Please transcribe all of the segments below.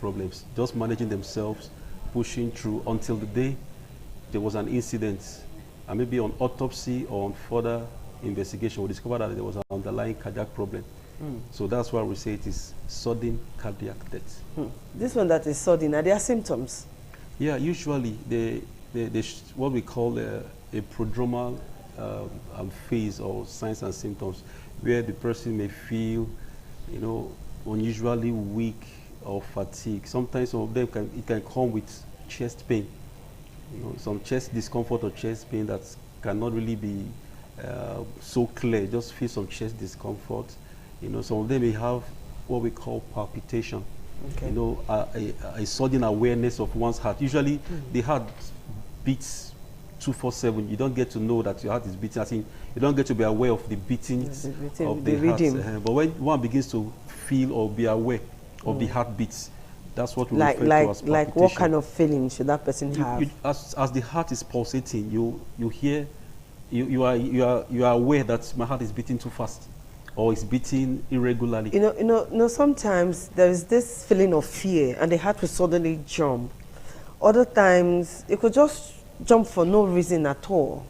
problems, just managing themselves, pushing through until the day there was an incident, and maybe on autopsy or on further investigation, we discovered that there was an underlying cardiac problem. So that's why we say it is sudden cardiac death. This one that is sudden, are there symptoms? Yeah, usually what we call a prodromal phase or signs and symptoms, where the person may feel, unusually weak or fatigue. Sometimes some of them it can come with chest pain, some chest discomfort or chest pain that cannot really be so clear. Just feel some chest discomfort. Some of them may have what we call palpitation. Okay. A sudden awareness of one's heart. Usually, the heart beats 247. You don't get to know that your heart is beating. I think you don't get to be aware of the beatings of the heart. But when one begins to feel or be aware of the heartbeats, that's what we refer to as palpitation. Like what kind of feeling should that person have? As the heart is pulsating, you hear, you are aware that my heart is beating too fast, or it's beating irregularly. Sometimes there is this feeling of fear and the heart will suddenly jump. Other times it could just jump for no reason at all.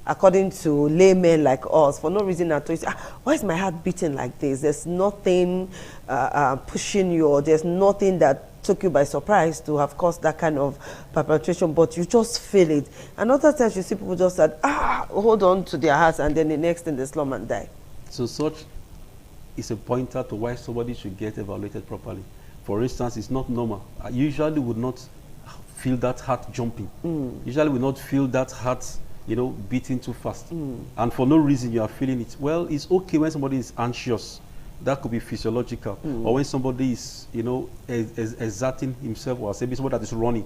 According to laymen like us, for no reason at all. You say, why is my heart beating like this? There's nothing pushing you, or there's nothing that took you by surprise to have caused that kind of palpitation, but you just feel it. And other times you see people just said, hold on to their hearts, and then the next thing they slump and die. So such is a pointer to why somebody should get evaluated properly. For instance, it's not normal. I usually would not feel that heart jumping. Usually would not feel that heart, beating too fast. And for no reason you are feeling it. Well, it's okay when somebody is anxious. That could be physiological. Or when somebody is, exerting himself, or maybe somebody that is running.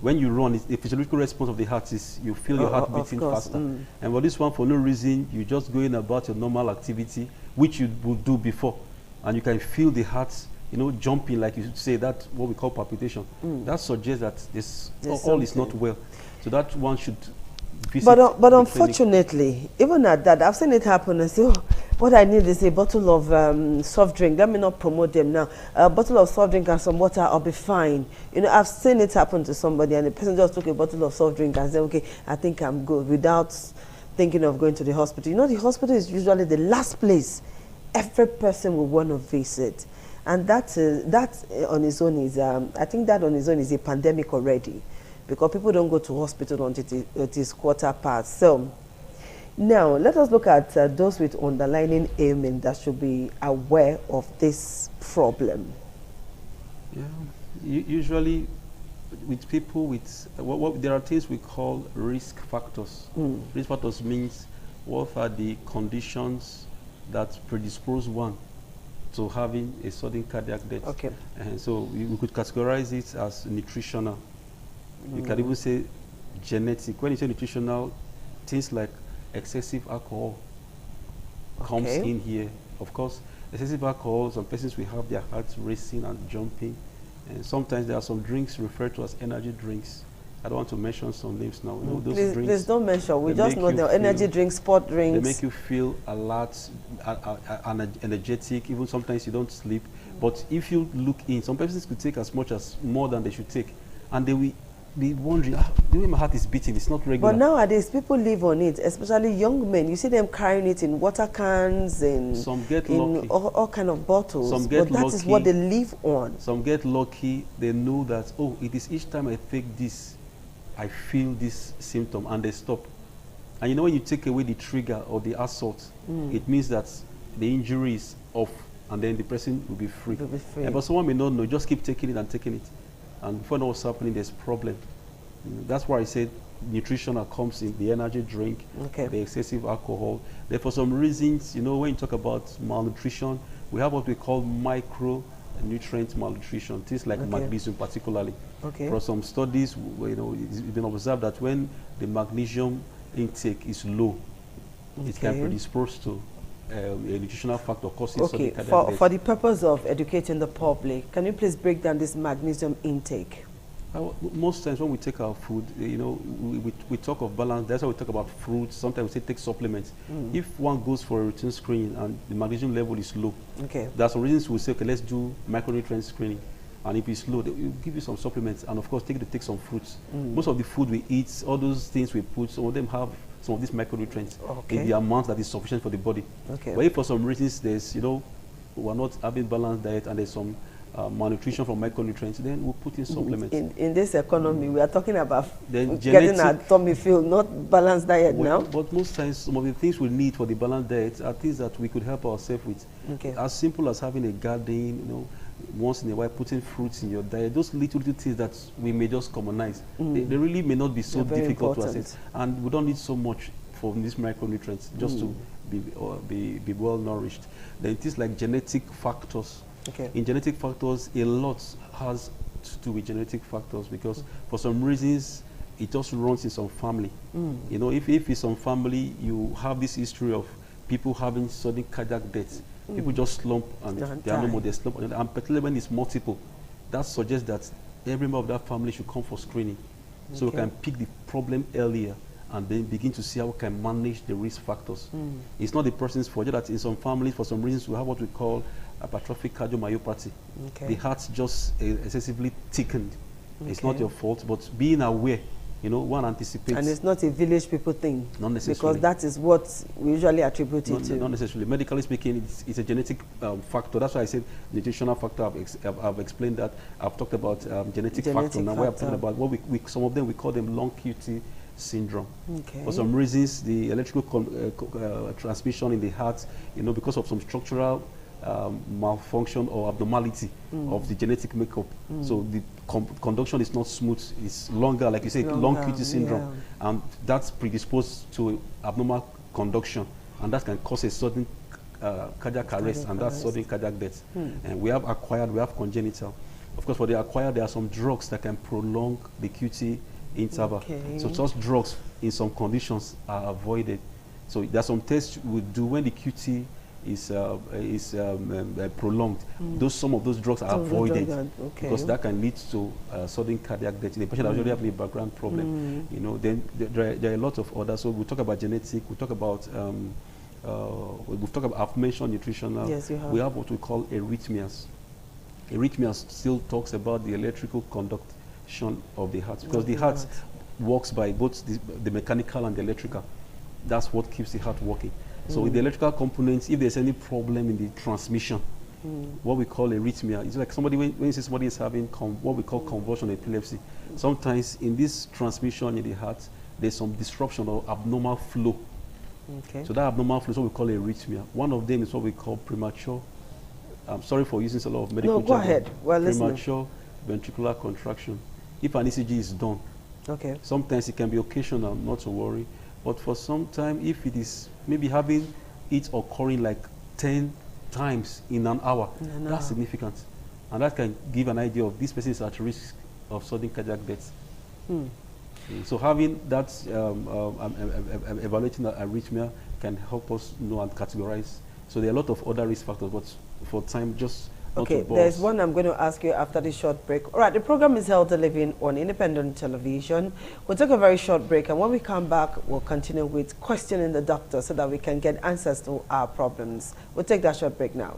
When you run, the physiological response of the heart is you feel your heart beating faster. And for this one, for no reason, you just going about your normal activity, which you would do before. And you can feel the heart, jumping, like you say, that's what we call palpitation. That suggests that all is not well. So that one should visit. But unfortunately, even at that, I've seen it happen and say, what I need is a bottle of soft drink. Let me not promote them now. A bottle of soft drink and some water, I'll be fine. I've seen it happen to somebody, and the person just took a bottle of soft drink and said, okay, I think I'm good, without thinking of going to the hospital. The hospital is usually the last place every person will want to visit. And that on its own is, I think that on its own is a pandemic already, because people don't go to hospital until it is quarter past. So now let us look at those with underlying ailment that should be aware of this problem. Yeah, usually with people with, there are things we call risk factors. Risk factors means what are the conditions that predispose one to having a sudden cardiac death. Okay. And so we could categorize it as nutritional. You can even say genetic. When you say nutritional, things like excessive alcohol comes in here. Of course, excessive alcohol, some persons will have their hearts racing and jumping. And sometimes there are some drinks referred to as energy drinks. I don't want to mention some names now. Those drinks, please don't mention. We just know the energy drinks, sport drinks. They make you feel alert, energetic. Even sometimes you don't sleep. But if you look in, some persons could take as much as more than they should take, and they will be wondering, the way my heart is beating, it's not regular. But nowadays, people live on it, especially young men. You see them carrying it in water cans and some get in lucky. All kind of bottles. Some get but that lucky. is what they live on. Some get lucky. They know that, it is each time I take this, I feel this symptom, and they stop. And when you take away the trigger or the assault, it means that the injury is off, and then the person will be free. But someone may not know, just keep taking it and taking it. And before know what's happening, there's problem. That's why I said nutritional comes in, the energy drink, the excessive alcohol. Then for some reasons, when you talk about malnutrition, we have what we call micronutrient malnutrition, things like magnesium particularly. For some studies, it's been observed that when the magnesium intake is low, it can predispose to a nutritional factor causing sudden cardiac death. For the purpose of educating the public, can you please break down this magnesium intake? Most times when we take our food, we talk of balance. That's why we talk about fruits. Sometimes we say take supplements. If one goes for a routine screening and the magnesium level is low, there are some reasons we say, okay, let's do micronutrient screening. And if it's low, they will give you some supplements, and of course, take some fruits. Most of the food we eat, all those things we put, some of them have some of these micronutrients in the amount that is sufficient for the body. But if for some reasons there's, we're not having balanced diet and there's some malnutrition from micronutrients, then we'll put in supplements. In this economy, we are talking about getting our tummy filled, not balanced diet now. But most times, some of the things we need for the balanced diet are things that we could help ourselves with. As simple as having a garden, once in a while putting fruits in your diet, those little things that we may just commonize. They really may not be so difficult to access. And we don't need so much from these micronutrients just to be well nourished. Then things like genetic factors. In genetic factors, a lot has to do with genetic factors because for some reasons it just runs in some family. If in some family you have this history of people having sudden cardiac death, people just slump and they are no more, they slump, and particularly when it's multiple, that suggests that every member of that family should come for screening, so we can pick the problem earlier and then begin to see how we can manage the risk factors. It's not the person's fault, that in some families, for some reasons, we have what we call hypertrophic cardiomyopathy. The heart just excessively thickened. It's not your fault, but being aware, one anticipates. And it's not a village people thing. Not necessarily. Because that is what we usually attribute it to. Not necessarily. Medically speaking, it's a genetic factor. That's why I said nutritional factor. I've explained that. I've talked about genetic factor. Now we're talking about what some of them, we call them long QT syndrome. For some reasons, the electrical transmission in the heart, because of some structural malfunction or abnormality of the genetic makeup. So the conduction is not smooth, it's longer, like you say, long QT syndrome. And that's predisposed to abnormal conduction. And that can cause a sudden cardiac arrest, and that's sudden cardiac death. And we have acquired, we have congenital. Of course, for the acquired, there are some drugs that can prolong the QT interval. So such drugs, in some conditions, are avoided. So there are some tests we do when the QT is prolonged. Some of those drugs are avoided because that can lead to sudden cardiac death. The patient already having a background problem. Then there are a lot of others. So we'll talk about genetic. We'll talk about I've mentioned nutritional. Yes, you have. We have what we call arrhythmias. Arrhythmias still talks about the electrical conduction of the heart, because the heart works by both the mechanical and the electrical. That's what keeps the heart working. So with the electrical components, if there's any problem in the transmission, what we call arrhythmia, it's like somebody, when you say somebody is having what we call convulsion epilepsy, sometimes in this transmission in the heart, there's some disruption or abnormal flow. So that abnormal flow is what we call arrhythmia. One of them is what we call premature, I'm sorry for using a lot of medical No, go ahead. Well, premature ventricular contraction. If an ECG is done, sometimes it can be occasional, not to worry. But for some time, if it is maybe having it occurring like 10 times in an hour, that's significant. And that can give an idea of this person is at risk of sudden cardiac death. So having that, evaluating the arrhythmia can help us know and categorize. So there are a lot of other risk factors, but for time, just there's one I'm going to ask you after this short break. All right, the program is Healthy Living on Independent Television. We'll take a very short break, and when we come back, we'll continue with questioning the doctor so that we can get answers to our problems. We'll take that short break now.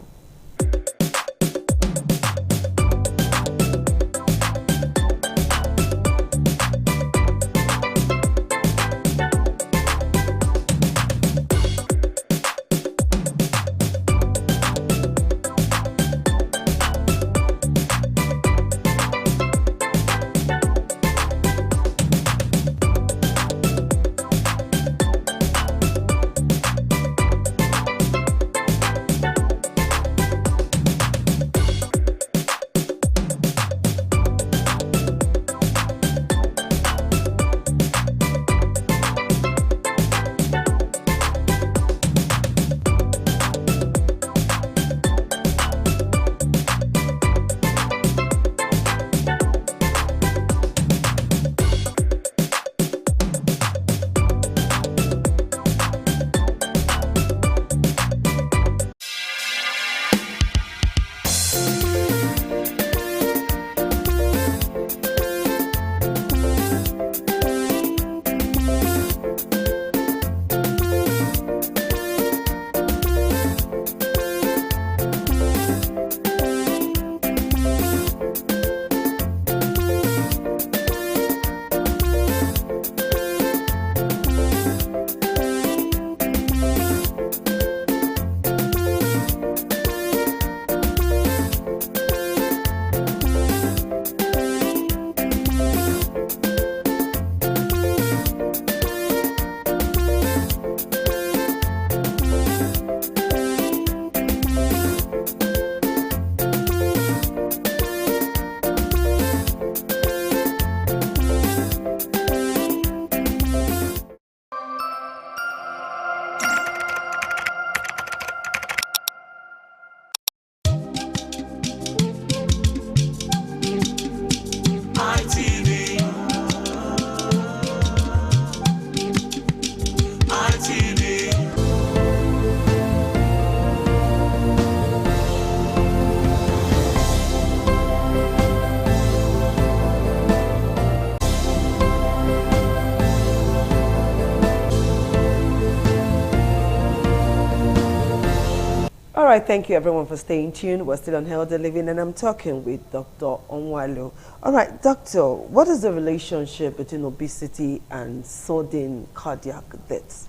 right, thank you everyone for staying tuned. We're still on Healthy Living, and I'm talking with Dr. Onwualu. All right, doctor, what is the relationship between obesity and sudden cardiac deaths?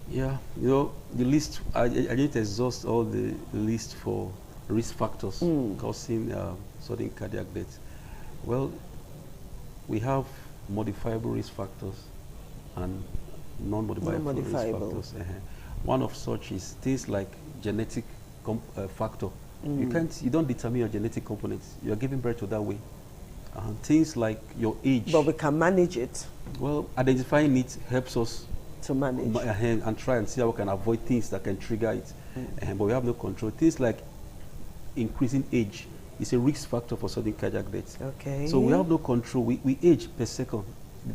Yeah, you know, the list, I need to exhaust all the list for risk factors causing sudden cardiac death. Well, we have modifiable risk factors and non-modifiable risk factors. One of such is things like genetic factor. You don't determine your genetic components. You're giving birth to that way. Things like your age. But we can manage it. Well, identifying it helps us to manage and try and see how we can avoid things that can trigger it. But we have no control. Things like increasing age is a risk factor for sudden cardiac death. Okay. So we have no control. We age per second.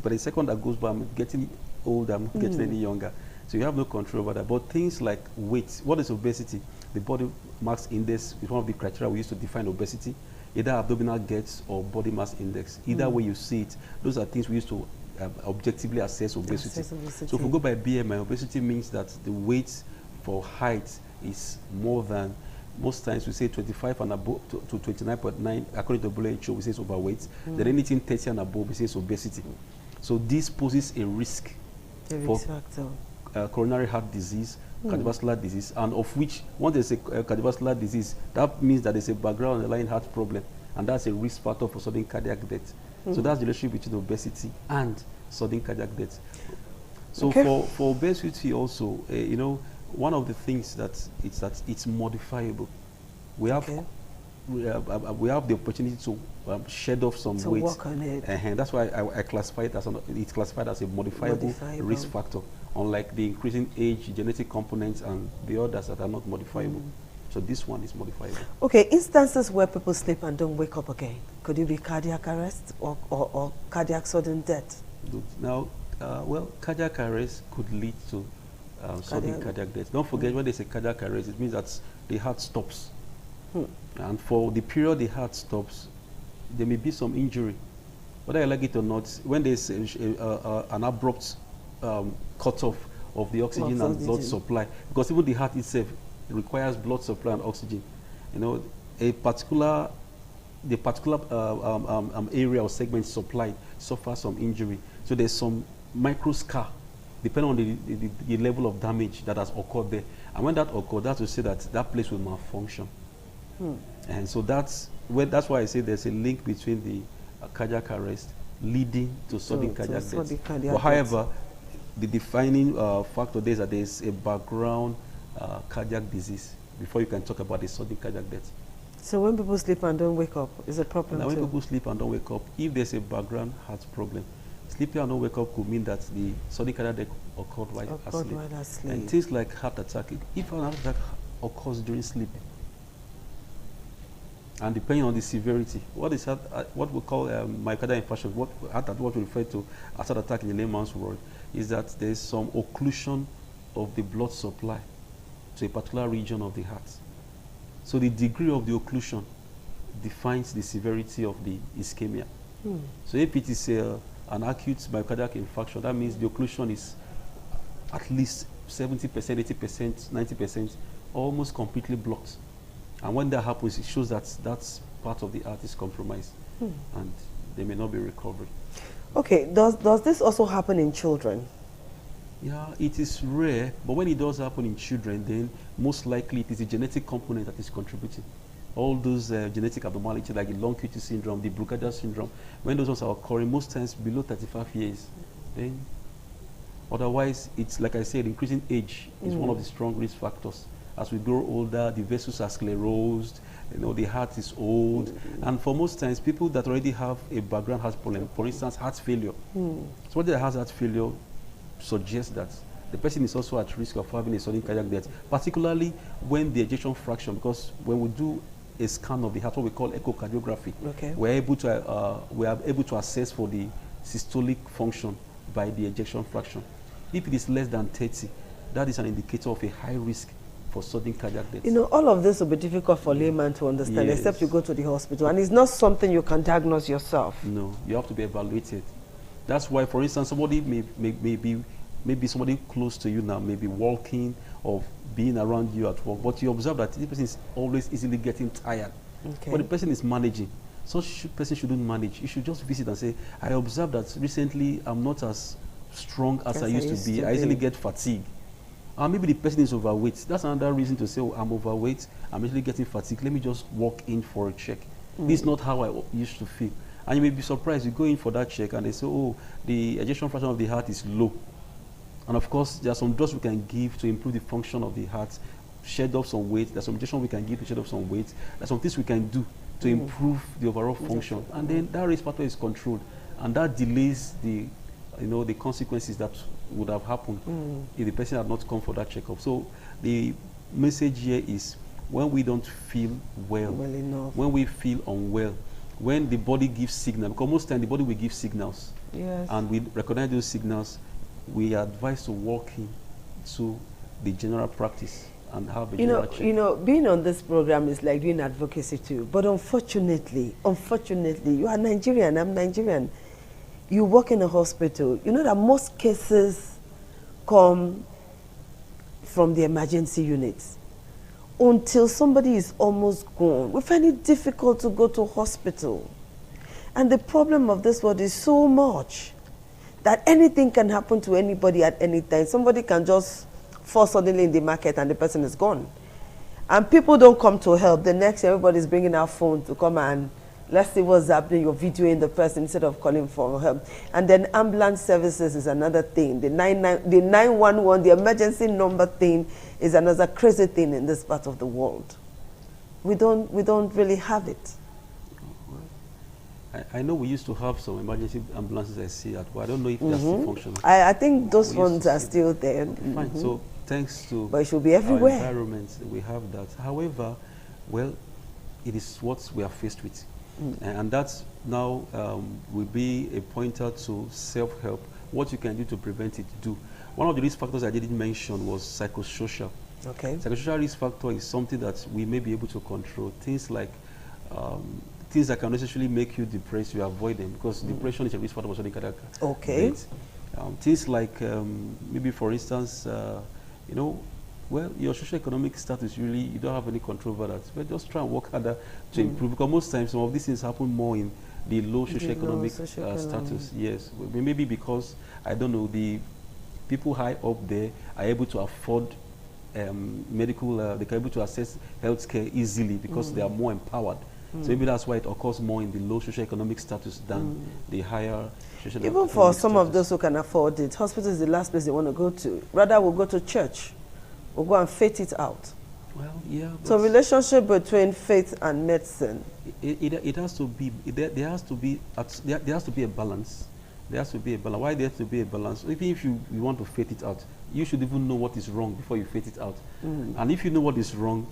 But the second that goes by, I'm getting older, I'm not getting any younger. So you have no control over that. But things like weight, what is obesity? The body mass index is one of the criteria we use to define obesity, either abdominal girth or body mass index. Either way you see it, those are things we use to objectively assess obesity. So if we go by BMI, obesity means that the weight for height is more than, most times we say 25 and above to 29.9, according to WHO, we say it's overweight. Then anything 30 and above, we say it's obesity. So this poses a risk for coronary heart disease, cardiovascular disease, and of which, once there's a cardiovascular disease, that means that there's a background underlying heart problem, and that's a risk factor for sudden cardiac death. So that's the relationship between obesity and sudden cardiac death. So for obesity also, you know, one of the things that it's modifiable. We have we have the opportunity to shed off some weight. Work on it. And that's why I classify it as it's classified as a modifiable risk factor, unlike the increasing age, genetic components, and the others that are not modifiable. So this one is modifiable. Okay, instances where people sleep and don't wake up again. Could it be cardiac arrest or cardiac sudden death? Now, well, cardiac arrest could lead to sudden cardiac death. Don't forget, when they say cardiac arrest, it means that the heart stops. And for the period the heart stops, there may be some injury. Whether I like it or not, when there's an abrupt cut-off of the oxygen and blood supply, because even the heart itself requires blood supply and oxygen. You know, the particular area or segment supplied suffers some injury. So there's some micro scar, depending on the level of damage that has occurred there. And when that occurs, that's to say that that place will malfunction. And so that's why I say there's a link between the cardiac arrest leading to sudden cardiac death. But however, the defining factor there is that there's a background cardiac disease before you can talk about the sudden cardiac death. So when people sleep and don't wake up, is a problem? Now, when people sleep and don't wake up, if there's a background heart problem, sleeping and don't wake up could mean that the sudden cardiac death occurred while asleep. And things like heart attack, if an heart attack occurs during sleep, and depending on the severity, what we call myocardial infarction, what we refer to as heart attack in the layman's word, is that there is some occlusion of the blood supply to a particular region of the heart. So the degree of the occlusion defines the severity of the ischemia. So if it is an acute myocardial infarction, that means the occlusion is at least 70%, 80%, 90%, almost completely blocked. And when that happens, it shows that that part of the heart is compromised, and they may not be recovered. Okay, does this also happen in children? Yeah, it is rare, but when it does happen in children, then most likely it is a genetic component that is contributing. All those genetic abnormalities like the long QT syndrome, the Brugada syndrome, when those ones are occurring, most times below 35 years, then otherwise, it's like I said, increasing age is one of the strong risk factors. As we grow older, the vessels are sclerosed, you know, the heart is old. And for most times, people that already have a background heart problem, for instance, heart failure. So when they have heart failure, suggests that the person is also at risk of having a sudden cardiac death, particularly when the ejection fraction, because when we do a scan of the heart, what we call echocardiography, we are able to assess for the systolic function by the ejection fraction. If it is less than 30, that is an indicator of a high risk for sudden cardiac death. You know, all of this will be difficult for layman to understand, except you go to the hospital. And it's not something you can diagnose yourself. No, you have to be evaluated. That's why, for instance, somebody may be somebody close to you now, maybe walking of being around you at work, but you observe that this person is always easily getting tired. Okay. But the person is managing. Such person shouldn't manage. You should just visit and say, I observed that recently I'm not as strong as I used to be. I easily get fatigued. Maybe the person is overweight. That's another reason to say, oh, I'm overweight, I'm easily getting fatigued. Let me just walk in for a check. This is not how I used to feel. And you may be surprised, you go in for that check and they say, oh, the ejection fraction of the heart is low. And of course, there are some drugs we can give to improve the function of the heart, shed off some weight. There's some injection we can give to shed off some weight. There's some things we can do to improve the overall function. And then that risk factor is controlled. And that delays the, the consequences that would have happened if the person had not come for that checkup. So the message here is, when we don't feel well enough, when we feel unwell, when the body gives signals, because most time the body will give signals, and we recognize those signals, we are advised to walk into the general practice and have a general check. Being on this program is like doing advocacy too. But unfortunately, you are Nigerian, I'm Nigerian. You work in a hospital. You know that most cases come from the emergency units. Until somebody is almost gone, we find it difficult to go to hospital. And the problem of this world is so much that anything can happen to anybody at any time. Somebody can just fall suddenly in the market and the person is gone. And people don't come to help. The next everybody's bringing out phone to come and let's see what's happening. You're videoing the person instead of calling for help. And then ambulance services is another thing. The 911, the emergency number thing is another crazy thing in this part of the world. We don't really have it. I know we used to have some emergency ambulances I see at, but I don't know if they're still functional. I think those ones are still there. Fine. So thanks to but it should be everywhere. Our environment, we have that. However, well, it is what we are faced with. And that now will be a pointer to self-help. What you can do to prevent it, do. One of the risk factors I didn't mention was psychosocial. Okay. Psychosocial risk factor is something that we may be able to control. Things like things that can necessarily make you depressed, you avoid them, because depression is a risk factor for sodium cardiac rate. Things like maybe, for instance, well, your socio-economic status, really, you don't have any control over that. But just try and work harder to improve, because most times some of these things happen more in the low socio-economic status. Yes, maybe because, I don't know, the people high up there are able to afford medical, they can able to access healthcare easily because they are more empowered. So maybe that's why it occurs more in the low socio-economic status than the higher socio-economic Even for some status. of those who can afford it, hospital is the last place they want to go to. Rather, we'll go to church. We'll go and faith it out. Well, yeah. So relationship between faith and medicine. It has to be, there has to be a balance. There has to be a balance. Why there has to be a balance? Even if you want to faith it out, you should even know what is wrong before you faith it out. And if you know what is wrong,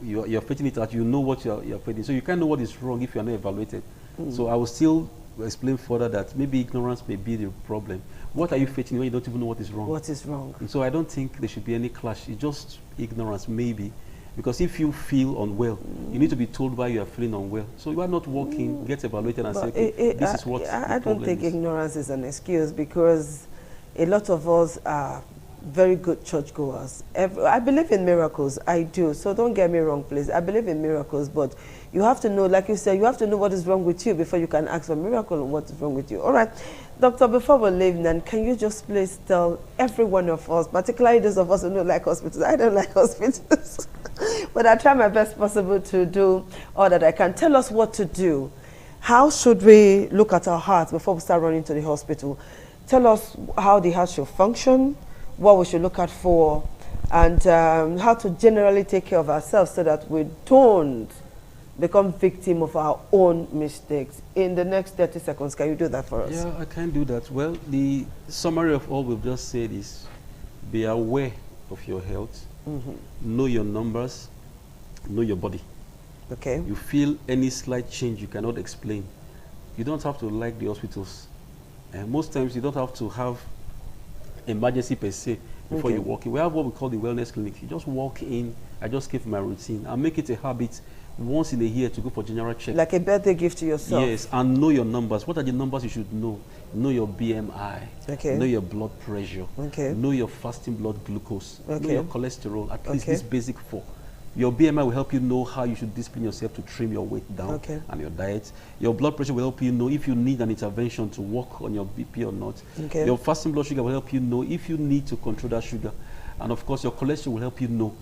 you're faithing it out, you know what you're faithing. So you can't know what is wrong if you're not evaluated. So I will still explain further that maybe ignorance may be the problem. What are you faithing when you don't even know what is wrong? What is wrong? And so I don't think there should be any clash. It's just ignorance, maybe. Because if you feel unwell, you need to be told why you are feeling unwell. So you are not working, get evaluated and say, okay, this is what I don't think ignorance is an excuse, because a lot of us are very good churchgoers. I believe in miracles, I do. So don't get me wrong, please. I believe in miracles, but you have to know, like you said, you have to know what is wrong with you before you can ask for a miracle and what is wrong with you. All right, Doctor, before we leave, then, can you just please tell every one of us, particularly those of us who don't like hospitals, I don't like hospitals, but I try my best possible to do all that I can. Tell us what to do. How should we look at our hearts before we start running to the hospital? Tell us how the heart should function, what we should look out for, and how to generally take care of ourselves so that we don't become victim of our own mistakes. In the next 30 seconds, can you do that for us? Yeah, I can do that. Well, the summary of all we've just said is be aware of your health, know your numbers, know your body. Okay. You feel any slight change you cannot explain. You don't have to like the hospitals. Most times you don't have to have emergency per se before you walk in. We have what we call the wellness clinic. You just walk in, I just keep my routine. I make it a habit once in a year to go for general check. Like a birthday gift to yourself. Yes, and know your numbers. What are the numbers you should know? Know your BMI. Okay. Know your blood pressure. Okay. Know your fasting blood glucose. Okay. Know your cholesterol. At least Okay. this basic 4. Your BMI will help you know how you should discipline yourself to trim your weight down and your diet. Your blood pressure will help you know if you need an intervention to work on your BP or not. Okay. Your fasting blood sugar will help you know if you need to control that sugar. And of course, your cholesterol will help you know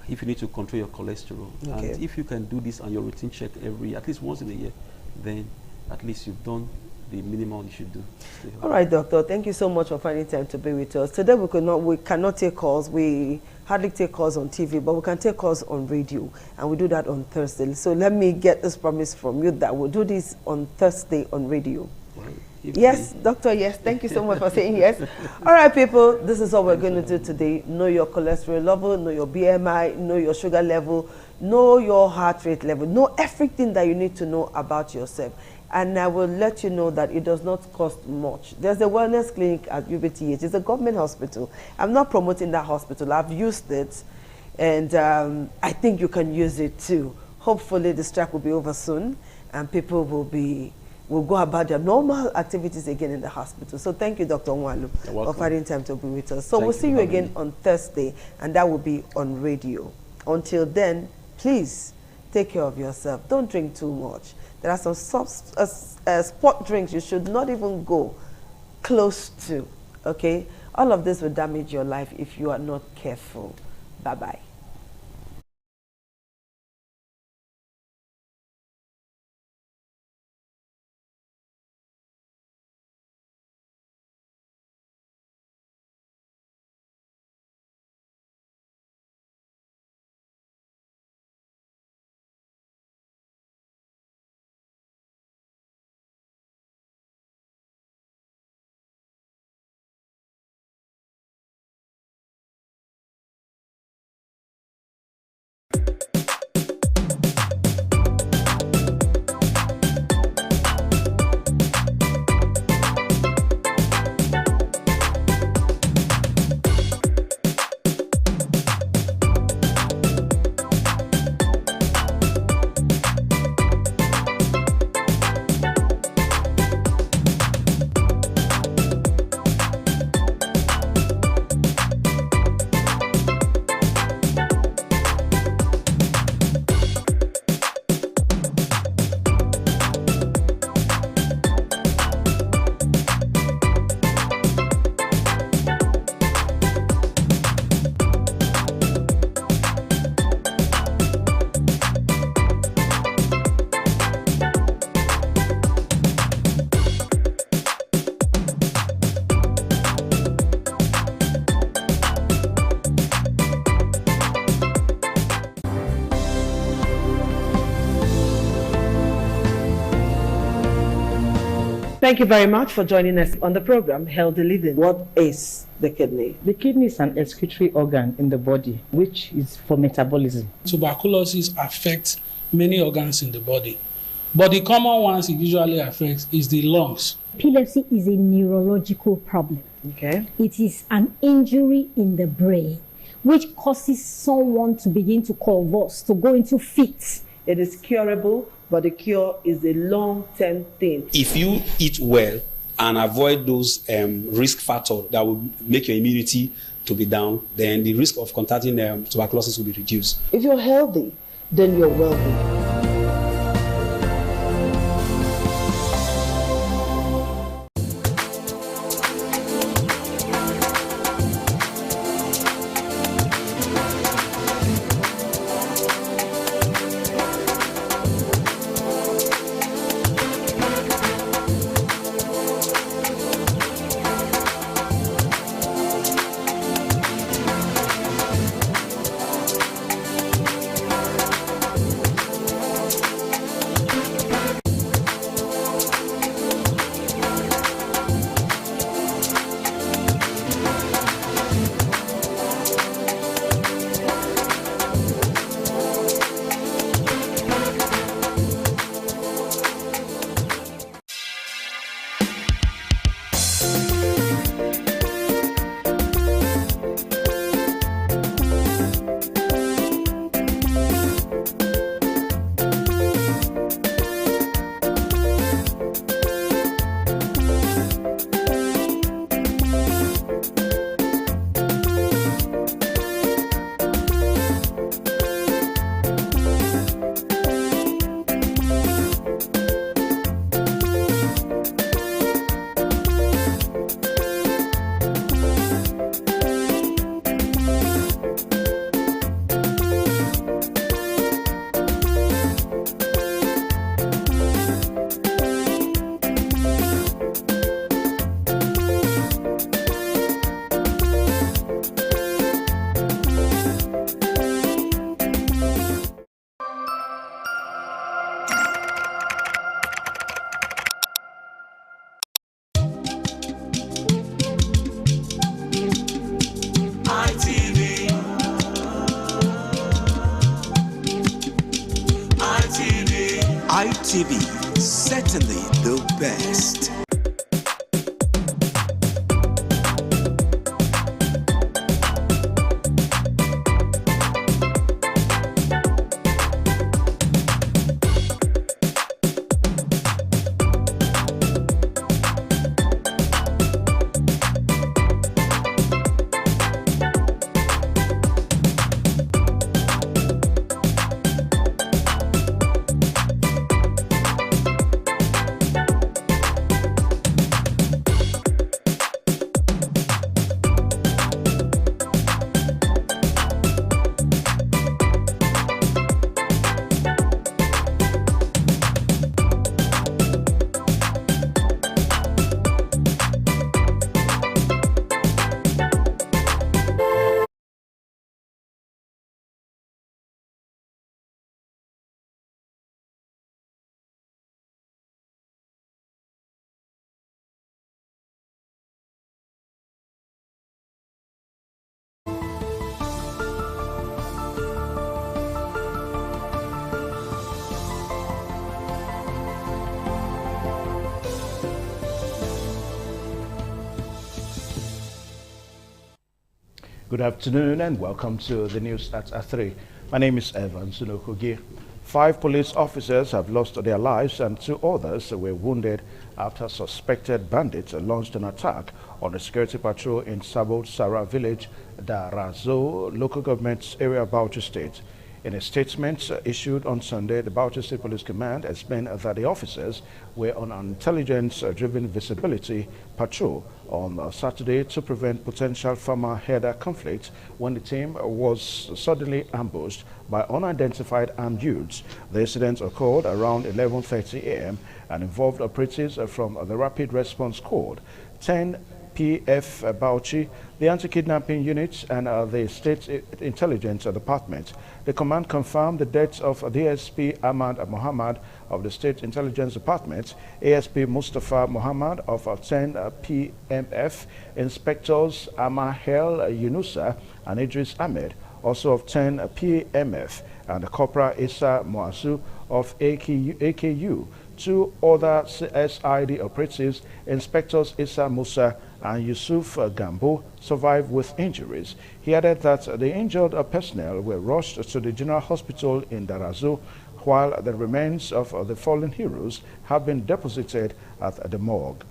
if you need to control your cholesterol. Okay. And if you can do this on your routine check at least once in a year, then at least you've done the minimum you should do. All right, doctor. Thank you so much for finding time to be with us. Today we cannot take calls. We hardly take calls on TV, but we can take calls on radio, and we do that on Thursday. So let me get this promise from you that we'll do this on Thursday on radio. Well, yes, doctor, yes. Thank you so much for saying yes. All right, people, this is what we're going to do today. Know your cholesterol level, know your BMI, know your sugar level, know your heart rate level, know everything that you need to know about yourself. And I will let you know that it does not cost much. There's a wellness clinic at UBTH. It's a government hospital. I'm not promoting that hospital. I've used it, and I think you can use it too. Hopefully the strike will be over soon, and people will go about their normal activities again in the hospital. So thank you, Dr. Nwalu, for finding time to be with us. So we'll see you again on Thursday, and that will be on radio. Until then, please take care of yourself. Don't drink too much. There are some sport drinks you should not even go close to, okay? All of this will damage your life if you are not careful. Bye-bye. Thank you very much for joining us on the program, Healthy Living. What is the kidney? The kidney is an excretory organ in the body, which is for metabolism. Tuberculosis affects many organs in the body, but the common ones it usually affects is the lungs. Epilepsy is a neurological problem. Okay. It is an injury in the brain, which causes someone to begin to convulse, to go into fits. It is curable, but the cure is a long-term thing. If you eat well and avoid those risk factors that will make your immunity to be down, then the risk of contracting tuberculosis will be reduced. If you're healthy, then you're wealthy. TV, certainly the best. Good afternoon and welcome to the news at 3. My name is Evan Sunokogi. 5 police officers have lost their lives and 2 others were wounded after suspected bandits launched an attack on a security patrol in Sabo Sara village, Darazo local government area of Bauchi State. In a statement issued on Sunday, the Bauchi State Police Command explained that the officers were on an intelligence-driven visibility patrol on Saturday to prevent potential farmer-herder conflict when the team was suddenly ambushed by unidentified armed youths. The incident occurred around 11:30 a.m. and involved operatives from the Rapid Response Squad, 10 PF Bauchi, the Anti-Kidnapping Unit, and the State Intelligence Department. The command confirmed the deaths of DSP Ahmad Mohammed of the State Intelligence Department, ASP Mustafa Mohammed of 10 PMF, Inspectors Amahel Yunusa and Idris Ahmed, also of 10 PMF, and Corporal Issa Moasu of AKU. 2 other SID operatives, Inspectors Issa Musa and Yusuf Gambo, survived with injuries. He added that the injured personnel were rushed to the General Hospital in Darazo, while the remains of the fallen heroes have been deposited at the morgue.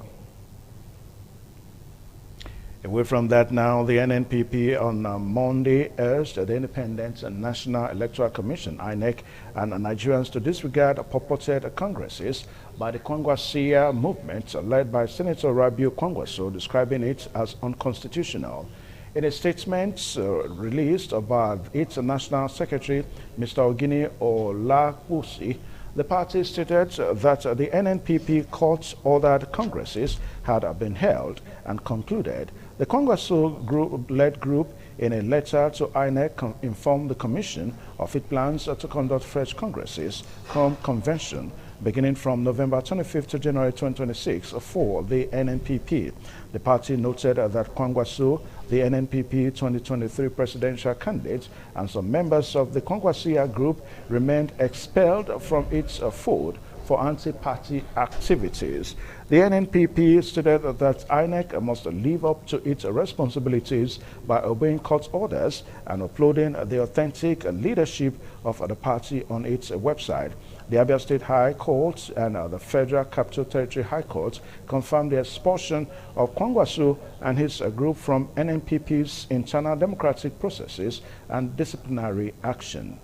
Away from that now, the NNPP on Monday urged the Independent and National Electoral Commission, INEC, and Nigerians to disregard purported congresses by the Kwangwasia movement led by Senator Rabiu Kwangwaso, describing it as unconstitutional. In a statement released by its National Secretary, Mr. Ogini Olapusi, the party stated that the NNPP court-ordered congresses had been held and concluded. The Kwangwaso-led group, in a letter to INEC, informed the Commission of its plans to conduct fresh congresses come convention beginning from November 25th to January 2026 for the NNPP. The party noted that Kwangwaso, the NNPP 2023 presidential candidate, and some members of the Kwangwasia group remained expelled from its fold for anti-party activities. The NNPP stated that INEC must live up to its responsibilities by obeying court orders and uploading the authentic leadership of the party on its website. The Abia State High Court and the Federal Capital Territory High Court confirmed the expulsion of Kwangwaso and his group from NNPP's internal democratic processes and disciplinary action.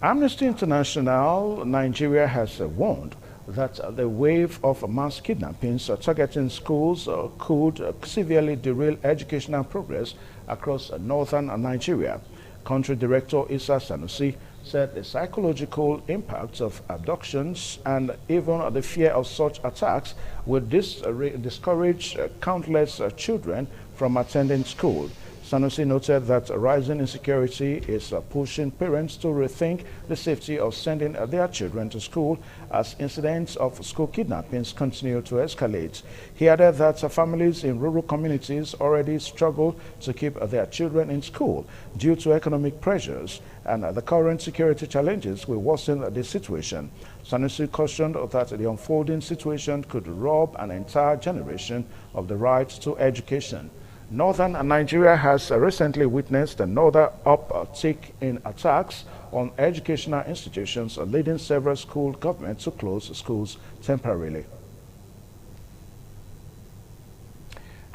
Amnesty International Nigeria has warned that the wave of mass kidnappings targeting schools could severely derail educational progress across northern Nigeria. Country Director Issa Sanusi said the psychological impacts of abductions and even the fear of such attacks would discourage countless children from attending school. Sanusi noted that rising insecurity is pushing parents to rethink the safety of sending their children to school as incidents of school kidnappings continue to escalate. He added that families in rural communities already struggle to keep their children in school due to economic pressures, and the current security challenges will worsen the situation. Sanusi cautioned that the unfolding situation could rob an entire generation of the right to education. Northern Nigeria has recently witnessed another uptick in attacks on educational institutions, leading several school governments to close schools temporarily.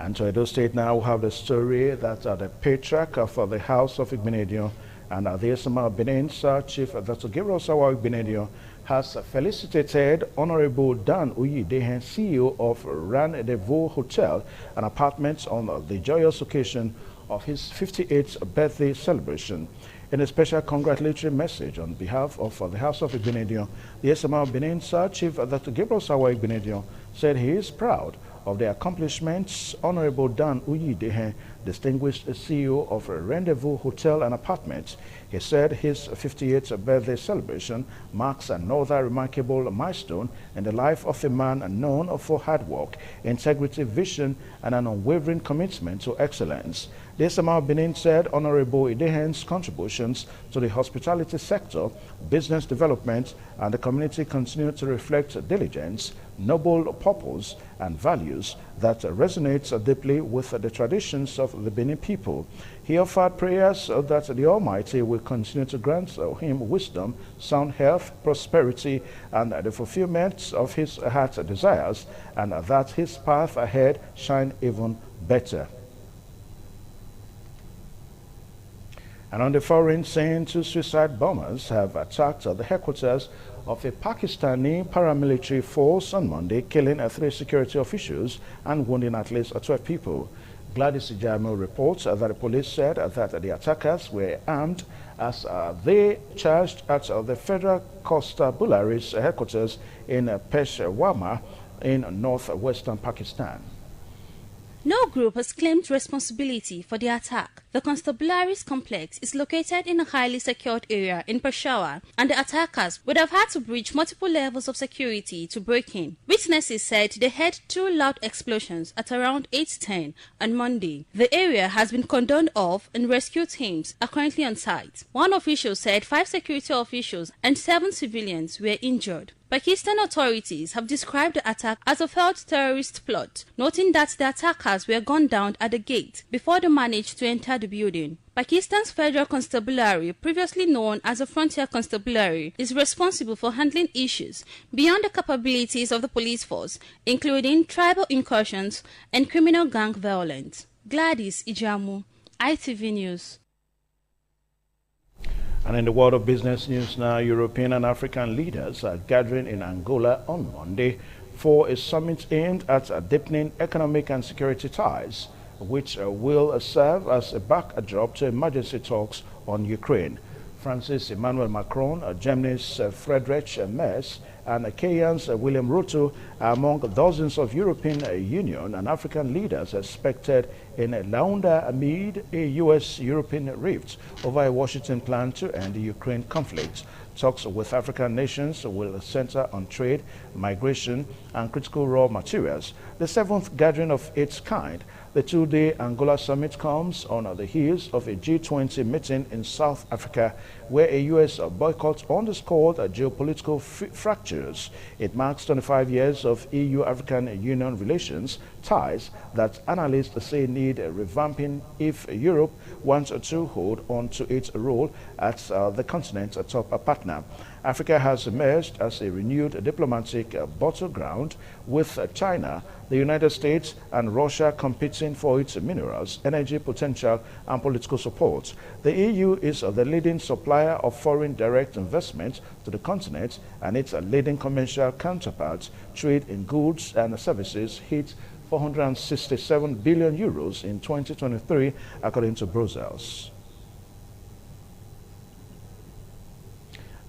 And to Edo State now, we have the story that the patriarch of the House of Igbenedion and the Esama Benin Chief Dr. Gabriel Sawa Igbenedion has felicitated Honorable Dan Uyidehen, CEO of Rendezvous Hotel and Apartments, on the joyous occasion of his 58th birthday celebration. In a special congratulatory message on behalf of the House of Igbenedion, the SMR Benin Chief Dr. Gabriel Sawa Igbenedion said he is proud of the accomplishments. Honorable Dan Uyidehen, distinguished CEO of Rendezvous Hotel and Apartments, he said his 58th birthday celebration marks another remarkable milestone in the life of a man known for hard work, integrity, vision, and an unwavering commitment to excellence. The SMR Benin said Honorable Idehen's contributions to the hospitality sector, business development, and the community continue to reflect diligence, noble purpose, and values that resonates deeply with the traditions of the Benin people. He offered prayers that the Almighty will continue to grant him wisdom, sound health, prosperity, and the fulfillment of his heart's desires, and that his path ahead shine even better. And on the foreign scene, 2 suicide bombers have attacked the headquarters of a Pakistani paramilitary force on Monday, killing 3 security officials and wounding at least 12 people. Gladys Ijamo reports that the police said that the attackers were armed as they charged at the Federal Constabulary's headquarters in Peshawar in northwestern Pakistan. No group has claimed responsibility for the attack. The Constabulary's complex is located in a highly secured area in Peshawar, and the attackers would have had to breach multiple levels of security to break in. Witnesses said they heard 2 loud explosions at around 8:10 on Monday. The area has been cordoned off and rescue teams are currently on site. One official said 5 security officials and 7 civilians were injured. Pakistan authorities have described the attack as a failed terrorist plot, noting that the attackers were gunned down at the gate before they managed to enter the building. Pakistan's Federal Constabulary, previously known as the Frontier Constabulary, is responsible for handling issues beyond the capabilities of the police force, including tribal incursions and criminal gang violence. Gladys Ijamu, ITV News. And in the world of business news now, European and African leaders are gathering in Angola on Monday for a summit aimed at deepening economic and security ties, which will serve as a backdrop to emergency talks on Ukraine. France's Emmanuel Macron, Germany's Friedrich Merz, and Kenya's William Ruto are among dozens of European Union and African leaders expected in Luanda amid a U.S.-European rift over a Washington plan to end the Ukraine conflict. Talks with African nations will center on trade, migration, and critical raw materials. The 7th gathering of its kind, the 2-day Angola summit, comes on the heels of a G20 meeting in South Africa, where a U.S. boycott underscored geopolitical fractures. It marks 25 years of EU-African Union relations, ties that analysts say need revamping if Europe wants to hold on to its role as the continent's top partner. Africa has emerged as a renewed diplomatic battleground, with China, the United States, and Russia competing for its minerals, energy potential, and political support. The EU is the leading supplier of foreign direct investment to the continent, and its leading commercial counterpart. Trade in goods and services hit 467 billion euros in 2023, according to Brussels.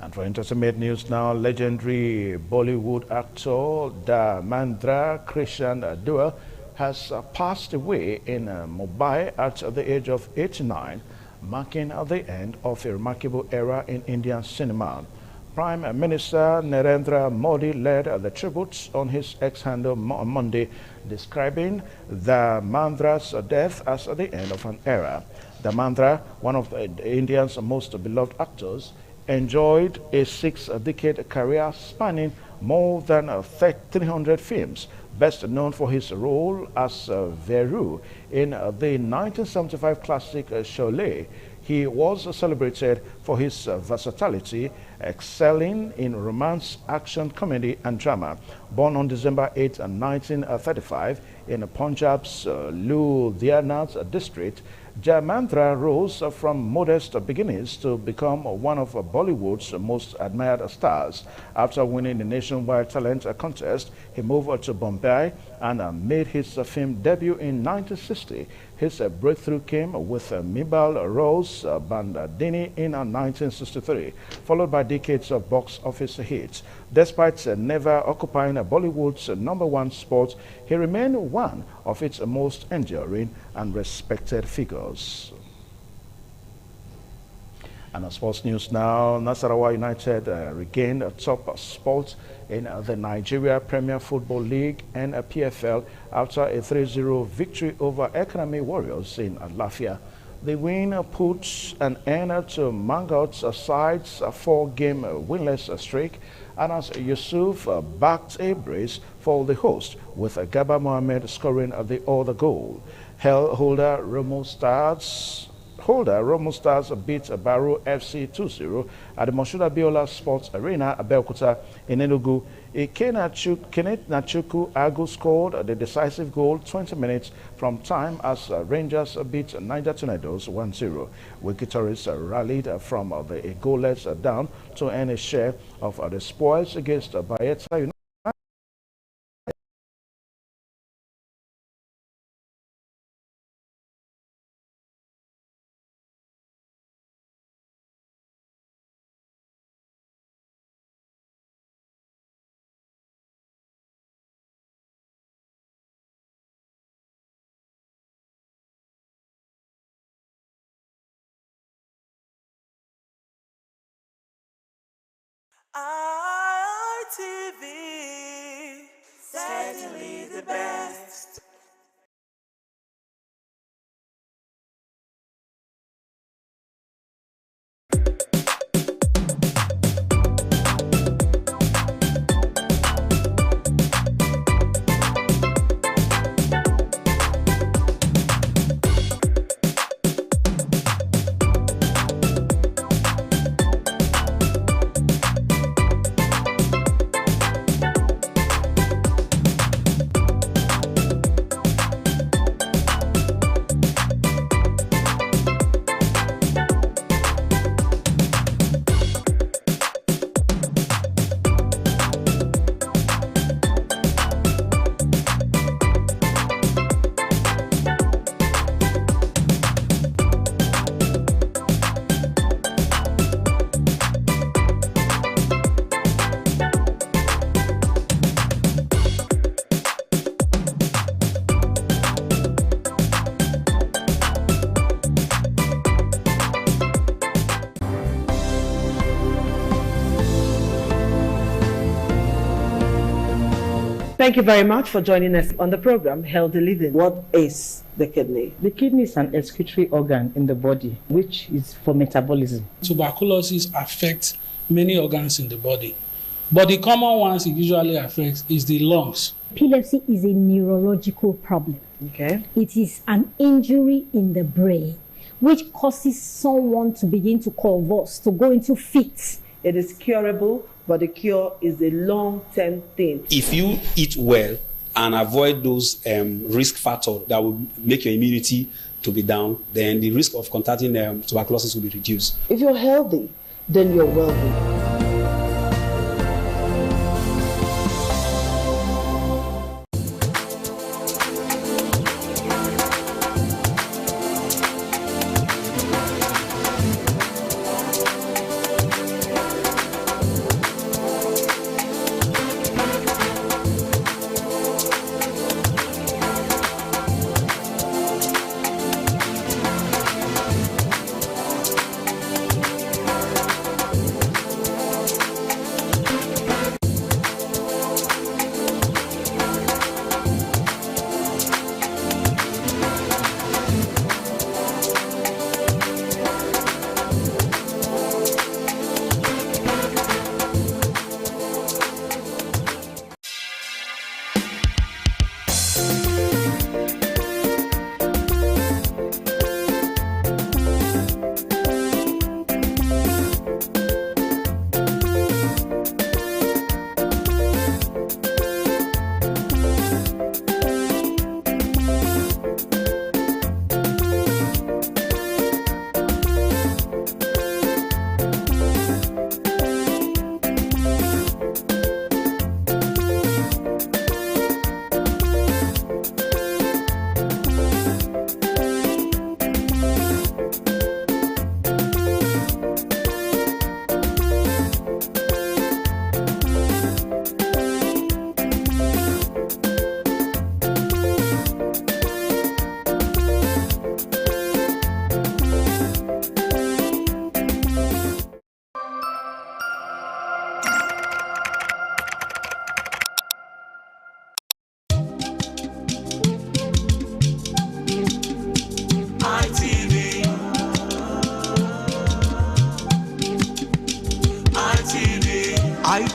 And for entertainment news now, legendary Bollywood actor Dharmendra Krishan Dual has passed away in Mumbai at the age of 89, marking the end of a remarkable era in Indian cinema. Prime Minister Narendra Modi led the tributes on his X handle on Monday, describing Dharmendra's death as the end of an era. Dharmendra, one of India's most beloved actors, enjoyed a 6-decade career spanning more than 300 films, best known for his role as Veru in the 1975 classic Sholay. He was celebrated for his versatility, excelling in romance, action, comedy, and drama. Born on December 8, 1935 in Punjab's Ludhiana district, Dharmendra rose from modest beginnings to become one of Bollywood's most admired stars. After winning the nationwide talent contest, he moved to Bombay and made his film debut in 1960. His breakthrough came with Mibal Rose Bandadini in 1963, followed by decades of box office hits. Despite never occupying Bollywood's #1 spot, he remained one of its most enduring and respected figures. And sports news now, Nasarawa United regained a top spot in the Nigeria Premier Football League and PFL after a 3-0 victory over Economy Warriors in Lafia. The win puts an end to Mangots' side's 4-game winless streak, and as Yusuf backed a brace for the host, with Gaba Mohammed scoring the other goal. Holder Romo Stars beat Barrow FC 2-0 at the Moshood Abiola Sports Arena, Abeokuta in Enugu. Kenneth Nachuku Agu scored the decisive goal 20 minutes from time as Rangers beat Niger Tornadoes 1-0. Wikitoris rallied from the goalless down to earn a share of the spoils against Bayelsa United. ITV, certainly the best. Thank you very much for joining us on the program, Healthy Living. What is the kidney? The kidney is an excretory organ in the body, which is for metabolism. Tuberculosis affects many organs in the body, but the common ones it usually affects is the lungs. Epilepsy is a neurological problem. Okay. It is an injury in the brain which causes someone to begin to convulse, to go into fits. It is curable, but the cure is a long-term thing. If you eat well and avoid those risk factors that will make your immunity to be down, then the risk of contracting tuberculosis will be reduced. If you're healthy, then you're wealthy.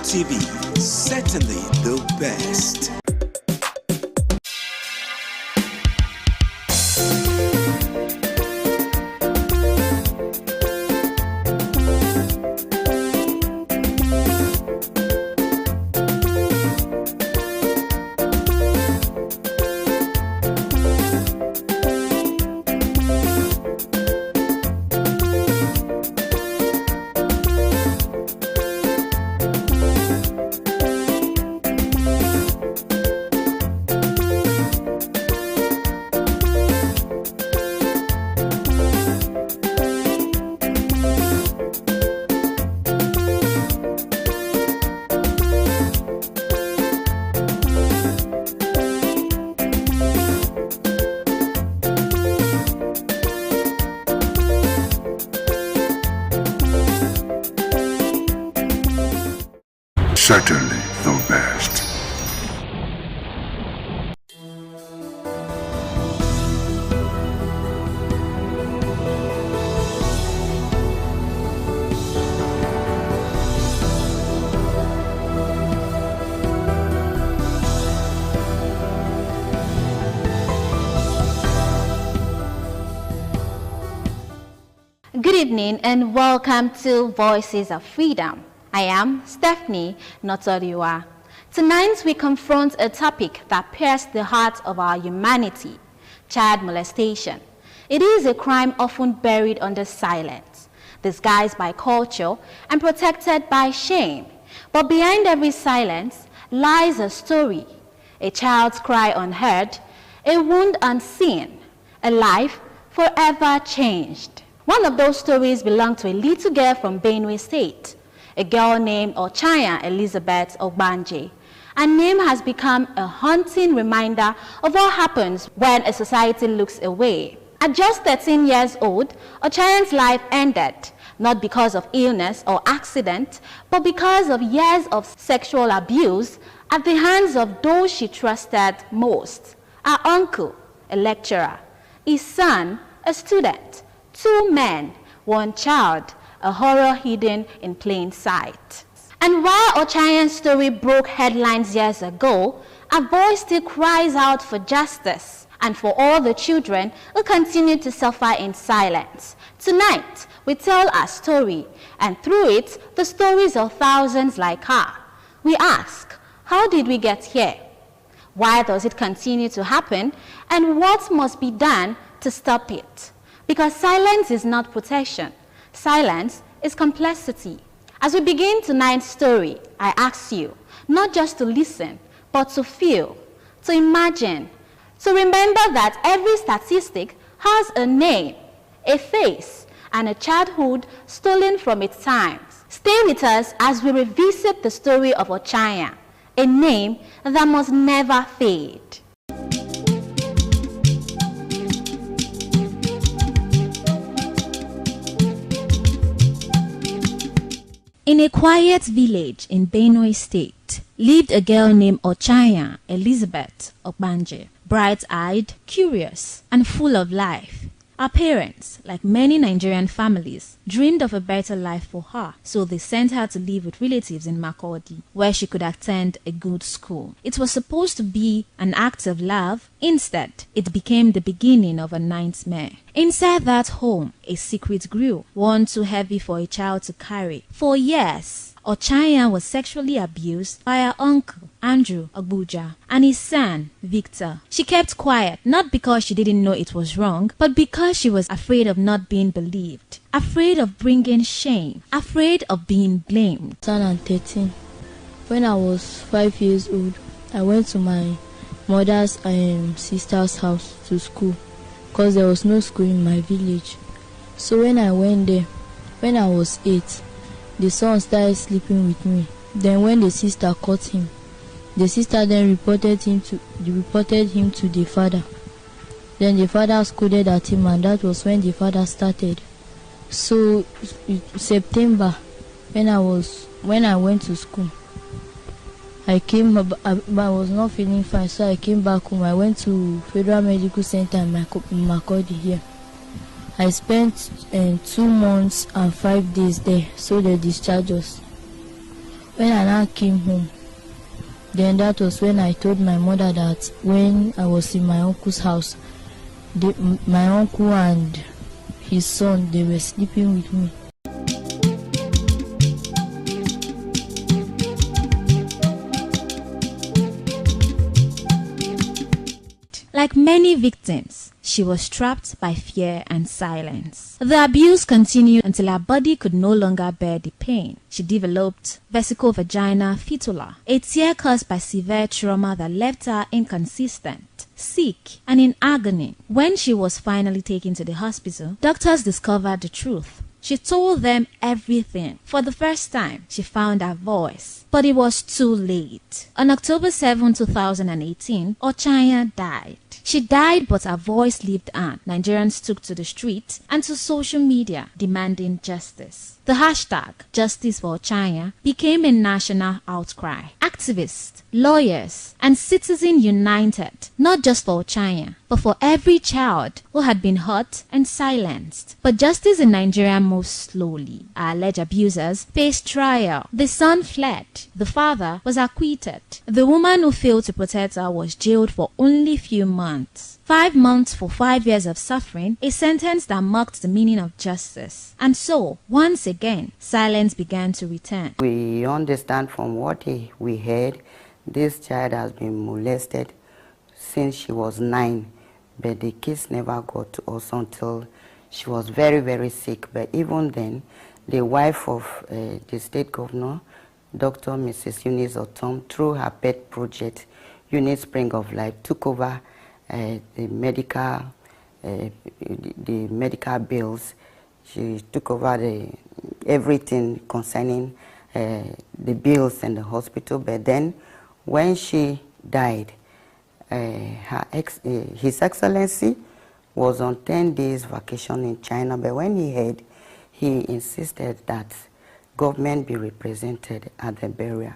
TV, certainly the best. Certainly the best. Good evening and welcome to Voices of Freedom. I am Stephanie Notoriwa. Tonight we confront a topic that pierces the heart of our humanity: child molestation. It is a crime often buried under silence, disguised by culture and protected by shame. But behind every silence lies a story, a child's cry unheard, a wound unseen, a life forever changed. One of those stories belonged to a little girl from Benue State, a girl named Ochanya Elizabeth Ogbanje. Her name has become a haunting reminder of what happens when a society looks away. At just 13 years old, Ochanya's life ended, not because of illness or accident, but because of years of sexual abuse at the hands of those she trusted most: her uncle, a lecturer; his son, a student; 2 men, 1 child, a horror hidden in plain sight. And while Ochanya's story broke headlines years ago, her voice still cries out for justice and for all the children who continue to suffer in silence. Tonight, we tell our story, and through it, the stories of thousands like her. We ask, how did we get here? Why does it continue to happen? And what must be done to stop it? Because silence is not protection. Silence is complexity. As we begin tonight's story, I ask you not just to listen, but to feel, to imagine, to remember that every statistic has a name, a face, and a childhood stolen from its times. Stay with us as we revisit the story of Ochanya, a name that must never fade. In a quiet village in Benue State lived a girl named Ochanya Elizabeth Ogbanje, bright-eyed, curious, and full of life. Her parents, like many Nigerian families, dreamed of a better life for her, so they sent her to live with relatives in Makurdi, where she could attend a good school. It was supposed to be an act of love. Instead, it became the beginning of a nightmare. Inside that home, a secret grew, one too heavy for a child to carry. For years, Ochanya was sexually abused by her uncle, Andrew Ogbuja, and his son, Victor. She kept quiet, not because she didn't know it was wrong, but because she was afraid of not being believed, afraid of bringing shame, afraid of being blamed. 2013, when I was 5 years old, I went to my mother's sister's house to school, because there was no school in my village. So when I went there, when I was 8, the son started sleeping with me. Then when the sister caught him, the sister then reported him to the father. Then the father scolded at him, and that was when the father started. So September, when I went to school, I was not feeling fine, so I came back home. I went to Federal Medical Center in Makurdi here. I spent 2 months and 5 days there, so they discharged us. When I now came home, then that was when I told my mother that when I was in my uncle's house, my uncle and his son, they were sleeping with me. Like many victims, she was trapped by fear and silence. The abuse continued until her body could no longer bear the pain. She developed vesicovaginal fistula, a tear caused by severe trauma that left her inconsistent, sick, and in agony. When she was finally taken to the hospital, doctors discovered the truth. She told them everything. For the first time, she found her voice. But it was too late. On October 7, 2018, Ochanya died. She died, but her voice lived on. Nigerians took to the street and to social media demanding justice. The hashtag Justice for Ochanya became a national outcry. Activists, lawyers, and citizens united, not just for Ochanya, but for every child who had been hurt and silenced. But justice in Nigeria moved slowly. Our alleged abusers faced trial. The son fled. The father was acquitted. The woman who failed to protect her was jailed for only few months. 5 months for 5 years of suffering, a sentence that marked the meaning of justice. And so, once again, silence began to return. We understand from what we heard, this child has been molested since she was 9, but the case never got to us until she was very, very sick. But even then, the wife of the state governor, Dr. Mrs. Eunice Otom, through her pet project, Eunice Spring of Life, took over the medical bills. She took over everything concerning the bills in the hospital. But then, when she died, His Excellency was on 10 days vacation in China. But when he heard, he insisted that government be represented at the burial,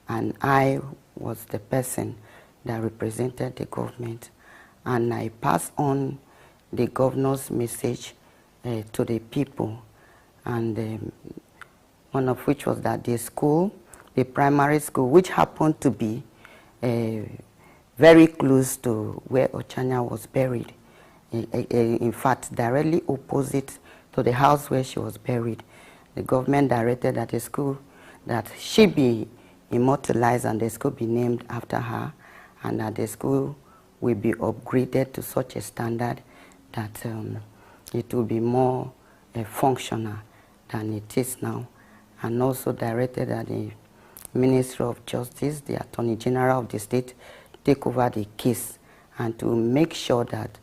and I was the person that represented the government, and I passed on the governor's message to the people, and one of which was that the school, the primary school, which happened to be very close to where Ochanya was buried, in fact directly opposite to the house where she was buried, the government directed that the school, that she be immortalized and the school be named after her, and that the school will be upgraded to such a standard that it will be more functional than it is now, and also directed that the Ministry of Justice, the Attorney General of the state, take over the case and to make sure that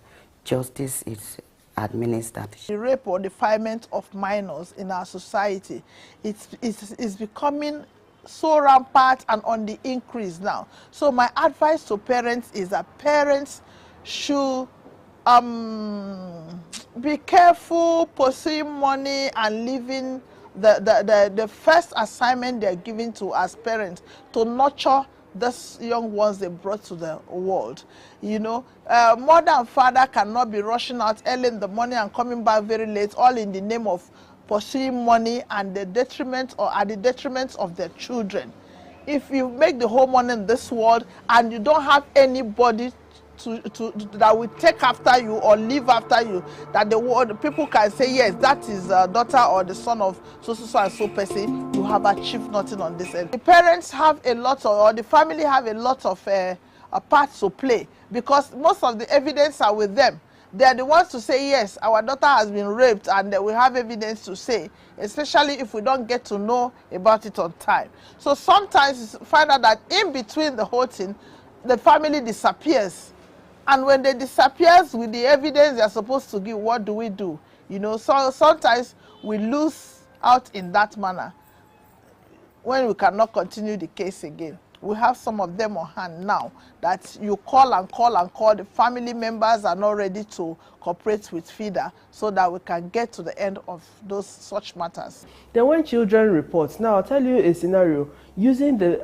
justice is administered. The rape or defilement of minors in our society is becoming so rampant and on the increase now. So my advice to parents is that parents should be careful pursuing money and leaving the first assignment they're giving to as parents to nurture these young ones they brought to the world. You know, mother and father cannot be rushing out early in the morning and coming back very late, all in the name of pursuing money and the detriment or at the detriment of their children. If you make the whole money in this world and you don't have anybody that will take after you or live after you, that the people can say, yes, that is the daughter or the son of so and so person, you have achieved nothing on this end. The parents have a lot of, or the family have a lot of parts to play, because most of the evidence are with them. They are the ones to say, yes, our daughter has been raped, and we have evidence to say, especially if we don't get to know about it on time. So sometimes you find out that in between the whole thing, the family disappears. And when they disappear with the evidence they are supposed to give, what do we do? You know, so sometimes we lose out in that manner when we cannot continue the case again. We have some of them on hand now that you call and call and call. The family members are not ready to cooperate with FIDA so that we can get to the end of those such matters. Then when children report, now I'll tell you a scenario using the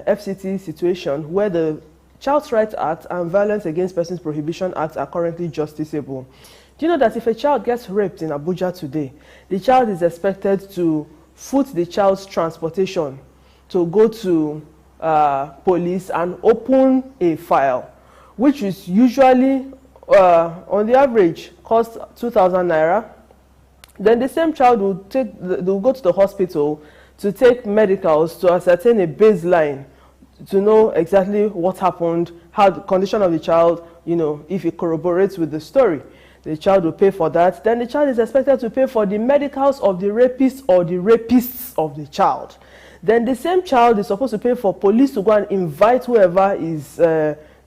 FCT situation where the Child Rights Act and Violence Against Persons Prohibition Act are currently justiciable. Do you know that if a child gets raped in Abuja today, the child is expected to foot the child's transportation to go to police and open a file, which is usually on the average cost 2,000 naira. Then the same child will go to the hospital to take medicals to ascertain a baseline to know exactly what happened, how the condition of the child, you know, if it corroborates with the story. The child will pay for that. Then the child is expected to pay for the medicals of the rapist or the rapists of the child. Then the same child is supposed to pay for police to go and invite whoever is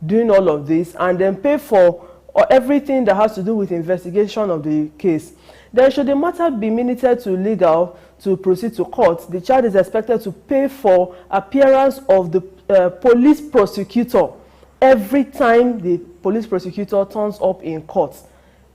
doing all of this, and then pay for everything that has to do with investigation of the case. Then should the matter be minuted to legal to proceed to court, the child is expected to pay for appearance of the police prosecutor every time the police prosecutor turns up in court.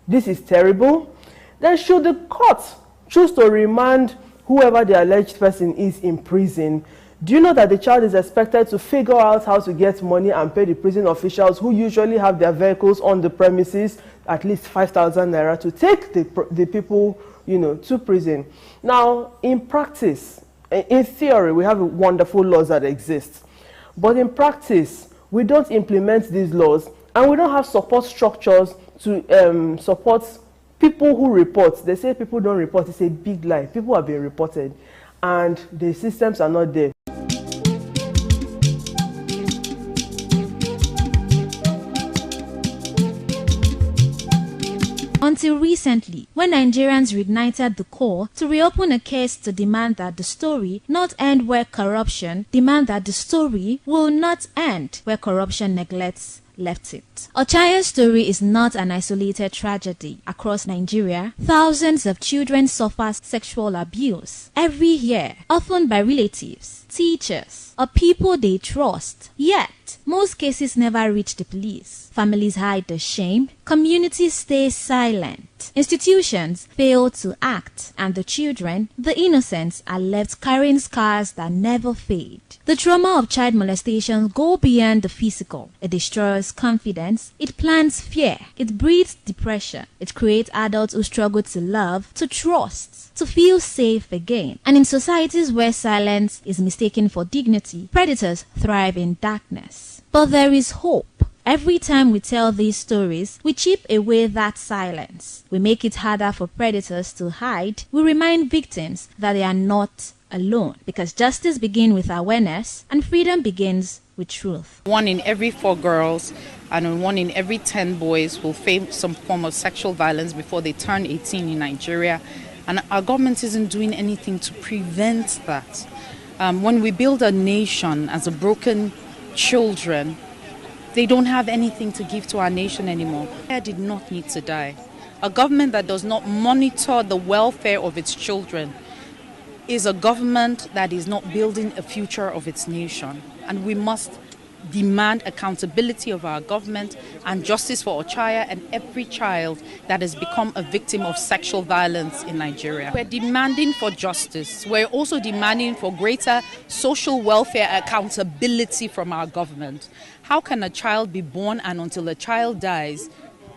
This is terrible. Then should the court choose to remand whoever the alleged person is in prison, do you know that the child is expected to figure out how to get money and pay the prison officials, who usually have their vehicles on the premises, at least 5,000 naira to take the people, you know, to prison? Now, in practice, in theory, we have wonderful laws that exist. But in practice, we don't implement these laws, and we don't have support structures to support people who report. They say people don't report. It's a big lie. People have been reported, and the systems are not there. Until recently, when Nigerians reignited the core to reopen a case to demand that the story not end where corruption, demand that the story will not end where corruption neglects left it. Ochaya's story is not an isolated tragedy. Across Nigeria, thousands of children suffer sexual abuse every year, often by relatives, teachers, or people they trust. Yet, most cases never reach the police. Families hide the shame, communities stay silent, institutions fail to act, and the children, the innocents, are left carrying scars that never fade. The trauma of child molestation goes beyond the physical. It destroys confidence, it plants fear, it breeds depression, it creates adults who struggle to love, to trust, to feel safe again. And in societies where silence is mistaken for dignity, predators thrive in darkness. But there is hope. Every time we tell these stories, we chip away that silence. We make it harder for predators to hide. We remind victims that they are not alone, because justice begins with awareness and freedom begins with truth. 1 in every 4 girls and 1 in every 10 boys will face some form of sexual violence before they turn 18 in Nigeria, and our government isn't doing anything to prevent that. When we build a nation as a broken children, they don't have anything to give to our nation anymore. I did not need to die. A government that does not monitor the welfare of its children is a government that is not building a future of its nation. And we must demand accountability of our government and justice for Ochaya and every child that has become a victim of sexual violence in Nigeria. We're demanding for justice. We're also demanding for greater social welfare accountability from our government. How can a child be born and until a child dies,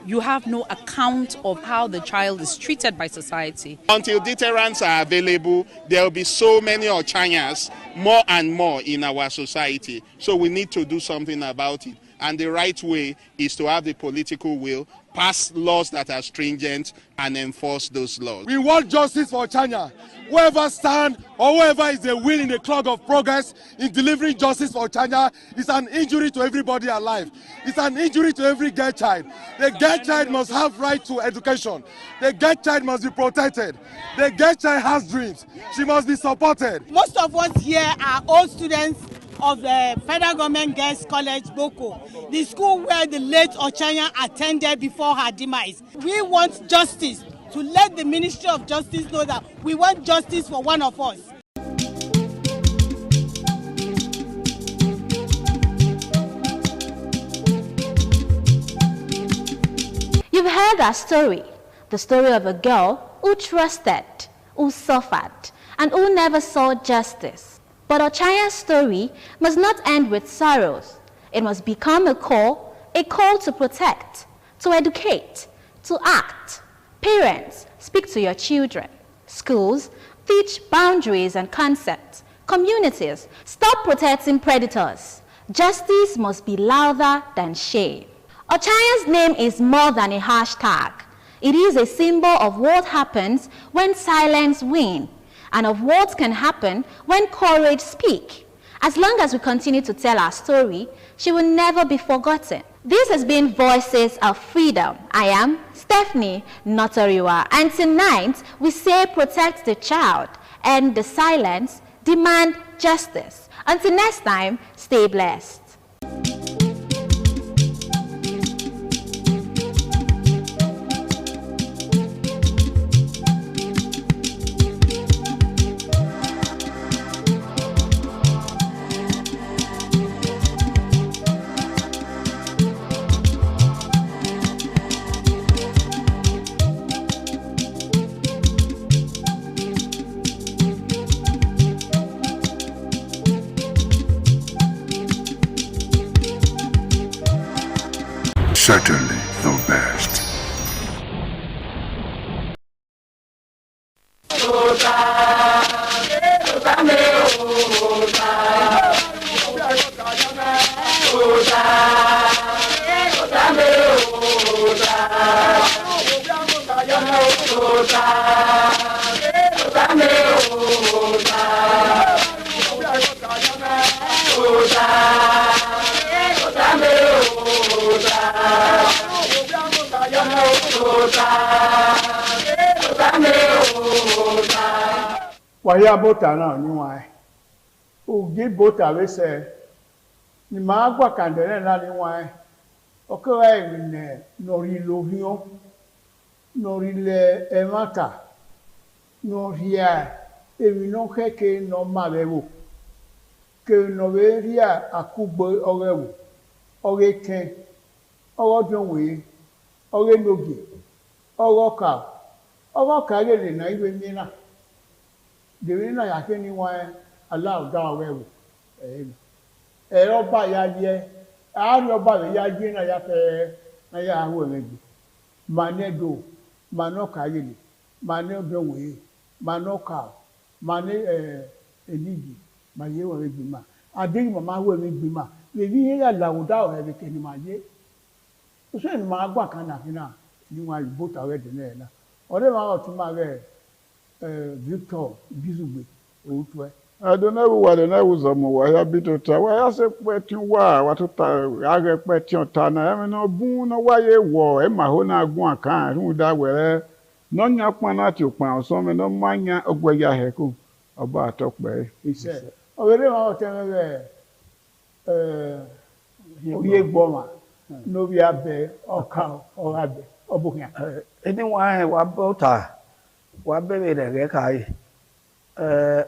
you have no account of how the child is treated by society? Until deterrents are available, there will be so many Ochayas, more and more in our society. So we need to do something about it. And the right way is to have the political will, pass laws that are stringent, and enforce those laws. We want justice for Ochanya. Whoever stand or whoever is the will in the clog of progress in delivering justice for Ochanya is an injury to everybody alive. It's an injury to every girl child. The girl child must have right to education. The girl child must be protected. The girl child has dreams. She must be supported. Most of us here are old students of the Federal Government Girls College, Boko, the school where the late Ochanya attended before her demise. We want justice, to let the Ministry of Justice know that we want justice for one of us. You've heard our story, the story of a girl who trusted, who suffered, and who never saw justice. But Ochaya's story must not end with sorrows. It must become a call to protect, to educate, to act. Parents, speak to your children. Schools, teach boundaries and concepts. Communities, stop protecting predators. Justice must be louder than shame. Ochanya's name is more than a hashtag. It is a symbol of what happens when silence wins, and of what can happen when courage speaks. As long as we continue to tell our story, she will never be forgotten. This has been Voices of Freedom. I am Stephanie Notoriwa, and tonight we say protect the child, end the silence, demand justice. Until next time, stay blessed. Certainly the best. Waya bota na niwa ugi bota we se ni ma gwa kandere na niwa oko e ne nori lohio nori le emata noria emi no keke no mabewo ke no veria akugbo orewo oreke orodunwe ore nogi oroka le na iwe mina dewe na ya ke ni wa Allah da wewo oba ya je ari oba we ya je na ya fe na ya awo meji manedo manoka yele manodunwe manoka mane eligi maye wo meji ma adiri mama wo meji ma lebi ya lawuda o ebe ke ni maye o se ni ma gba kan na fina ni wa ibota we de na ore ma o ti ma re Victor Bizugbe outwe adona wo adona wo zomo wa ya bitota wa ya se peti wa watuta age peti ota na emi no bun no wa ye wo e ma ho na agun akan ru da were no nya pon na ti opan oso me no manya ogwe ya heku oba atokpe ise owere ma o teme oye gboma no bi abe oka o abe obukan eni wa bota wa bebe de kai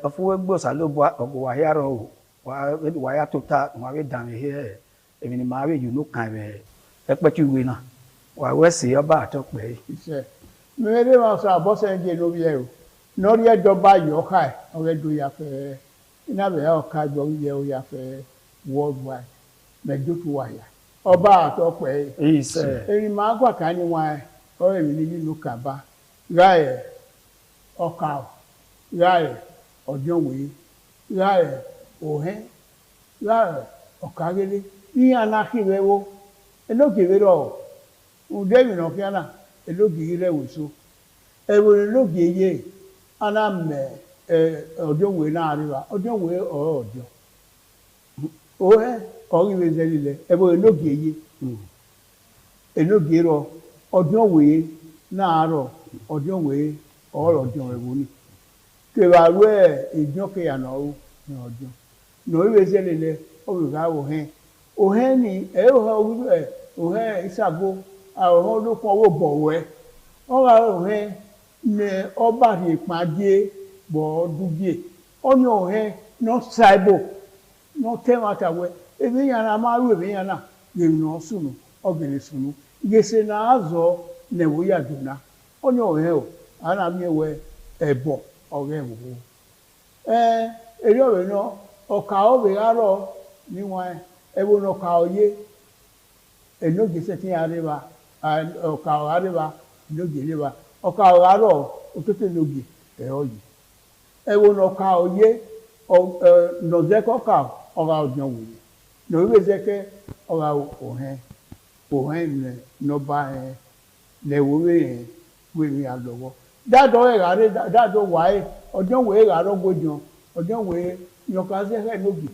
afuwe gbosa lo bo ogwa yaro wa ya tota wa we dan here emi ni ma we you no kan we epetu we na wa we se oba atokpe ise mere ma so abose nje no bi e o no ri ejoba yo kai o we do ya fe ina be o ka jo ye o ya fe worldwide me do to wa ya oba atokpe ise eri ma gwa kan ni wa o emi ni nínú kaba gae ọkà láàrẹ̀ ọjọ́wé láàrẹ̀ òhẹ́ láàrẹ̀ ọ̀kàgẹ́lẹ́ ní anákìrẹ́wó elógèrèrọ̀ ùdẹ́mìnà kíánà elógèrè wèso ẹ̀wọ̀n elógèrè anámẹ̀ ọjọ́wé láàrẹ̀wá ọjọ́wé ọ̀rọ̀ ọjọ́ òhẹ́ ọ̀rìnwézẹ́ lílẹ̀ ẹ̀wọ̀n elógèrọ̀ ọjọ́wé láàrọ̀ ọjọ́wé ọ̀rọ̀ ọjọ́ ẹ̀wọ̀n ni kẹwàá ìjọ kẹyànà ó ní ọjọ́ nọ̀wé sẹ́lẹ̀lẹ̀ olùkà òhẹ́ ni òhẹ́ ìṣàgbó àwòrán olókun owó bọ̀wẹ́ ọ̀rọ̀ òhẹ́ ní ọba rẹ̀ pàdé bọ̀ dúgbìẹ̀ ọ̀nà òhẹ́ náà ṣàìbò náà tẹ́wọ̀n àtàwẹ́ èmi yàrá máa rú èmi yàrá lèmi náà sùnù ọ̀gẹ̀rẹ̀ sùnù gbèsè náà zọ nẹ̀wó yàdùnà ọ̀nà òhẹ́ o ana mi we ebo ore wo eri ore no oka obe aro ni won ewo no ka oye eno gese tin areba oka areba no geleba oka aro otote nogi oyi ewo no ka oye no zeko ka ora odyon wo no we zeke ora ohen no ba le wo we alowo that do that do why odyon we ra ro gojon odyon we yo ka zeke no bi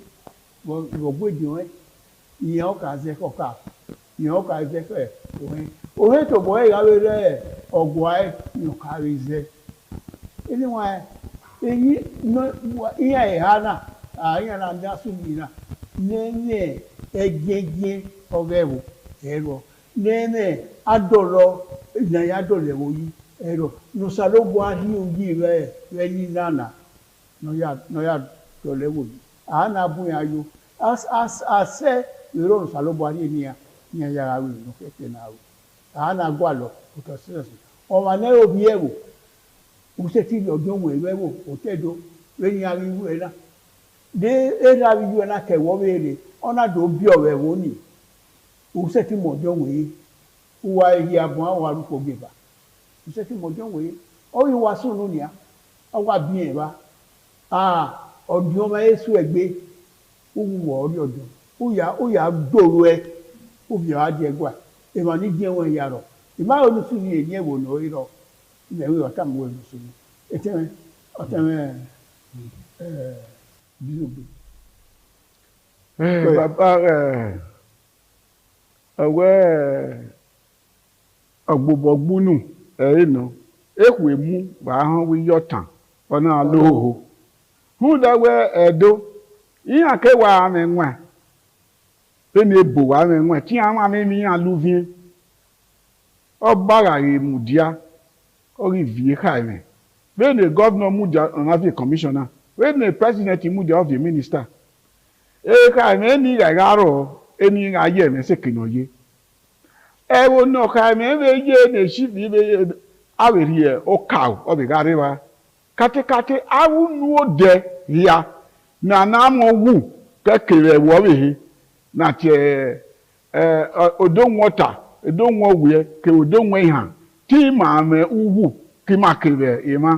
wo gojon iyo ka zeko ka iyo ka zeke ohen to boy ra we re ogwa yo ka rize anyway eyi no iya ehana aya na nda sumina nene ejeje ogewo ero nene adoro na ya dole wo yi ero no salobo ahi oyi re ni nana no ya dole wo yi ana bu ya yo as ero no salobo ahi ni ya ra wi no kete na wo ana gwa lo to seriously o ma ne obi ewo use ti odun we wewo otedo we ni ari wu era de era bi yu na ke wo bere ona do bi owe wo ni use ti mo odun we uwa yi abun awa ru ko geba use ti mo odun we o yi wa sunu ni a awa bi e ba odun ma yesu egbe uwu wo ori odun uya doro o bi a de gwa e ma ni je won yaro e ma onu su ni eyin ewo no iro ilẹ̀ ọ̀tá mú ẹ̀rù sí ẹ̀tẹ́rẹ́ ọ̀tẹ́rẹ́ bílógbé. Bàbá rẹ̀ ọ̀wẹ́ ọ̀gbọ̀gbọ̀gbúnù ẹ̀rìnà èkùn èmú wàá hàn wí yọ̀tàn ọ̀nà àlóhò. Húndàwẹ́ ẹ̀dọ́ ìyàn kéwàá àmì ẹ̀wọ̀n ẹni ebò àmì ẹ̀wọ̀n tí àwọn àmì mi yàn lúfin ọgbàrà èmùdíà. Ori vie kaime when the governor muja on have a commissioner when the president muja of the minister kaime ni garo eni aye me se kinoye e wo no kaime we ye ne shi bi be aweri e o kaw o be gare wa kate awu nu de ya na mo wu kekere wo we na che odon water odon wo we ke odon we han tí màá mẹ uwu kí máa kéré ìmá.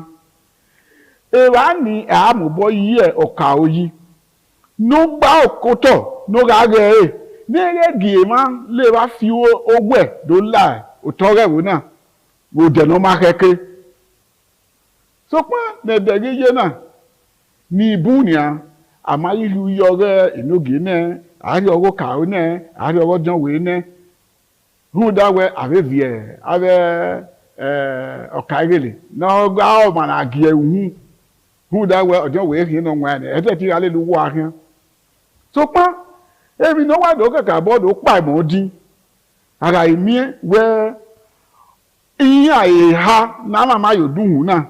Èwà ní àmúbọ̀ yí ẹ̀ ọ̀kà òyí. Nó gbá òkótọ̀ nó ra rẹ̀ ẹ̀. Ní ẹ̀rẹ́gì ìmá lè wá fi owó ẹ̀ ló là ẹ̀ òtọ́ rẹ̀ wò náà. Wò dẹ̀nà máa kẹ́kẹ́. Sọpọ́n nẹ̀dẹ̀rí yé náà ní ibú nìyà. Àmá ìlú yọrẹ́ ìnógì náà. Àárí ọwọ́ kàó náà. Àárí ọwọ́ dánwò náà. Húndàwẹ́ àrẹ́vìẹ̀ àrẹ́ ọ̀kàrẹ́lẹ̀ náà gbá ọ̀mà náà gíẹ̀ hù húndàwẹ́ ọjọ́ wèé hìn náà wọ́n ẹ̀ ẹ̀tẹ́ tí alẹ́ ló wọ́ ahẹ́. tó pa èmi náà wà lókè kàbọ́ọ̀dù ó pa ìmọ̀ dín ara ìmí wẹ́ ìyìn àyèhá náà màmá yóò dùn hùn náà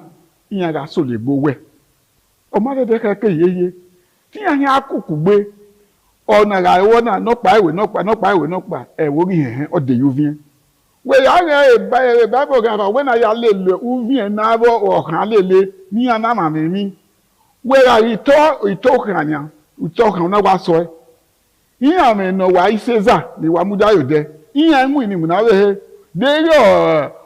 ìyìn àgà sòlè gbó wẹ̀ ọmọdé kẹ́kẹ́ yéye tí yẹn akókò gbé ọ̀nà àìwọ́ náà nọ́pàá ìwé nọ́pàá ẹ̀wọ́ rí hẹ̀hẹ́ ọ̀dẹ̀ yóò fi hẹ́. Wèyà rẹ̀ ìbábọ̀ gàfà wẹ́ náà yà lè lè uvi ẹ̀ náà bọ̀ ọ̀hán lè lè ní ànámà mímí. Wèyà ìtọ́ kan náà wá sọ ẹ́. Ìyẹn àmì ẹ̀nà wà ìṣẹ́zà ni wà múdá yóò dẹ. Ìyẹn mú ìnìmù náà wẹ̀ hẹ́. Lérí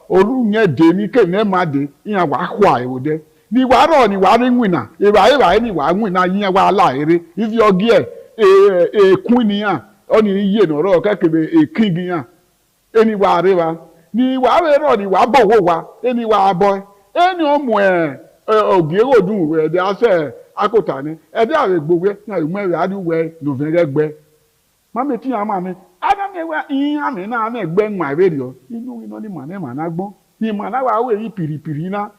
òru yẹn dé ní kéwìn ẹ̀ máa dé. Ìyẹn wà á kó àìwò dẹ. Ni wà á rọ̀ ni wà á rí wìnà. Ìrà ni wà á wìnà ìyẹn wà á láàrin. Ìfi ọgí ẹ̀ ekun niyan oni iye no ro kekebe ekin giyan eni wa re wa ni wa re ro ni wa bowo wa eni wa boy eni o mu ogie rodun we de ase akota ni e de are gbogbe na mu e adu we no vere gbe mama ti ama mi ada me wa yin ami na na gbe nwa re rio inu ino ni ma na gbon ni ma na wa we yi piripiri na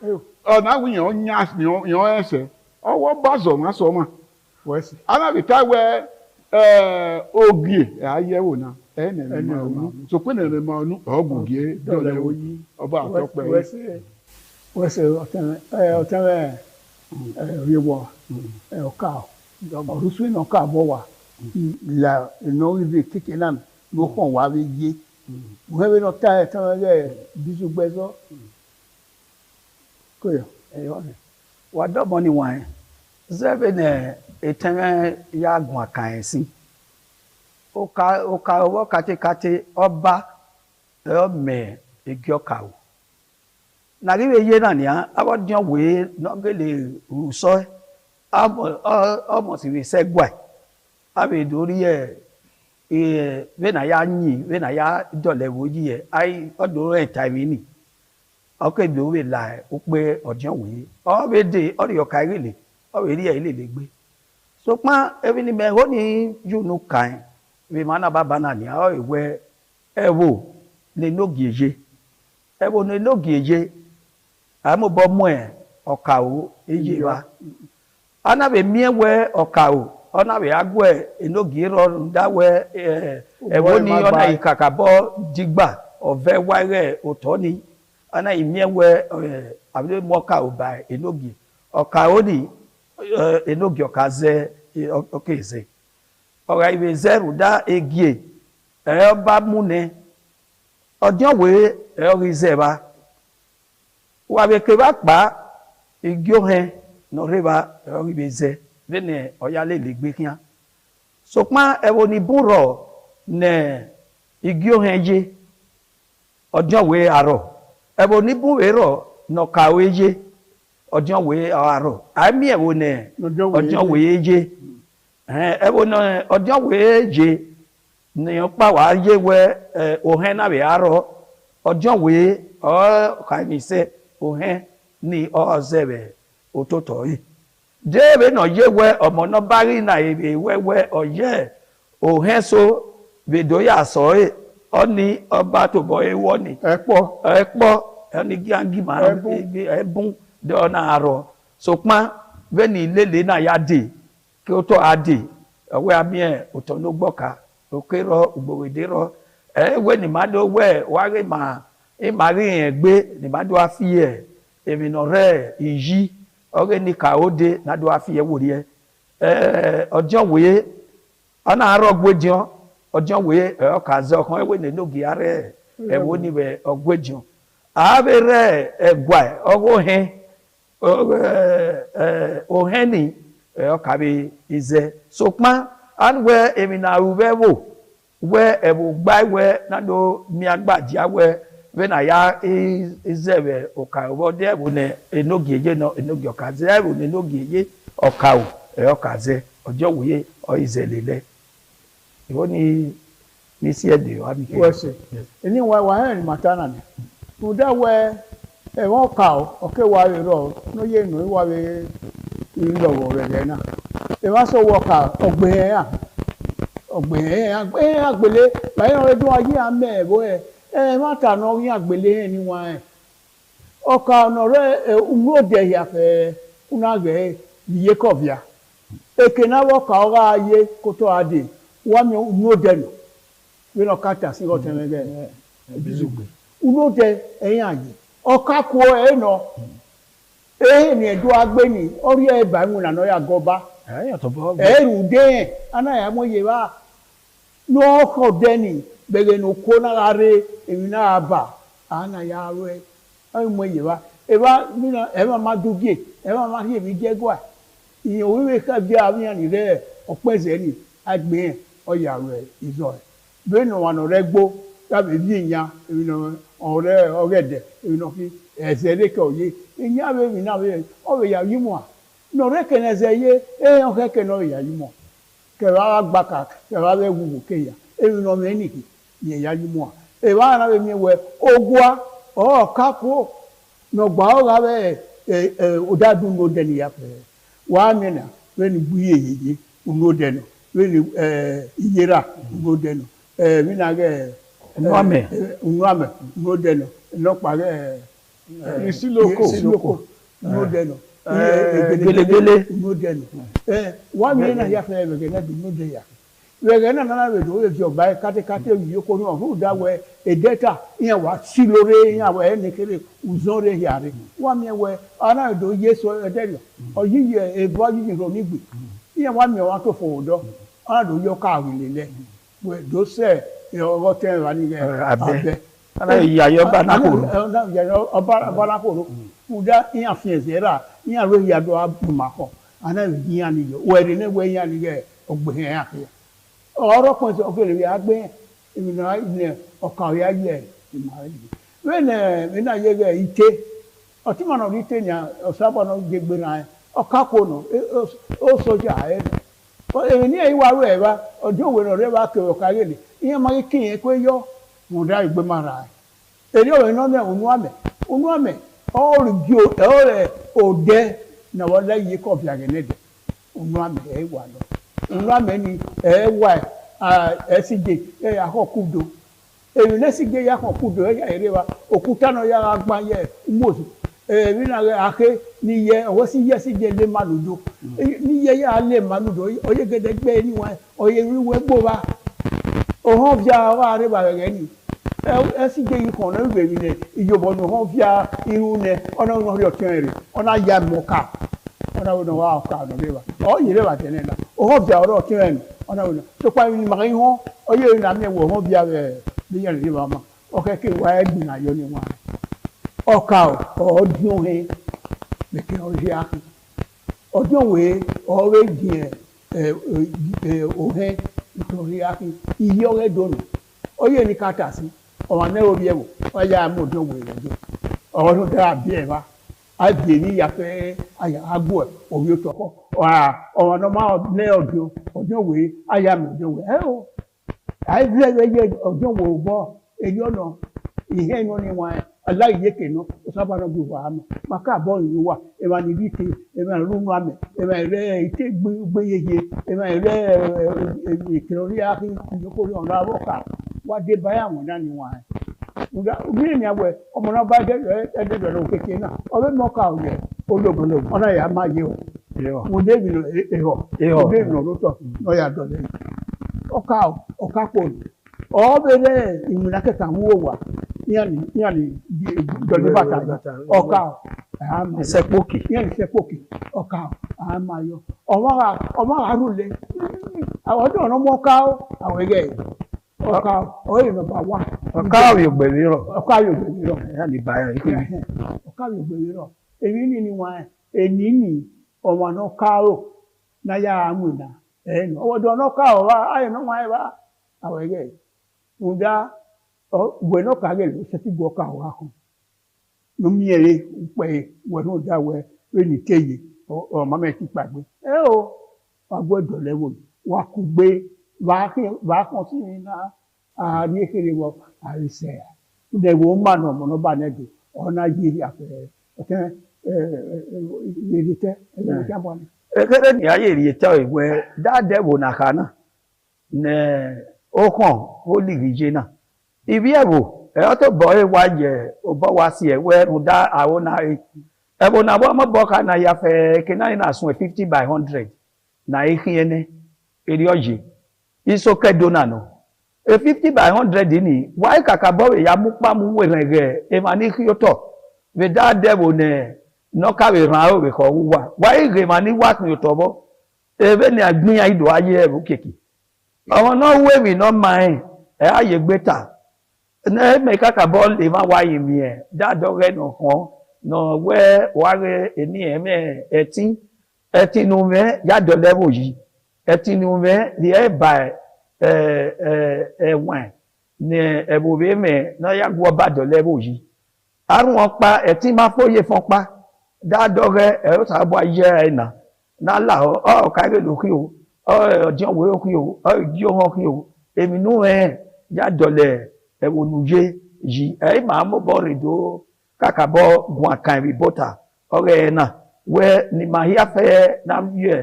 o na wi yan nya ni yan ese owo bazo ma so ma wesi ana bita we ogie ayewo na ene ma onu so pe ne ma onu ogugie dole oyi oba atope wesi otan riwo oka orusu ina oka bo wa la no ibi kikenan mo kon wa bi ye mo he no ta tan re bisu gbezo ko yo wa do mo ni wan zebe eteme ya gun akan sin oka owo kate ọba me egi ọka o na ri ye na ni abodian we no gele ruso almost we say gwa abi dori we na ya nyi we na ya dole wo yi ai odo e time ni okay do we la o pe ojan we o be de o yo kai le o we ri e le gbe so pa ebi ni me ho ni you no kan we mana baba na ni o ewe ewo le no gieje ewo ne no gieje amo bo mo e okawo eje wa ana be miewe okawo ona be agwe enogi ro ndawe ewo ni ona ikakabo digba ove wire otoni ana imiewe abile moka oba enogi okawo ni enogi okaze okeze ora ibe zero da egie ba mune ojo we orize ba wa be ke ba pa igio hen no reba oribe ze bene oyale le gbe kian so pa ewo ni buro ne igio henje ojo we aro ewo ni buwe ro no kawe je ojo we aro ami ewo ne ojo we je ewo no ojo we je ni pa wa ye we ohen na be aro ojo we o ka ni se ohen ni o zebe ototo yi debe no yewe omo no bari na ebe wewe oye ohen so bedo ya so oni oba to bo ewo ni epo oni giangi ma ebun do na aro so pa be ni lele na ya de ki o to ade we ami oto no gboka okero ugbowede ro we ni ma do we wa re ma e ma ri egbe ni ma do afi emi no re iji oge ni ka ode na do afi ewori ojo we ana aro gwejion ojo we o ka ze okan ewe ne logi are ewo ni we ogwejion abere egwa ogo hen o hen ni o ka bi ize so pa an we emi na ube wo we ebu gba we na do mi agbaji awe we na ya izebe oka obode ebu ne enogieje no enogi okaze ebu ne enogieje okawo okaze ojo wuye o izelele iwo ni si ede wa bi ke wese eni wa hen matana ni uda we e won ka o ke wa ro no ye no wa we ilowo re na e wa so wo ka ogbe agbele bayi no edu aye ame bo mata no yin agbele ni wa oka no re unode ya fe unagbe liye kovia ekena wo ka ora aye koto ade wa mi unode no we no kata si go temege bizugbe unode eyin aye oka ko no ni edu agbe ni ori e ba mu na no ya goba to bo rude ana ya mo ye ba no ko deni bege no ko na are emi na aba ana ya we ai mo ye ba e ba mi na e ma madugie e ma ri mi je gwa iyan owe ka bi abiyan ni re opese ni agbe o ya we izo be no wa no regbo ta be bi iyan emi no ore ogede emi no fi ezere ke oye iyan be mi na be o be ya yimo no rekeneze ye o keke no ya yimo ke wa gbaka ke wa be gugu ke ya emi no me niki ye ya yimo e wa na be mi we ogwa o kako no gba o ga be odadun no de ni ya pe wa mi na we ni buye yeye no de no we ni iyera no de no mi na ge unwame no de no no pa ge isiloko no de no gelegele no de no wa mi na ya fe be na no de ya we na na we do ye ogba kate yi ko no hu da we edeta yan wa silore yan wa eni kere uzore yare wa mi we ana do yeso edelo oyiye ebo yiyin ro nigbe yan wa mi wa to fo do ana do yo ka wi lele we do se ogo ten wa ni abe ana ya yo ba na ko ya yo ba na ko uda yan fi ezera yan ro ya do abumako ana yan ni yo we ri ne we yan ni ge ogbe yan ya ọ̀rọ̀ kan so fele bi agbe emi na ile ọ̀kan ya ye we na ye ge ite oti ma no ite nya osaba no gegbe na Okakono, also Jai. But in here you are ever, or do whatever Kayeli. Here my king, Equayo, would I be Marai. And you're another Unwame. All good, all there, now what like you copy again. Unwame, Unwame, why, SCD, Hokudo. Èyí lẹ́sìn gbé yàkàn kúdò ẹ̀yà ìrẹ́wà òkúta náà yára gbá yẹ mọ́sù nínú àké níyẹ ọwọ́ sí yẹ sí jẹ lé màlúdó níyẹ yà lé màlúdó oyè gẹ́gẹ́ gbé níwọ̀n oyè wíwẹ́ gbóba ọ̀hán fíà wà rẹ̀bà rẹ̀ ní ẹ̀sìn gbé yìí kàn náà ìgbèrí nẹ ìjọba ọ̀nà ọ̀hán fíà irú nẹ ọ̀nà ọ̀nà ọ̀rẹ́ ọ̀tún rẹ̀ ọ̀nà yà mọ̀ká ọ̀nà ọ̀nà wà ọ̀ká ọ̀nà rẹ̀bà ọ̀yẹ̀ rẹ̀bà tẹ̀lé la ọ̀hán fíà ọ̀rẹ́ ọ̀tún rẹ̀ ọ̀nà ọ̀nà tó pa ìrìn màkà yìí hàn oyè ìrìn àmì ẹ̀wọ̀ ọ̀hán fíà rẹ̀ níyẹn rí bàmà ọkẹ kí wàá gbìn àyọ ni wọn ọkà ọdún he mẹkẹ ọhẹ akí ọdún wèé ọrẹ gbìn òhẹ nítorí akí iye ọrẹ dọnù ọyẹ ní kàtà sí ọmọ náà orí ẹwọ ọyẹ àmọ ọdún wèé lọjọ ọdún dára bí ẹ bá àbíyẹ ní yàtọ̀ àyà àgbò ẹ òbí ó tọkọ ọmọ náà máa ní ọdún wèé àyà àmọ ọdún wèé ẹ o. Àìsílẹ̀ ọjọ́ wo bọ́ èyí ọ̀nà ìhẹ́ iná ni wọn aláìyé kẹ̀nà ọ̀sábàdàn bí wàá mọ̀ màkà bọ́ ìlú wa ẹ̀wà ní bí ké ẹ̀wà ìrúnú àmẹ̀ ẹ̀wà ìrẹ́ ìtẹ́ gbéyeye ẹ̀wà ìrẹ́ ìkẹrọ̀rí àfi ìjókòó ọ̀nà àwọ̀ká wá dé báyà wọn dání wọn. Bí ènìyàn wẹ̀ ọmọ náà bá ẹ̀ẹ́dẹ̀dọ̀rọ̀ kékeré náà ọbẹ̀ mọ́ká ọ̀yẹ̀ ológun ọ̀nà yà máa yẹ ọ̀ mo dé ìlú ẹ̀họ̀ dé ìlú ọ̀lọ́tọ̀ náà yà dọ̀lẹ́ ọ̀ká pọ̀lù ọ̀bẹ̀rẹ̀ ìmúnakẹ́ta ń wò wá yàní dọ̀lẹ́ bàtà ọ̀ká sẹ́pọ̀kì yàní sẹ́pọ̀kì ọ̀ká àmàyọ ọmọ àrùlé àwọn ọdún ọ̀nà mọ́ká àwọn ẹgbẹ́ ọ̀ká ọ̀yẹ̀ nọmba wá. ọ̀ká òyògbèmí rọ̀ ọ̀ká òyògbèmí rọ̀ yàní báyọ̀ ìpínlẹ̀. ọ̀ká òyògbèmí rọ̀ èmi ni wọn èní ni ọmọ náà káàró náà yà á mú ìdá ẹnu ọwọ́dọ̀ náà ká ọ̀wá ayọ̀ náà wáyé wá àwọn ẹgbẹ́ ǹdá ìwé náà kàgẹ́ ló ṣe tí gbọ́ ká ọ̀wá kan ló mí ẹ̀rẹ́ pẹ̀ wẹ̀ náà dáwẹ́ lónìí kéye ọmọ mẹ́rin ti pàgbé ẹ o wà gbọ́dọ̀ lẹ́wọ̀ wà kú gbé wà kàn sí ní náà àárín èkèrè wọ àrísẹ̀ ìdẹ̀wò ń mànà ọmọ náà bá nẹ́dọ̀ ọ̀nà yìí àfẹ́ ọ̀tẹ́ ìrètẹ́ ẹ̀yẹ́ ìjábọ̀ ni. Ekele ni ayé rí ẹ̀tọ́ ìwẹ̀ dáadẹ́ wò nàkà náà ní ọkàn holy regina ibi ẹ̀wò ẹ̀yọ́ tó bọ̀ ẹ̀ wá jẹ́ ọbọ̀ wá sí ẹ̀wẹ̀ ẹ̀rù dá àwọn náà ẹ̀wò náà wọ́n mọ̀ bọ̀ ká náà yà fẹ́ kíná yìí náà sùn 50 by 100 náà èkì ẹni èrè ọ̀jẹ̀ ìsókè dọ́nà nù 50 by 100 ni wáyé kàkà bọ̀ ẹ̀yà mú pàmò wẹ̀rẹ̀ rẹ̀ ẹ̀ máa ní kí ó tọ̀ ẹ̀ dáadẹ́ wò nẹ̀ nọka we ran o we ko wa wa ire ma ni wa kun to bo ebe ni agbin aido aye e keke awon no we mi no mind e aye gbeta na me kaka bo le ma wa yin mi e da do re no kan no we wa re eni e me etin nu me ya do level yi etin nu me the e by wan ni e bo be me na ya gwo ba do level yi arun opa etin ma foye fon pa dáadọ́rẹ́ ẹ̀rọ sábà yẹ ẹ̀nà nálà ọ̀ kárí lókè o ọ̀dí ọ̀wé òkè o ọ̀dí ọ̀hún òkè o èmi nú ẹ̀ yàdọ̀lẹ̀ ẹ̀wọ̀nùjẹ́ yìí ẹ̀ máa mú bọ́ rèdó kàkàbọ̀ gun àkànrí bọ́tà ọ̀rẹ́ ẹ̀ náà wẹ́ ni màá yá fẹ́ náà yẹ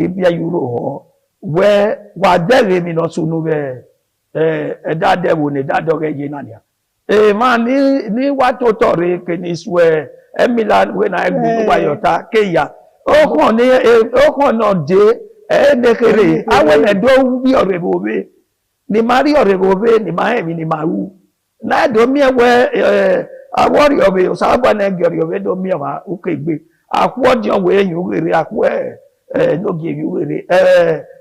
ebi ayúrò họ wẹ́ wà dẹ́rẹ́ mi lọ sunu bẹ́ ẹ̀ dáadẹ́wò ní dáadọ́rẹ́ yẹ náà nìyà ẹ̀ máa ní wà tó tọ̀rẹ́ kẹ́ni sùẹ́ Emila we na egbu wa yota keya okon no de nekere awe na do bi orebobe ni mari orebobe ni ma emi ni maru na do mi ewe awori obe osaba na gori obe do mi wa ukegbe akwo di owe yin ugere akwo no gi emi ugere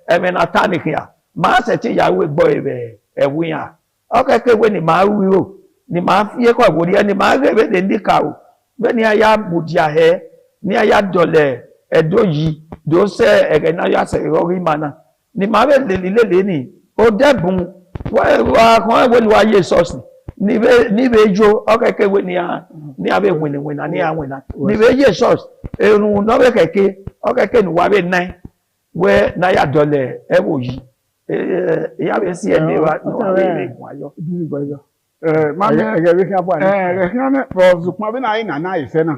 eme na tanikia ma se ti yawe gbo ebe ewu ya okeke we ni maru o ni ma fi ko wori ni ma gbe de ndika bẹ́ẹ̀ni aya bùdíà ẹ̀ ní aya dọ̀lẹ̀ ẹ̀dọ́ yìí dó sẹ́ ẹ̀rẹ̀ náà yà sẹ̀ ìrọ̀rí màná ni màá bẹ̀ lélẹ̀ ní ó dẹ́bùn kan ẹ̀wẹ̀ ni wàá yé sọ́ọ̀sì níbẹ̀ ijó ọ̀kẹ́kẹ́ wẹ̀ ni abe wena ni awena ni be ye source erun no be keke ni wa be 9 we na ya dole e wo yi ya be si ene wa no be gun ayo ma ge be kan pa ni kan for zukma be na na ife na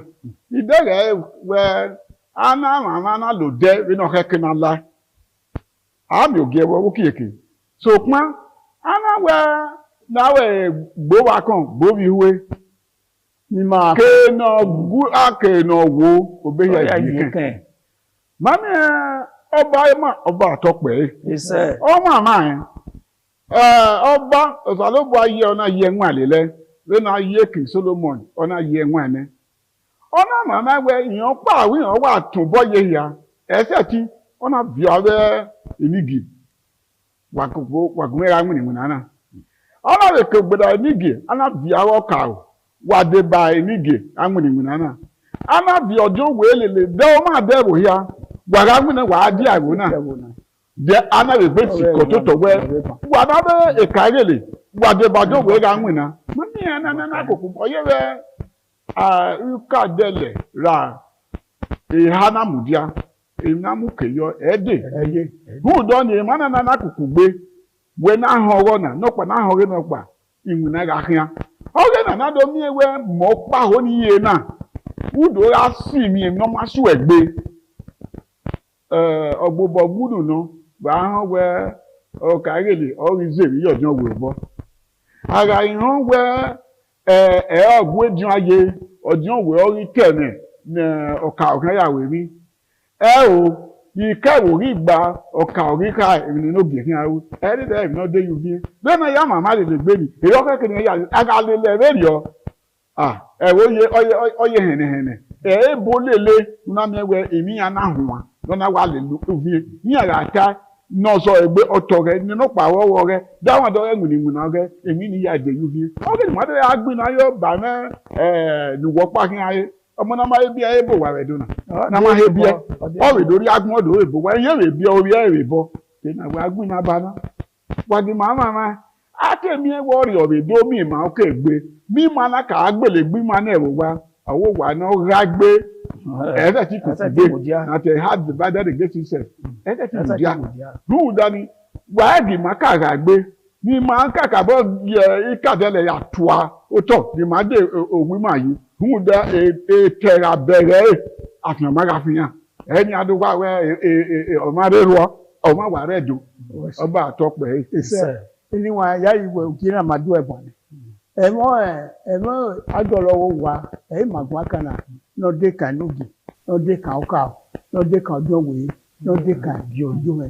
idere we ana mama na lo de we no keke na la ami oge wo kiyeke so pon ana we na we gbo wa kan gbo bi huwe ni ma ke no gu ake no wo obe ya yi kan mami ọba àtọpẹ ọmọ àmà ọba ọsàlóbù ayé ọ̀nà yẹ ẹ̀wọ̀n àlélẹ́ lẹ́nu ayé King Solomon ọ̀nà yẹ ẹ̀wọ̀n ẹ̀nẹ́ ọ̀nà màmá wẹ ìyàn pààwọ̀ ìyàn wà túnbọ̀ yẹ ya ẹsẹ̀ tí ọ̀nà bí ọbẹ̀ ìnígì wàgùnmẹ́ra wìnìwìnà náà ọ̀nà rẹ̀ kò gbọdọ̀ ìnígì ọ̀nà bí awọ kàrò wàdébà ìnígì awìnìwìnà náà ọ̀nà bí ọjọ́ wẹ́lẹ̀lẹ̀ dẹ́wọ́ máa dẹ́rù ya wàrà gbìnà wà á di àgbo náà jẹ anabe gbé tí kò tó tọwẹ wà á bẹ ìkàrẹlẹ wà á débàjọ wẹ ra gbìnà mọmí ẹ nánà kòkò ọyẹ rẹ ìka dẹlẹ ra ìhánámùdíà ìnámùkẹyọ ẹdẹ hùdọ ni ìmọ̀ nánà kòkò gbé wẹ náà hàn ọrọ náà nọpà náà hàn ọrẹ nọpà ìwìnà rà hìá ọrẹ náà nàdọ mí ẹwẹ mọ pàhó níyẹ náà hùdọ rà sí mi ìnọmásù ẹgbẹ ọgbọgbọ gbúdù náà bá hàn wẹ ọkàrẹlẹ ọrìzèrè yọjọ wò bọ ara ìhàn wẹ ọgbọn ẹdín ayé ọdún wẹ ọrí kẹmẹ ní ọkà ọkàyàwó rí o ìkẹwò rí gba ọkà orí ká ìrìn náà bìírín arú ẹdídẹ ìrìn náà dé yìí bí bẹ́ẹ̀ náà yá màmá lè gbé mi èrò kẹkẹ ní ẹyà agalẹlẹ rẹlẹ ẹwọ ọyẹ hẹnẹhẹnẹ èèbó lélẹ nínú ẹwẹ èmi yàn náà hùn wá lọ́nà wà lè lu òfin ní àrà ká nọ́ọ̀sọ ẹgbẹ́ ọ̀tọ̀ rẹ nínú pàwọ́wọ́ rẹ dáwọn àdọ́ rẹ gbìnìgbìnà rẹ èmi ní ìyá ìdè yìí fi ọ̀gẹ̀dì mọ́tò yà á gbìnà yóò bà mẹ́ nìwọ́ pàkín ayé ọmọ náà máa bí ayé bò wà rẹ̀ dùnà náà máa bí ẹ ọ̀rẹ́ lórí agbọ́n ọ̀dọ̀ rẹ̀ bò wá ẹ̀yẹ́ rẹ̀ bí orí ẹ̀ rẹ̀ bọ́ tẹ̀nà wà gbìnà bá ná wàdí màmá àtẹ̀mí ẹ̀ wọ́ rẹ̀ ọ̀rẹ́ dó mi mà ó kẹ́ gbé mi mà ná kà á gbèlè gbí mà náà ẹ̀rọ wa àwọn wà náà rà gbé ẹ̀ẹ́dẹ̀ tí kò sì gbé àti had divided against himself ẹ̀ẹ́dẹ̀ tí kò díà lóhùn dání wàhálì má kàrà gbé ní máa ń kàkà bọ́ ìkàtẹ́lẹ̀ àtúwà ó tọ̀ ní máa dé òwú mà yìí lóhùn dá ètẹ̀rà bẹ̀rẹ̀ àfihàn mára fihàn ẹni adúgbò àwẹ ọmọdé rọ ọmọ wà rẹ̀ dùn ọba àtọpẹ̀ ẹsẹ̀ níwọ̀n ayá ìwé òkè náà máa dún ẹ̀bọ̀n ni ẹ̀mọ́ àjọlọ́wọ́ wa ẹ̀yìn màgbọ́n akànnà n'ọdẹ kan n'oge n'ọdẹ kan ọkà n'ọdẹ kan ọdún wèé n'ọdẹ kan di ọdún ẹ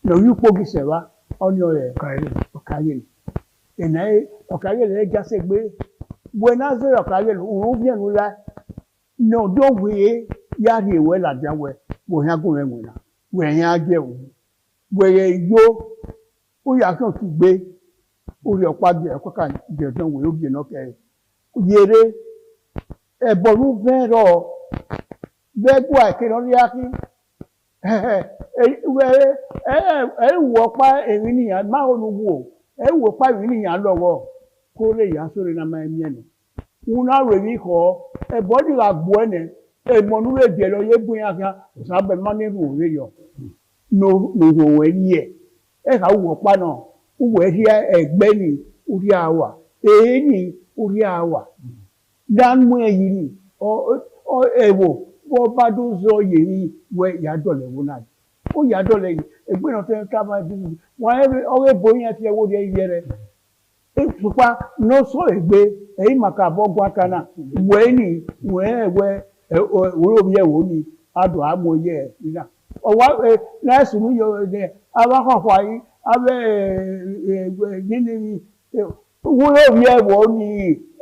n'oyi kpogi sẹwa ọnyọ rẹ ọkàyè ẹnà ọkàyè rẹ jásẹ gbé wẹ n'azẹ ọkàyè òun bíẹnu la n'ọdún wèé yára ìwé làdíà wẹ wòhìn agùn rẹ wòna wẹ̀yìn ajẹ òun wẹ̀yẹ yó ó yà kí n tún gbé orí ọ̀pá bí ẹ̀kọ́ kan di ọdún wèé ó bìí náà kẹ yèrè. Ẹ̀bọ̀nú bẹ́rọ̀ bẹ́gbọ́ àìkéná rí ákí ẹ̀wọ̀ pa èrí nìyàn máa ń wò ẹ̀wọ̀ pa èrí nìyàn lọ́wọ́ kó lè yà sórí náà máa ń yẹn nù. Wọ́n náà rè ní kọ́ ẹ̀bọ̀ ní àgbò ẹ̀nẹ̀ ẹ̀mọ̀nú rẹ̀ jẹ̀ lọ yé gbóyà kan sábẹ̀ má ní rò rè yọ nòrò ẹ̀yí ẹ̀ ẹ̀ka wọ̀ pa náà wọ̀ ẹ̀rí ẹ̀gbẹ́ ní orí àwà èé ní orí àwà. Dánmú èyí ni ẹ̀wò wọ́n bá tó sọ yèyí wẹ ìyádọ́lẹ̀ wo náà ó ìyádọ́lẹ̀ yìí ẹgbẹ́ náà fẹ́ ká máa bí wọn ọ̀rẹ́ bóyá ti ẹwọ́ di ẹyẹ rẹ̀ ìfúnpá náà sọ ègbé èyí màkà bọ́gbọ́n kaná wẹ́ ní wẹ́ ẹ̀wẹ́ òróbi ẹ̀wò ni adùn àmọ̀yẹ ẹ̀ nígbà ọ̀wá láìsùn ní yọ ẹ̀ abákọ̀ọ̀fọ̀ ayé abẹ́ nínú wúlò bí ẹ̀wọ̀ ní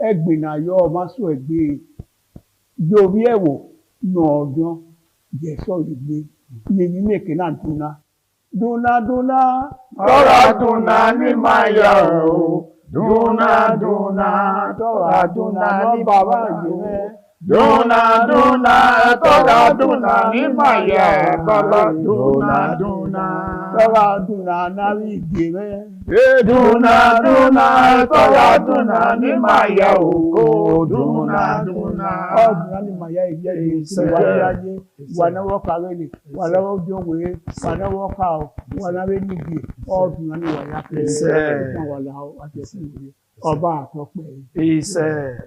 ẹgbìnà yọ ọmọ sọ ẹgbẹ́ yóò bí ẹ̀wọ̀ nà ọ̀dán jẹ̀sọ́ ìgbé ní mímèkè náà dúná tọ́ra dúná ní máa yà ó dúná tọ́ra dúná ní bàbá yìí Duna duna toga duna ni maya kala duna duna toga duna na wigire. Duna duna toga duna ni maya oko duna duna. Oh duna ni maya ije ije wana woka wele wana wojowe wana woka o wana we nibi oh duna ni waya kese wala o atesi ọba àtọpẹ. Iṣẹ́.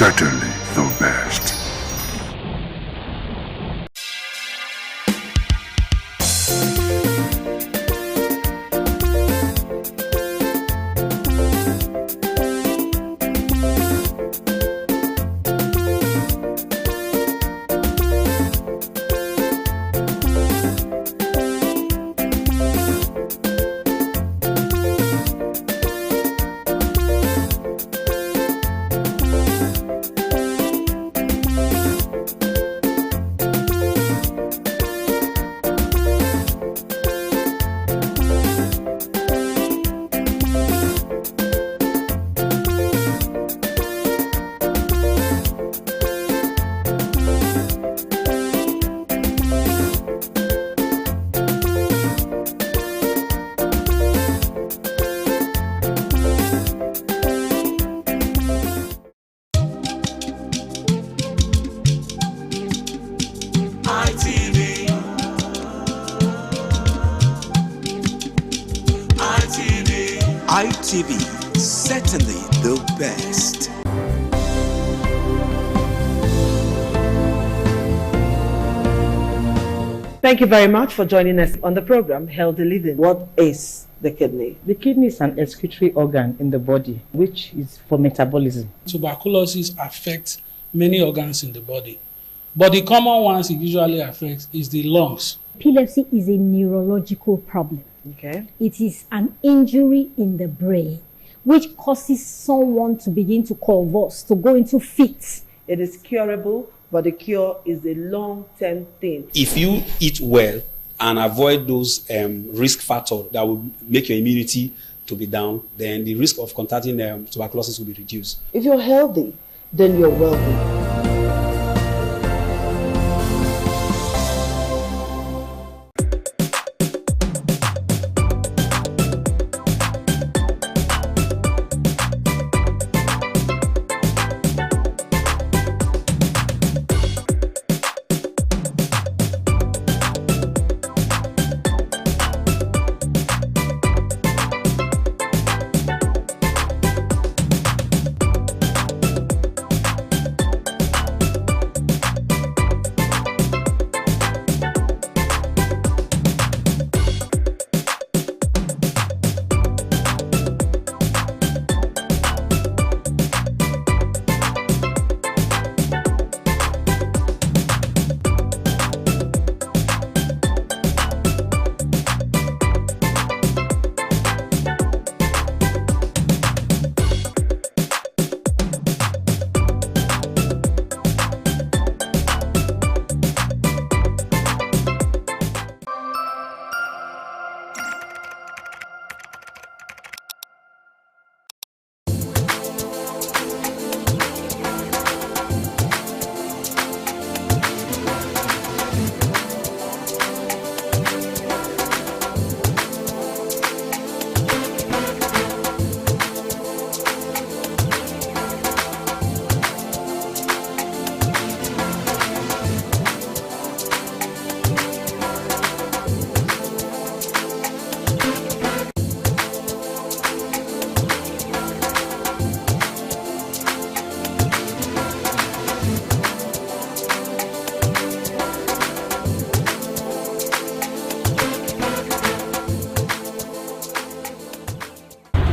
Certainly the best. ITV, certainly the best. Thank you very much for joining us on the program, Healthy Living. What is the kidney? The kidney is an excretory organ in the body, which is for metabolism. Tuberculosis affects many organs in the body, but the common ones it usually affects is the lungs. Epilepsy is a neurological problem. Okay. It is an injury in the brain which causes someone to begin to convulse, to go into fits. It is curable, but the cure is a long-term thing. If you eat well and avoid those risk factors that will make your immunity to be down, then the risk of contracting tuberculosis will be reduced. If you're healthy, then you're wealthy.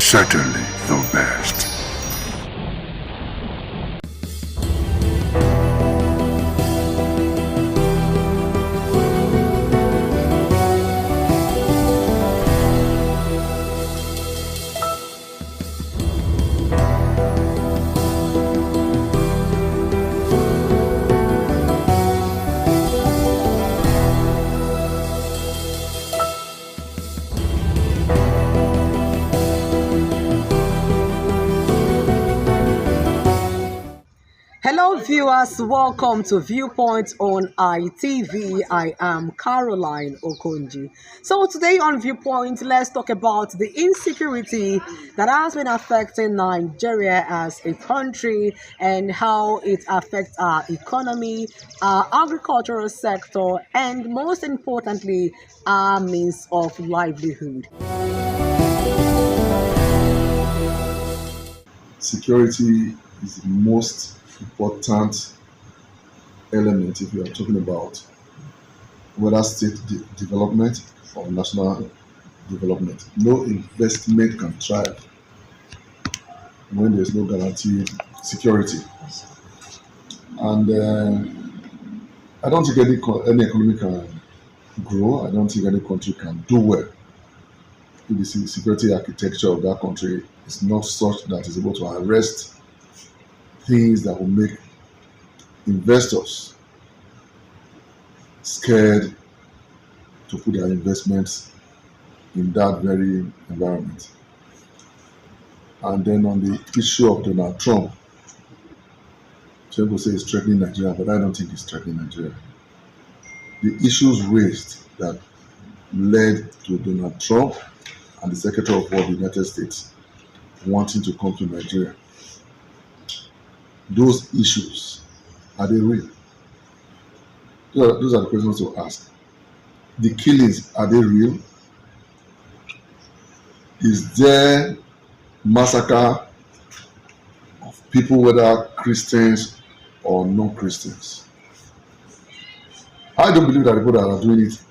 certainly the best. Hello viewers, welcome to Viewpoint on ITV. I am Caroline Okonji. So today on Viewpoint, let's talk about the insecurity that has been affecting Nigeria as a country and how it affects our economy, our agricultural sector, and most importantly, our means of livelihood. Security is the most important element if you are talking about whether state development or national development. No investment can thrive when there is no guaranteed security. And I don't think any economy can grow. I don't think any country can do well if the security architecture of that country is not such that it's able to arrest things that will make investors scared to put their investments in that very environment. And then on the issue of Donald Trump, some people say it's threatening Nigeria, but I don't think it's threatening Nigeria. The issues raised that led to Donald Trump and the Secretary of War of the United States wanting to come to Nigeria, those issues, are they real? Those are the questions to ask. The killings, are they real? Is there massacre of people, whether Christians or non-Christians? I don't believe that the people that are doing it,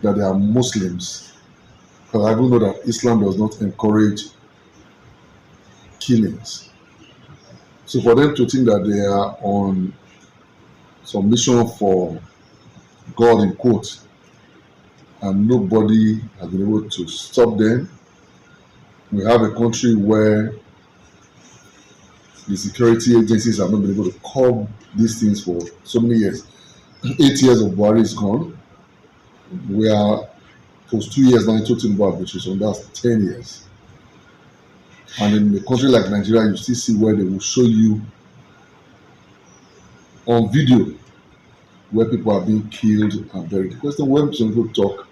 that they are Muslims, because I don't know that Islam does not encourage killings. So for them to think that they are on some mission for God in quotes, and nobody has been able to stop them. We have a country where the security agencies have not been able to curb these things for so many years. 8 years of Buhari is gone. We are post 2 years now into Tinubu administration. That's 10 years. And in a country like Nigeria, you still see where they will show you on video where people are being killed and buried. The question when some people talk,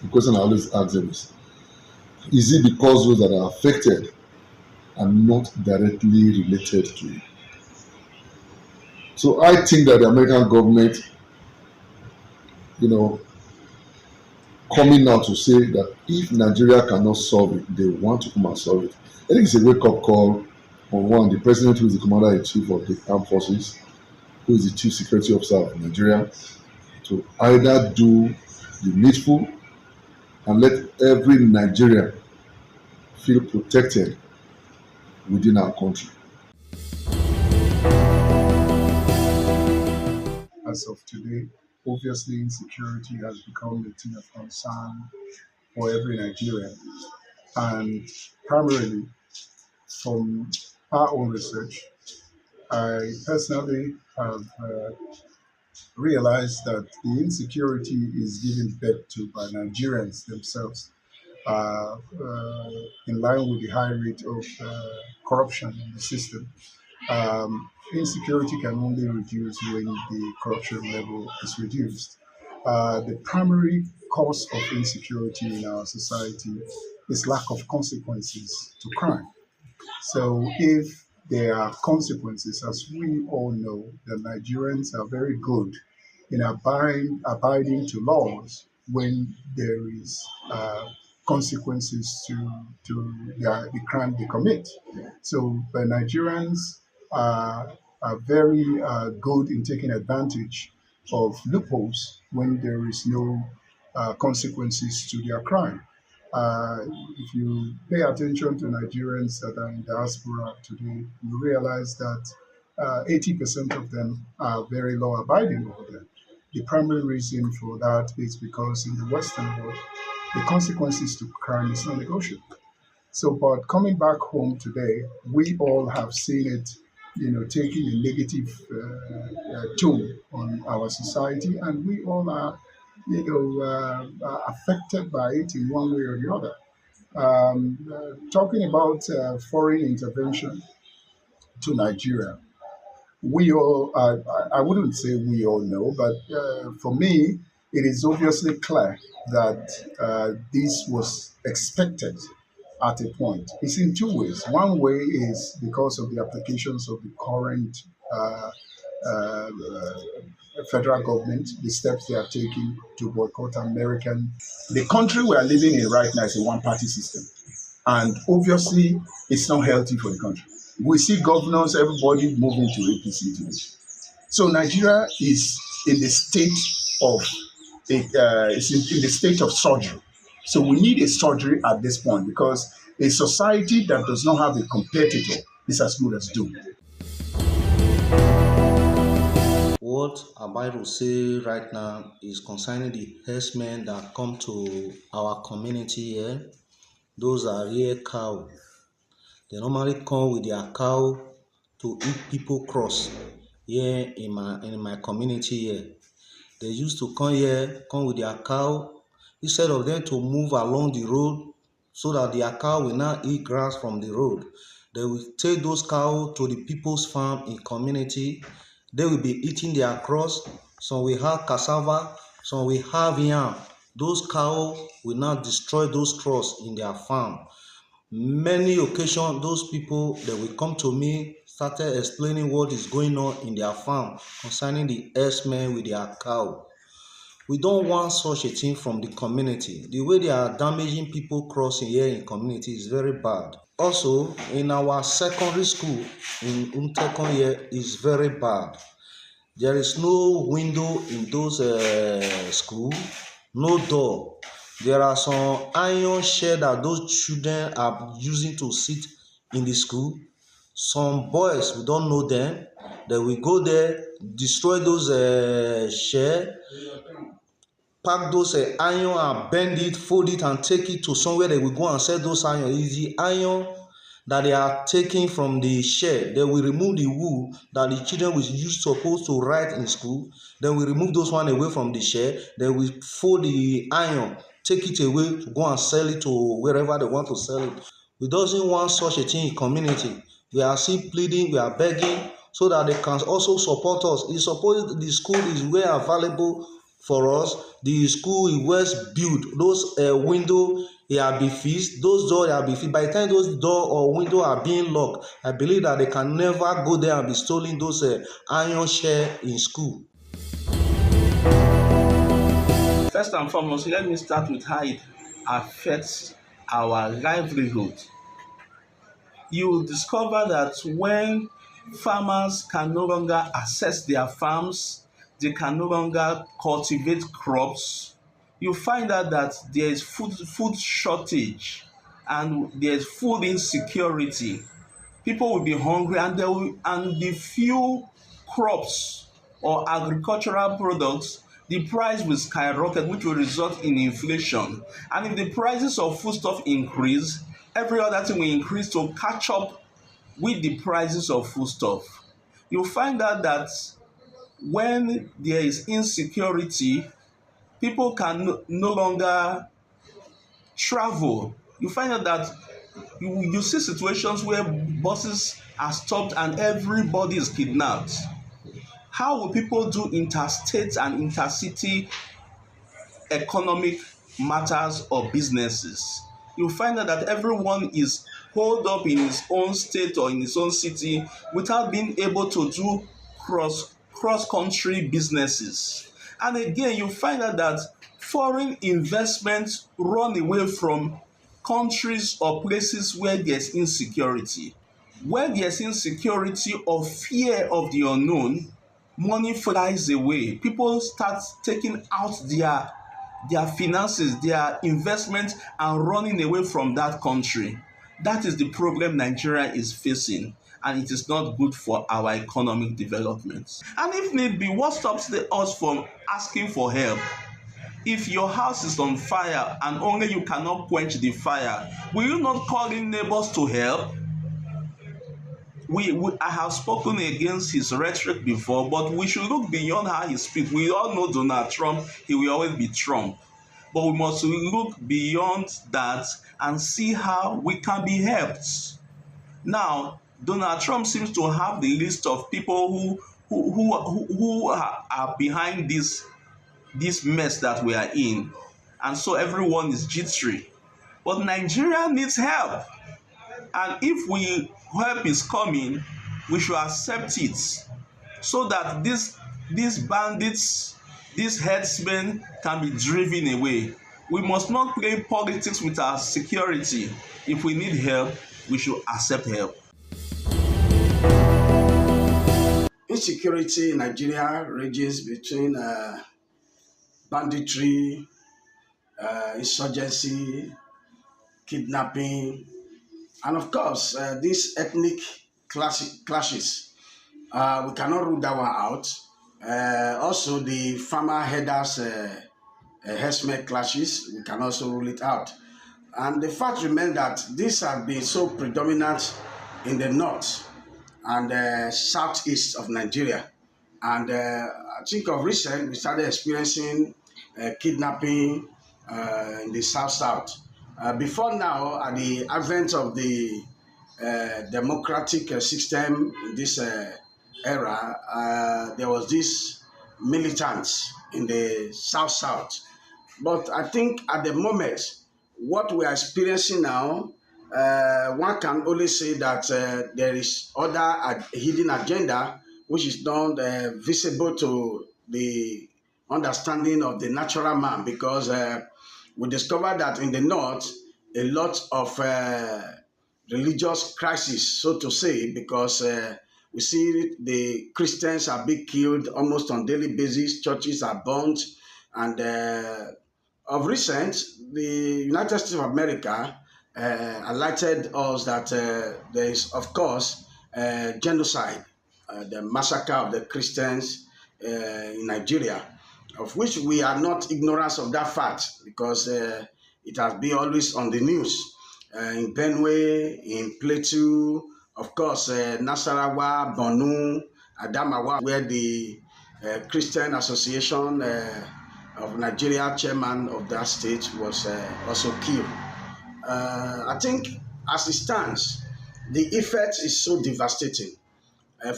the question I always ask them is it because those that are affected are not directly related to it? So I think that the American government, coming out to say that if Nigeria cannot solve it, they want to come and solve it. I think it's a wake-up call on one, the president, who is the commander-in-chief of the armed forces, who is the chief security officer of Nigeria, to either do the needful and let every Nigerian feel protected within our country. As of today, obviously insecurity has become a thing of concern for every Nigerian. And primarily from our own research, I personally have realized that the insecurity is given birth to by Nigerians themselves, in line with the high rate of corruption in the system. Insecurity can only reduce when the corruption level is reduced. The primary cause of insecurity in our society is lack of consequences to crime. So if there are consequences, as we all know, the Nigerians are very good in abiding to laws when there is consequences to the crime they commit. So the Nigerians are very good in taking advantage of loopholes when there is no consequences to their crime. If you pay attention to Nigerians that are in diaspora today, you realize that 80% of them are very law-abiding over there. The primary reason for that is because in the Western world, the consequences to crime is not negotiable. So, but coming back home today, we all have seen it, taking a negative tone on our society, and we all are, affected by it in one way or the other. Talking about foreign intervention to Nigeria, we all, I wouldn't say we all know, but for me, it is obviously clear that this was expected at a point. It's in two ways. One way is because of the applications of the current federal government, the steps they are taking to boycott American. The country we are living in right now is a one-party system. And obviously, it's not healthy for the country. We see governors, everybody moving to APC today. So Nigeria is in the state of in the state of surgery. So we need a surgery at this point because a society that does not have a competitor is as good as doomed. What I'm about to say right now is concerning the herdsmen that come to our community here. Those are rear cow. They normally come with their cow to eat people cross here in my community here. They used to come with their cow. Instead of them to move along the road so that their cow will not eat grass from the road, they will take those cows to the people's farm in community. They will be eating their cross. Some will have cassava, some will have yam. Those cows will not destroy those cross in their farm. Many occasions, those people, they will come to me, started explaining what is going on in their farm concerning the herdsmen with their cow. We don't want such a thing from the community. The way they are damaging people crossing here in community is very bad. Also, in our secondary school in Umtekon here is very bad. There is no window in those schools, no door. There are some iron shed that those children are using to sit in the school. Some boys, we don't know them, they will go there, destroy those shed, pack those iron and bend it, fold it and take it to somewhere they will go and sell those iron. It's the iron that they are taking from the shed. They will remove the wool that the children was supposed to write in school. Then we remove those one away from the shed. Then we fold the iron, take it away to go and sell it to wherever they want to sell it. We doesn't want such a thing in community. We are still pleading, we are begging so that they can also support us. It's supposed the school is well available for us. The school is well built. Those windows have been fixed. Those doors have been fixed. By the time those door or window are being locked, I believe that they can never go there and be stealing those iron share in school. First and foremost, let me start with how it affects our livelihood. You will discover that when farmers can no longer access their farms, they can no longer cultivate crops, you find out that there is food shortage and there is food insecurity. People will be hungry and the few crops or agricultural products, the price will skyrocket, which will result in inflation. And if the prices of foodstuff increase, every other thing will increase to catch up with the prices of foodstuff. You'll find out that when there is insecurity, people can no longer travel. You find out that you see situations where buses are stopped and everybody is kidnapped. How will people do interstate and intercity economic matters or businesses? You find out that everyone is holed up in his own state or in his own city without being able to do cross-country businesses. And again, you find out that foreign investments run away from countries or places where there's insecurity. Where there's insecurity or fear of the unknown, money flies away. People start taking out their their finances, their investment, and running away from that country. That is the problem Nigeria is facing, and it is not good for our economic development. And if need be, what stops us from asking for help? If your house is on fire and only you cannot quench the fire, will you not call in neighbors to help? I have spoken against his rhetoric before, but we should look beyond how he speaks. We all know Donald Trump, he will always be Trump. But we must look beyond that and see how we can be helped. Now, Donald Trump seems to have the list of people who are behind this mess that we are in. And so everyone is jittery. But Nigeria needs help. And if help is coming, we should accept it so that these bandits, these headsmen can be driven away. We must not play politics with our security. If we need help, we should accept help. Insecurity in Nigeria ranges between banditry, insurgency, kidnapping, and of course, these ethnic clashes. We cannot rule that one out. Also, the farmer headers herdsmen clashes, we can also rule it out. And the fact remains that these have been so predominant in the north and southeast of Nigeria. And I think of recent, we started experiencing kidnapping in the south. Before now, at the advent of the democratic system in this era, there was this militants in the south. But I think at the moment, what we are experiencing now, one can only say that there is other hidden agenda which is not visible to the understanding of the natural man, because we discovered that in the north, a lot of religious crisis, so to say, because we see the Christians are being killed almost on daily basis, churches are burnt, and of recent, the United States of America alerted us that there is, of course, genocide, the massacre of the Christians in Nigeria, of which we are not ignorant of that fact, because it has been always on the news. In Benue, in Plateau, of course, Nasarawa, Borno, Adamawa, where the Christian Association of Nigeria chairman of that state was also killed. I think as it stands, the effect is so devastating.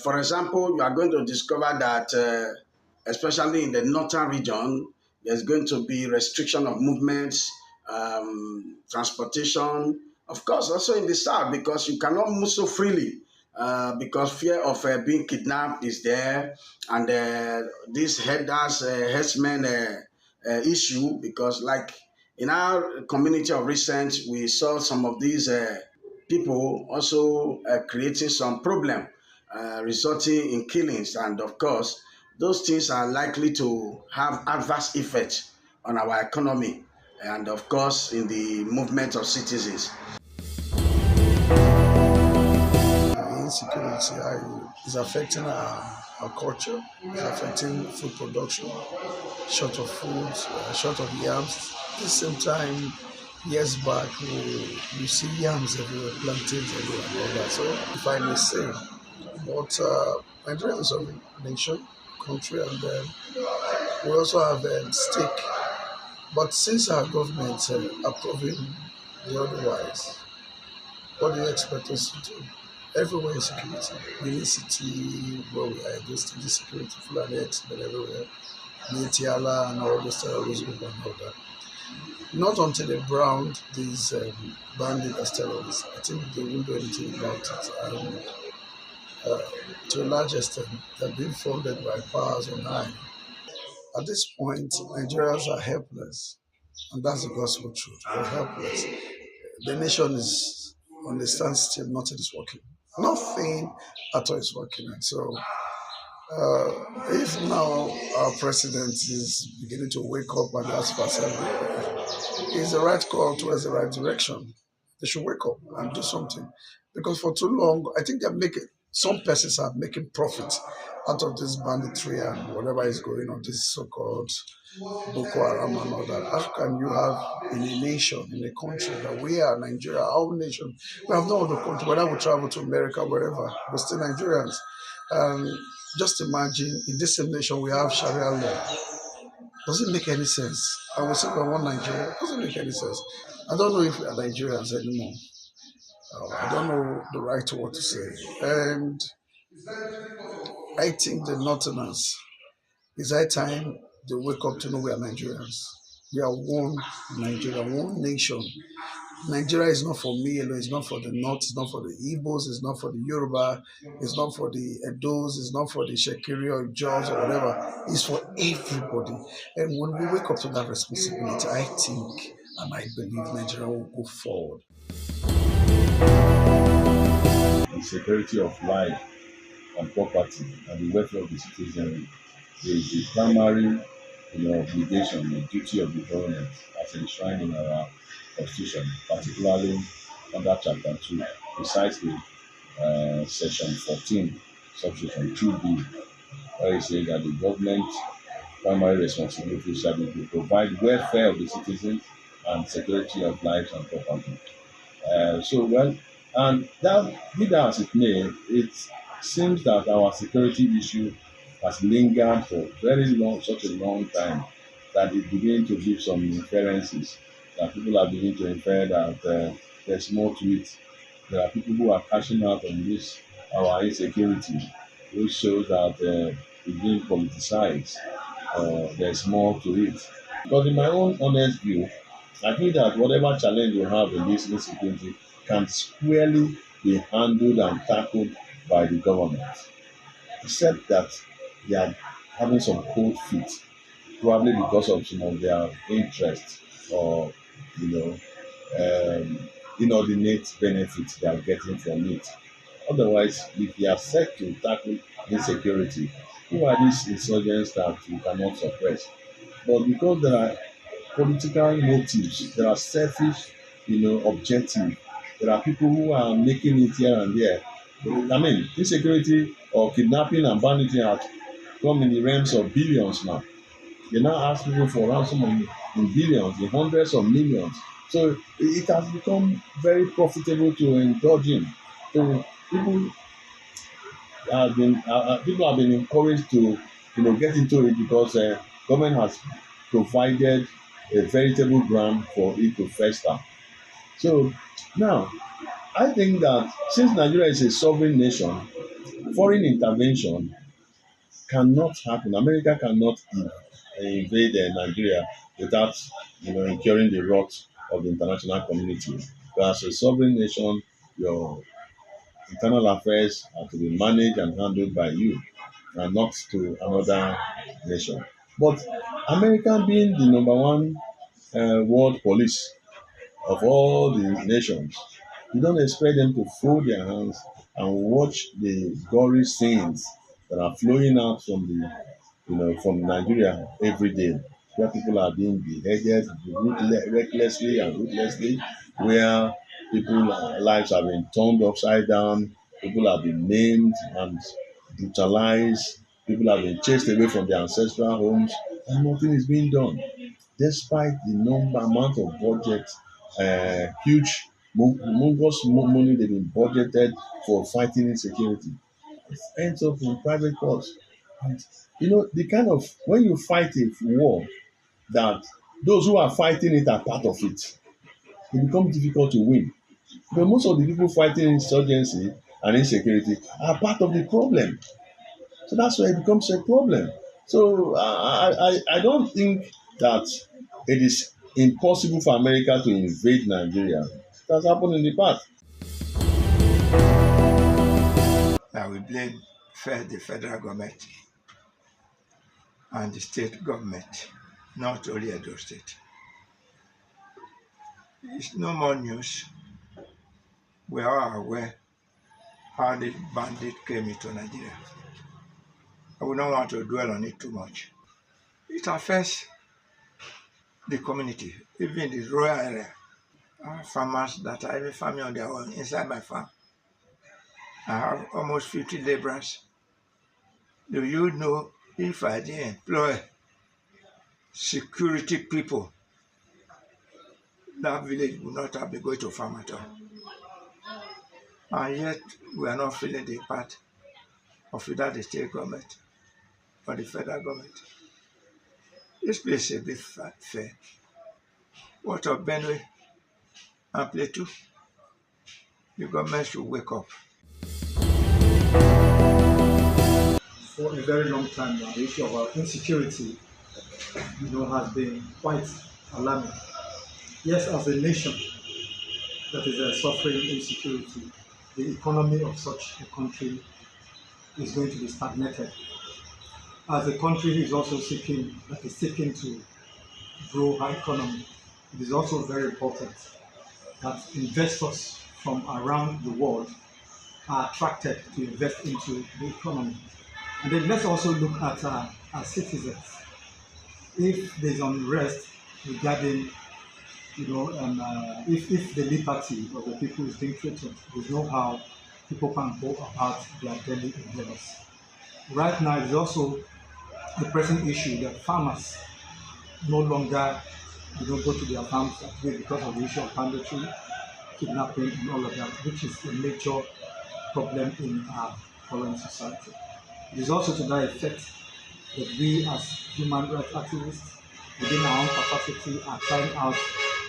For example, you are going to discover that especially in the northern region, there's going to be restriction of movements, transportation. Of course, also in the south, because you cannot move so freely, because fear of being kidnapped is there, and this herdsmen issue, because like in our community of recent, we saw some of these people also creating some problem, resulting in killings, and of course, those things are likely to have adverse effects on our economy and, of course, in the movement of citizens. Insecurity is affecting our culture, it's affecting food production, short of food, short of yams. At the same time, years back, we see yams everywhere, plantains everywhere, and all that. So, if I may say, but Nigeria is a nation, country, and we also have a stake. But since our government are proving the otherwise, what do you expect us to do? Everywhere is security. Benin City, where we are, there's still the security, Fulani X-Men everywhere, Nitiala and all those terrorist groups and all that. Not until they browned these bandits as terrorists, I think they won't do anything about it. And to a large extent, they're being funded by powers on high. At this point, Nigerians are helpless, and that's the gospel truth. We're helpless. The nation is on the standstill, nothing is working. Nothing at all is working. And so If now our president is beginning to wake up and ask for everywhere, it's the right call towards the right direction. They should wake up and do something. Because for too long, I think they're making, some persons are making profit out of this banditry and whatever is going on, this so-called Boko Haram and all that. How can you have in a nation, in a country that we are Nigeria, our nation, we have no other country, whether we travel to America, wherever, we're still Nigerians. Just imagine in this same nation we have Sharia law. Does it make any sense? I will say we want Nigeria. It doesn't make any sense. I don't know if we are Nigerians anymore. I don't know the right word to say. And I think the Northerners, it's high time they wake up to know we are Nigerians. We are one Nigeria, one nation. Nigeria is not for me alone, it's not for the North, it's not for the Igbos, it's not for the Yoruba, it's not for the Edos, it's not for the Shekiri or Jaws or whatever. It's for everybody. And when we wake up to that responsibility, I think and I believe Nigeria will go forward. The security of life and property and the welfare of the citizen is the primary obligation, the duty of the government as enshrined in our Constitution, particularly under Chapter 2, precisely Section 14, Subsection 2B, where it says that the government's primary responsibility shall be to provide welfare of the citizens and security of lives and property. And that, be that as it may, it seems that our security issue has lingered for such a long time, that it begins to give some inferences, that people are beginning to infer that there's more to it. There are people who are cashing out on this, our insecurity, which shows that it's being politicized. There's more to it. Because in my own honest view, I think that whatever challenge you have in this insecurity can squarely be handled and tackled by the government, except that they are having some cold feet, probably because of some of their interests or inordinate benefits they are getting from it. Otherwise, if they are set to tackle insecurity, who are these insurgents that you cannot suppress? But because there are political motives, there are selfish, objectives, there are people who are making it here and there. I mean, insecurity or kidnapping and banditry have come in the realms of billions now. They now ask people for ransom in billions, in hundreds of millions. So it has become very profitable to indulge in. So people have been encouraged to get into it because government has provided a veritable ground for it to fester. So now, I think that since Nigeria is a sovereign nation, foreign intervention cannot happen. America cannot invade Nigeria without incurring the wrath of the international community. But as a sovereign nation, your internal affairs are to be managed and handled by you and not to another nation. But America being the number one world police of all the nations, you don't expect them to fold their hands and watch the gory scenes that are flowing out from Nigeria every day, where people are being beheaded recklessly and ruthlessly, where people's lives have been turned upside down, people have been maimed and brutalized, people have been chased away from their ancestral homes, and nothing is being done, despite the amount of budget, huge, humongous money they've been budgeted for fighting insecurity. It ends up in private courts. And the kind of, when you fight a war that those who are fighting it are part of it, it becomes difficult to win. But most of the people fighting insurgency and insecurity are part of the problem. So that's why it becomes a problem. So I don't think that it is impossible for America to invade Nigeria. It has happened in the past. We blame the federal government and the state government, not only Edo State. It's no more news. We are aware how the bandit came into Nigeria. I would not want to dwell on it too much. It affects the community, even the rural area. I have farmers that are even farming on their own inside my farm. I have almost 50 laborers. Do you know if I didn't employ security people, that village would not have been going to farm at all. And yet we are not feeling the impact of either the state government or the federal government. This place is a bit fair. What of Benue and Plateau? The government should wake up. For a very long time now, the issue of our insecurity, has been quite alarming. Yes, as a nation that is suffering insecurity, the economy of such a country is going to be stagnated. As a country is also seeking to grow our economy, it is also very important that investors from around the world are attracted to invest into the economy. And then let's also look at our citizens. If there's unrest regarding, if the liberty of the people is being threatened, there's no how people can go about their daily endeavors. Right now, it's also the present issue that farmers no longer go to their farms because of the issue of banditry, kidnapping, and all of that, which is a major problem in our current society. It is also to that effect that we as human rights activists within our own capacity are crying out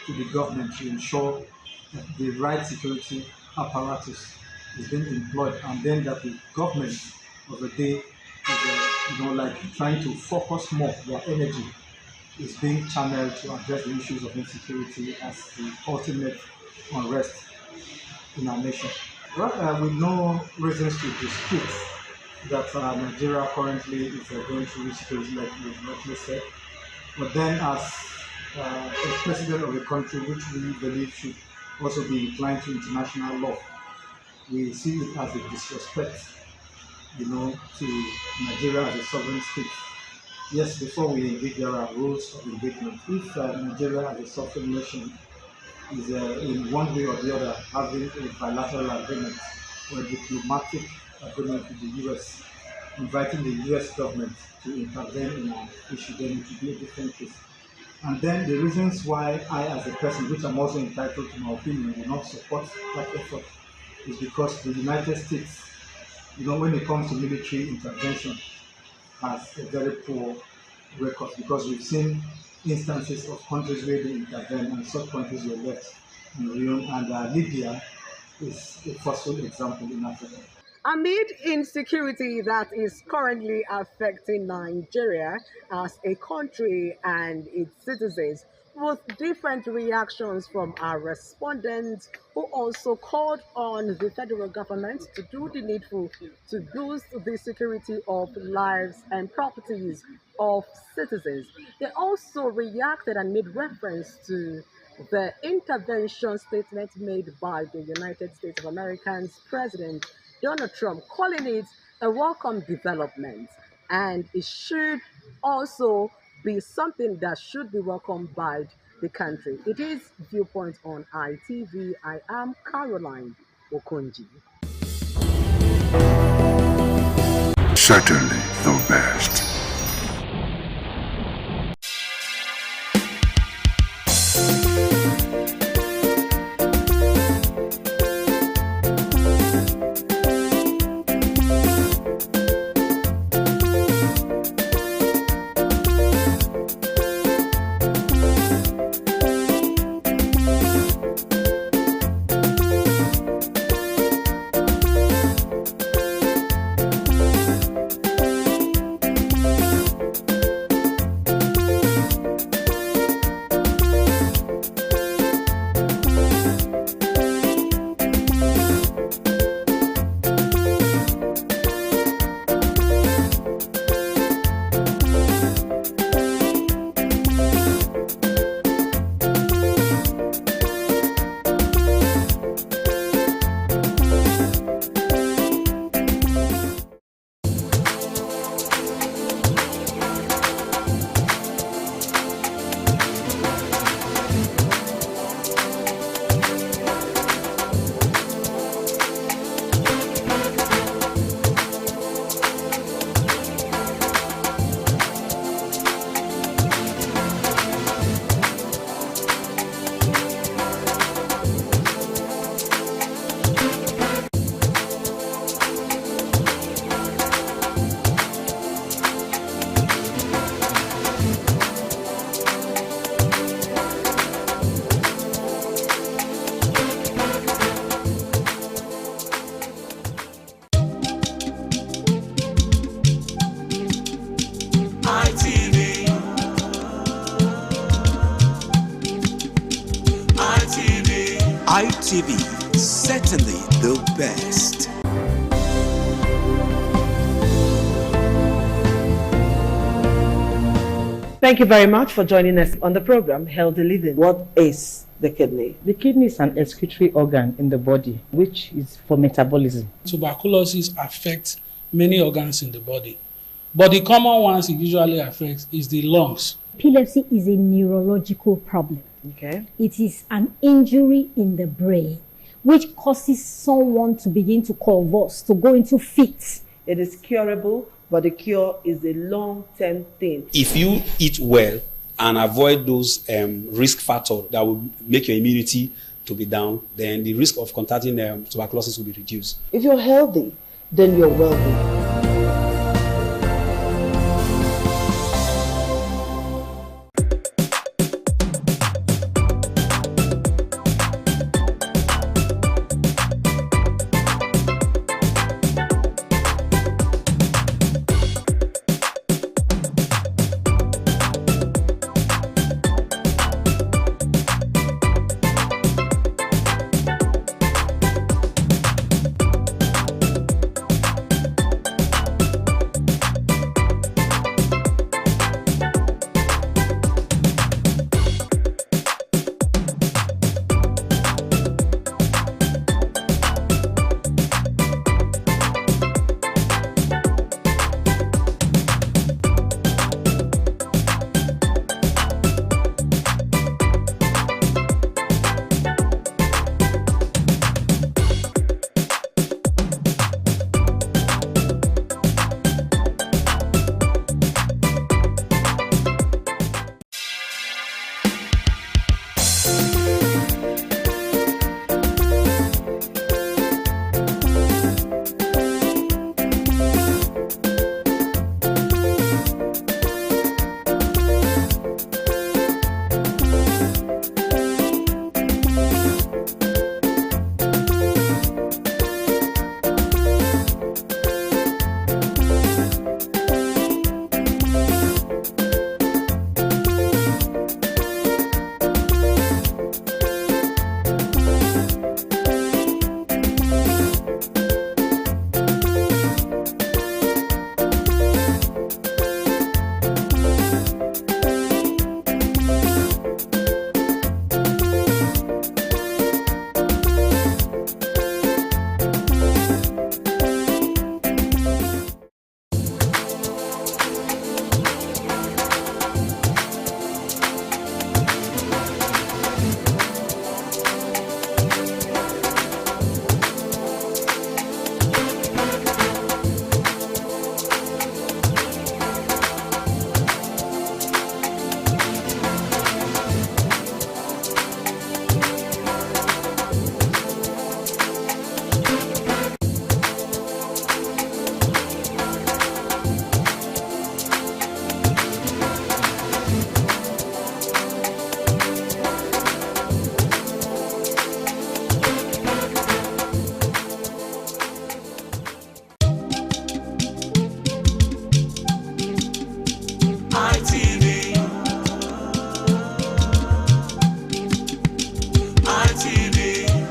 to the government to ensure that the right security apparatus is being employed, and then that the government of the day is trying to focus more their energy is being channeled to address the issues of insecurity as the ultimate unrest in our nation. Well, with no reasons to dispute that Nigeria currently is going through insecurity, like you rightly said. But then, as a president of the country, which we believe should also be inclined to international law, we see it as a disrespect, to Nigeria as a sovereign state. Yes, before we engage, there are rules of engagement. If Nigeria as a sovereign nation is in one way or the other having a bilateral agreement or a diplomatic agreement with the U.S., inviting the U.S. government to intervene in an issue, then it would be a different case. And then the reasons why I, as a person, which I'm also entitled to my opinion, will not support that effort is because the United States, when it comes to military intervention, has a very poor record, because we've seen instances of countries where they intervene and such countries were left in ruin, and Libya is a forceful example in Africa. Amid insecurity that is currently affecting Nigeria as a country and its citizens, with different reactions from our respondents, who also called on the federal government to do the needful to boost the security of lives and properties of citizens. They also reacted and made reference to the intervention statement made by the United States of America's President Donald Trump, calling it a welcome development, and it should also be something that should be welcomed by the country. It is Viewpoint on ITV. I am Caroline Okonji. Certainly the best. ITV, certainly the best. Thank you very much for joining us on the program, Healthy Living. What is the kidney? The kidney is an excretory organ in the body, which is for metabolism. Tuberculosis affects many organs in the body, but the common ones it usually affects is the lungs. Epilepsy is a neurological problem. Okay. It is an injury in the brain which causes someone to begin to convulse, to go into fits. It is curable, but the cure is a long-term thing. If you eat well and avoid those risk factors that will make your immunity to be down, then the risk of contracting tuberculosis will be reduced. If you're healthy, then you're wealthy.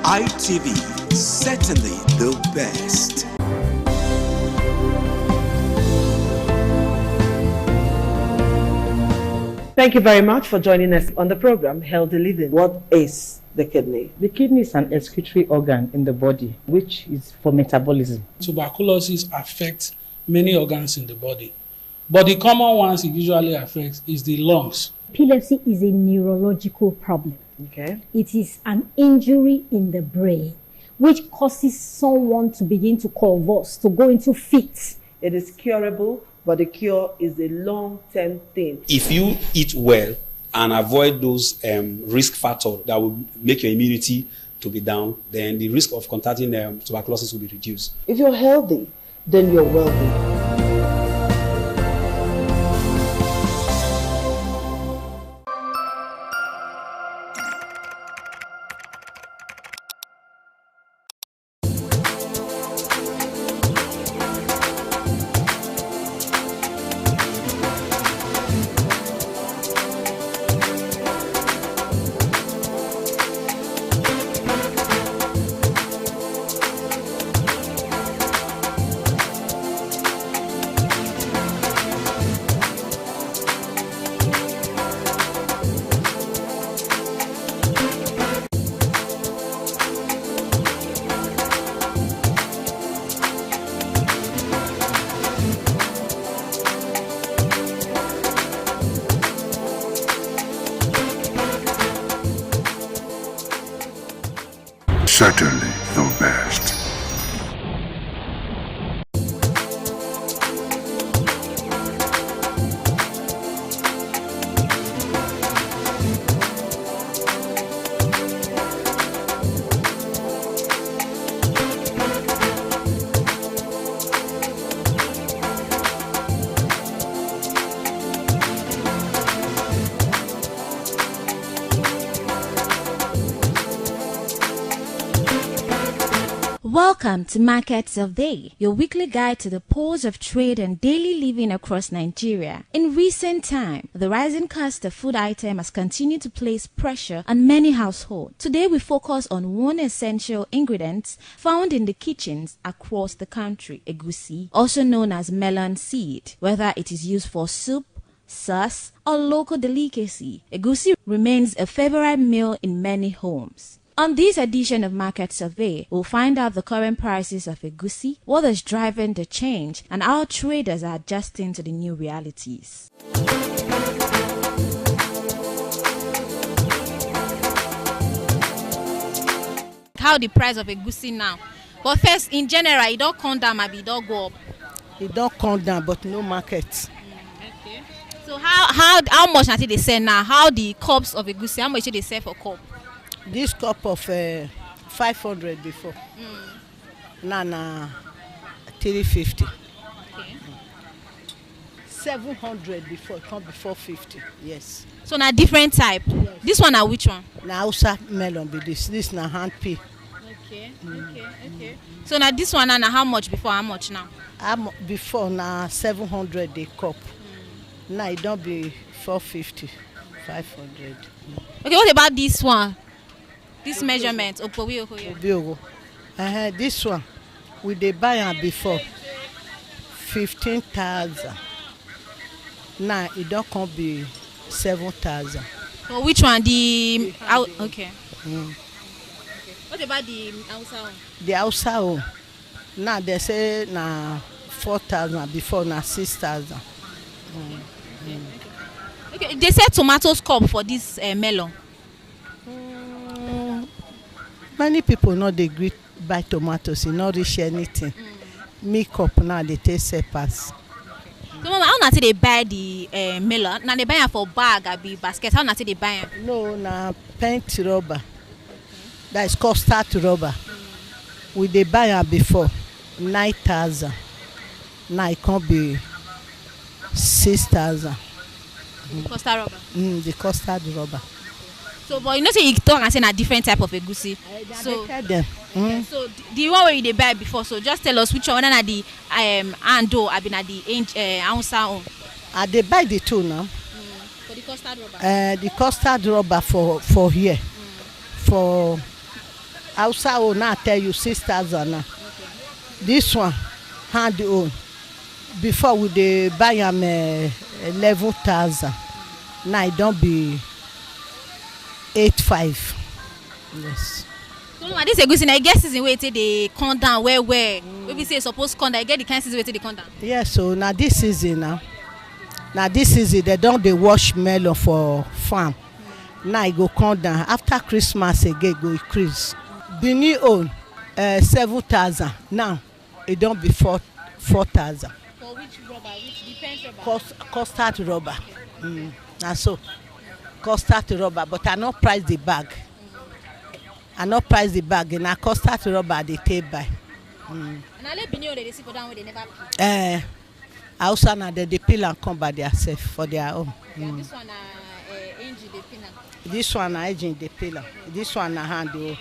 ITV, certainly the best. Thank you very much for joining us on the program, Healthy Living. What is the kidney? The kidney is an excretory organ in the body, which is for metabolism. Tuberculosis affects many organs in the body, but the common ones it usually affects is the lungs. Epilepsy is a neurological problem. Okay. It is an injury in the brain which causes someone to begin to convulse, to go into fits. It is curable, but the cure is a long-term thing. If you eat well and avoid those risk factors that will make your immunity to be down, then the risk of contracting tuberculosis will be reduced. If you're healthy, then you're wealthy. Welcome to Market Survey, your weekly guide to the pulse of trade and daily living across Nigeria. In recent time, the rising cost of food item has continued to place pressure on many households. Today we focus on one essential ingredient found in the kitchens across the country, egusi, also known as melon seed. Whether it is used for soup, sauce, or local delicacy, egusi remains a favorite meal in many homes. On this edition of Market Survey, we'll find out the current prices of egusi, what is driving the change, and how traders are adjusting to the new realities. How the price of egusi now? But first, in general, it don't come down, maybe it don't go up. It don't come down, but no market. Okay. So how much na they sell now? How the cups of egusi? How much do they sell for cup? This cup of 500 before. Now na 350. Okay. 700 before, come before 50. Yes. So na different type. Yes. This one na which one? Na Hausa melon be this. This na hand pea. Okay. Okay. So now this one na how much before? How much now? Before na 700 the cup. Now it don't be 450, 500. Okay, what about this one? This measurement, Obiogo. This one, we dey buy am before 15,000. Now it don't come be 7,000. So which one? The okay. What about the Hausa one? The Hausa one. Now they say na 4,000 before na 6,000. Okay, they say tomatoes cup for this melon. Many people no dey gree buy tomatoes, e no reach anything. Milk up now they take sell pass. So mama, how na say they buy the melon? Na they buy am for bag abi basket? How na say they buy am? No, na paint rubber. That is custard rubber. We dey buy am before 9,000. Now it can't be 6,000. Custard rubber. The custard rubber. So, but you know, say you talk and say na different type of egusi. So, so the one where you dey buy before. So, just tell us which one. Whether na the ando, abi na the Hausa one. I dey buy the two now. For the custard rubber. The custard rubber for here. For Hausa one, now I tell you 6,000 now. Okay. This one hand own. Before we dey buy am 11,000. Now it don't be 8,500. Yes. So this egusi na get season wey they come down where we say suppose come down. Get the kind season wey they come down. Yes, so now this season now. Now this season they don't dey wash melon for farm. Now it go come down. After Christmas again go increase. The new own 7,000. Now it don't be 4,000. For which rubber? Which depends rubber? Custard rubber. And so custard rubber, but I not price the bag. I not price the bag. Na custard rubber they take buy. And I let Benin they see for down where they never peel. Hausa na they peel and come by themselves for their own. This one engine they peel. This one na engine they peel. This one na hand they.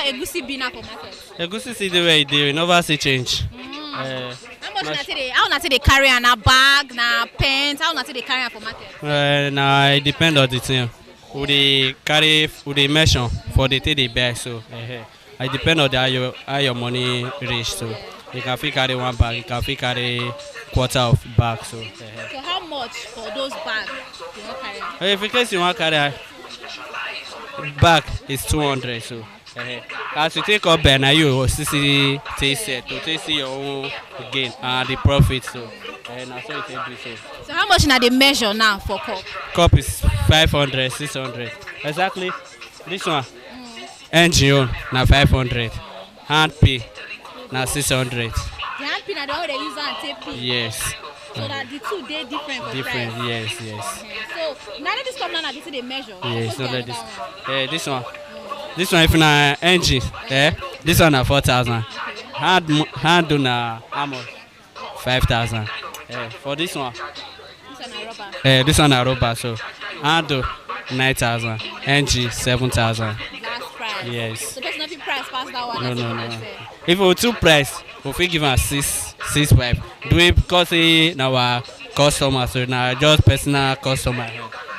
Egusi be now for market. Egusi see the way they never see change. How na say they carry an a bag, na pants? How na say they carry am for market? Now it depend on the thing. Who they carry, who they measure for the thing they buy. So it depend on how your money reach. So you can fit carry one bag, you can fit carry quarter of bag. So how much for those bags you want carry? If in case you want carry bag is 200. So. As you take up now you see taste to taste your own gain and the profit. So that's what you take do. So how much now they measure now for cup? Cup is 500, 600. Exactly. This one engine na 500. Hand pay na 600. The hand pay na the one they use and take pay. Yes. So that the two they different for different price. Yes. So now that this cup now this they measure. Yes, not like this. This one. This one if na engine, this one na 4,000. Hand do na how much? 5,000. For this one. This one na rubber. This one na rubber. So Ando 9,000. NG 7,000. Last price. Yes. So person not fit price pass that one. No, as no, you no. say. If we two price, we fit give am 6,500. Do it because he na our customer, so na just personal customer.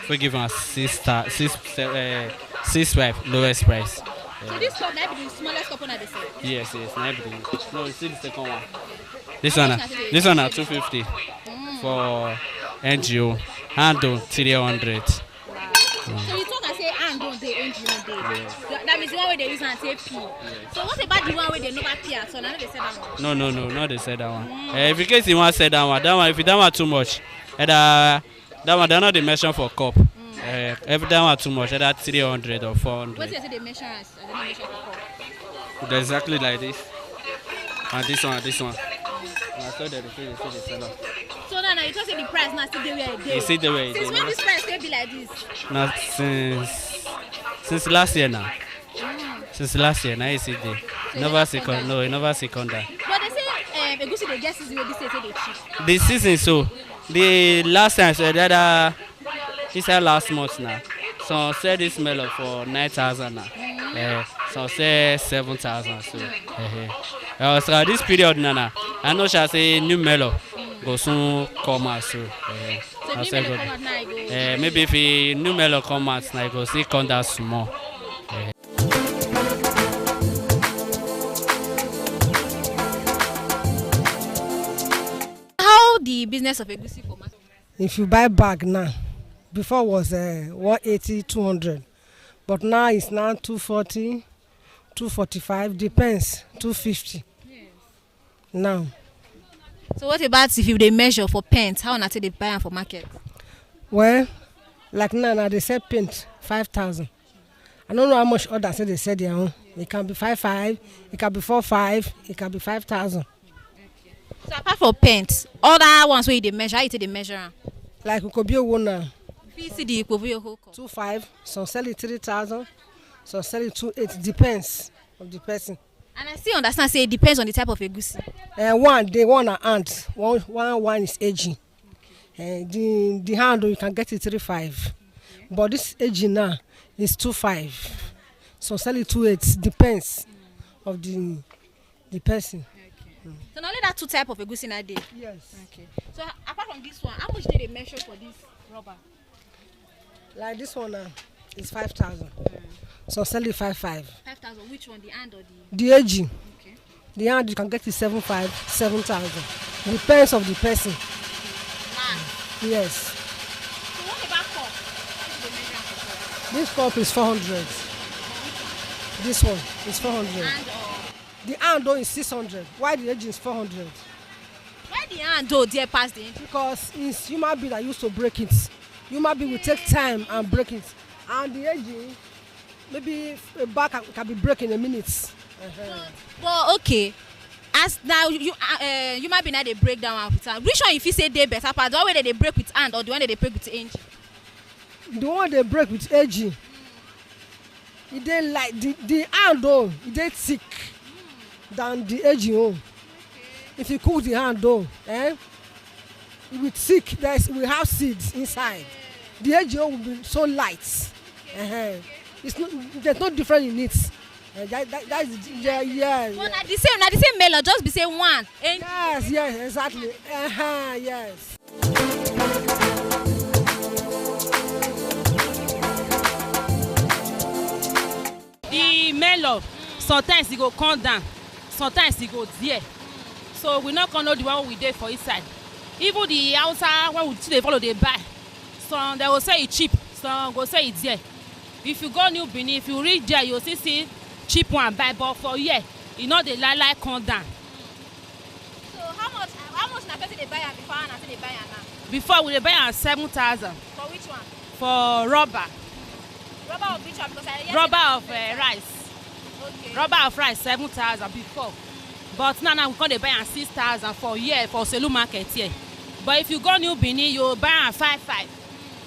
We give am 6,500 lowest price. So this cup might be the smallest cup on the sale. Yes, na be the. No, you see the second one. This one na 250 for NGO. Handle 300. So you talk and say and don't they NGO day. That means the one where they use and say P. So what about the one where they never P at all? I know they said that one. No, not they said that one. If in case you want to say that one, if you don't want too much, that one they're not the measure for cup. If that one too much, that's 300 or 400. What do you say they measure as? They measure for cup. Exactly like this. And this one. I saw that they say the seller. So now you just say the price now still the way it You see the way it Since is. when this price will be like this? Now since last year now. Since last year, now you see the never second. No, you never second that. But they say egusi they get season wey this say they cheap. The season so the last time so that he said last month now. So said this melon for 9,000 now. So say 7,000 so. So this period now, I know she say new melon go soon come out so. So if new melon come out now, go. Maybe if a new melon come out now, go see come down small. How the business of egusi for market? If you buy bag now, before was 180, 200, but now it's now 240, 245, depends, 250. Yes. Now. So what about if you they measure for paint? How na say they buy am for market? Well, like now they sell paint 5,000. I don't know how much others say they sell their own. It can be 5,500, it can be 4,500, it can be 5,000. So apart from paint, other ones where they measure, how you take they measure am? Like we could be a one now. PCD could be a whole 2,500, some sell it 3,000, some sell it 2,800, depends on the person. And I still understand say it depends on the type of egusi. One are ant, one is aging. The handle you can get it 3,500, but this aging now is 2,500. So sell it 2,800, depends of the person. So not only that two type of egusi na dey. Yes. Okay. So apart from this one, how much did they measure for this rubber? Like this one is 5,000. So sell it 5,500. 5,000. Which one, the hand or the? The aging. Okay. The hand you can get it 7,500, 7,000. Depends of the person. Yes. So what about cup? How do they measure for cup? This cup is 400. This one is 400. And the hand though is 600. Why the aging is 400? Why the hand though there past the engine? Because it's human being that used to break it. Human being will take time and break it. And the aging, maybe a back can be broken in a minute. Well, okay. As now you might be now they break down with hand. Which one if you say they better part? The one where they break with hand or the one that they break with engine? The one they break with aging. It dey like the hand though, it dey thick than the aging oh. If you cook the hand though, it will thick. We have seeds inside. The aging will be so light. It's not, there's no difference in it. That's yeah. Well, na the same melon, just be say one. Yes, exactly. Yes. The melon sometimes e go come down, sometimes e go there. So we not gonna know the one we dey for inside. Even the outside when we still dey follow dey buy, some they go say e cheap, some go say e there. If you go New Benin, if you reach there, you see cheap one buy, but for here, e no dey like come down. So how much na person dey buy am before and after dey buy am now? Before we dey buy am 7,000. For which one? For rubber. Rubber of which one? Because I rubber of rice. Okay. Rubber of rice 7,000 before. But now we come dey buy am 6,000 for here for Selu market here. But if you go New Benin, you buy am 5,500.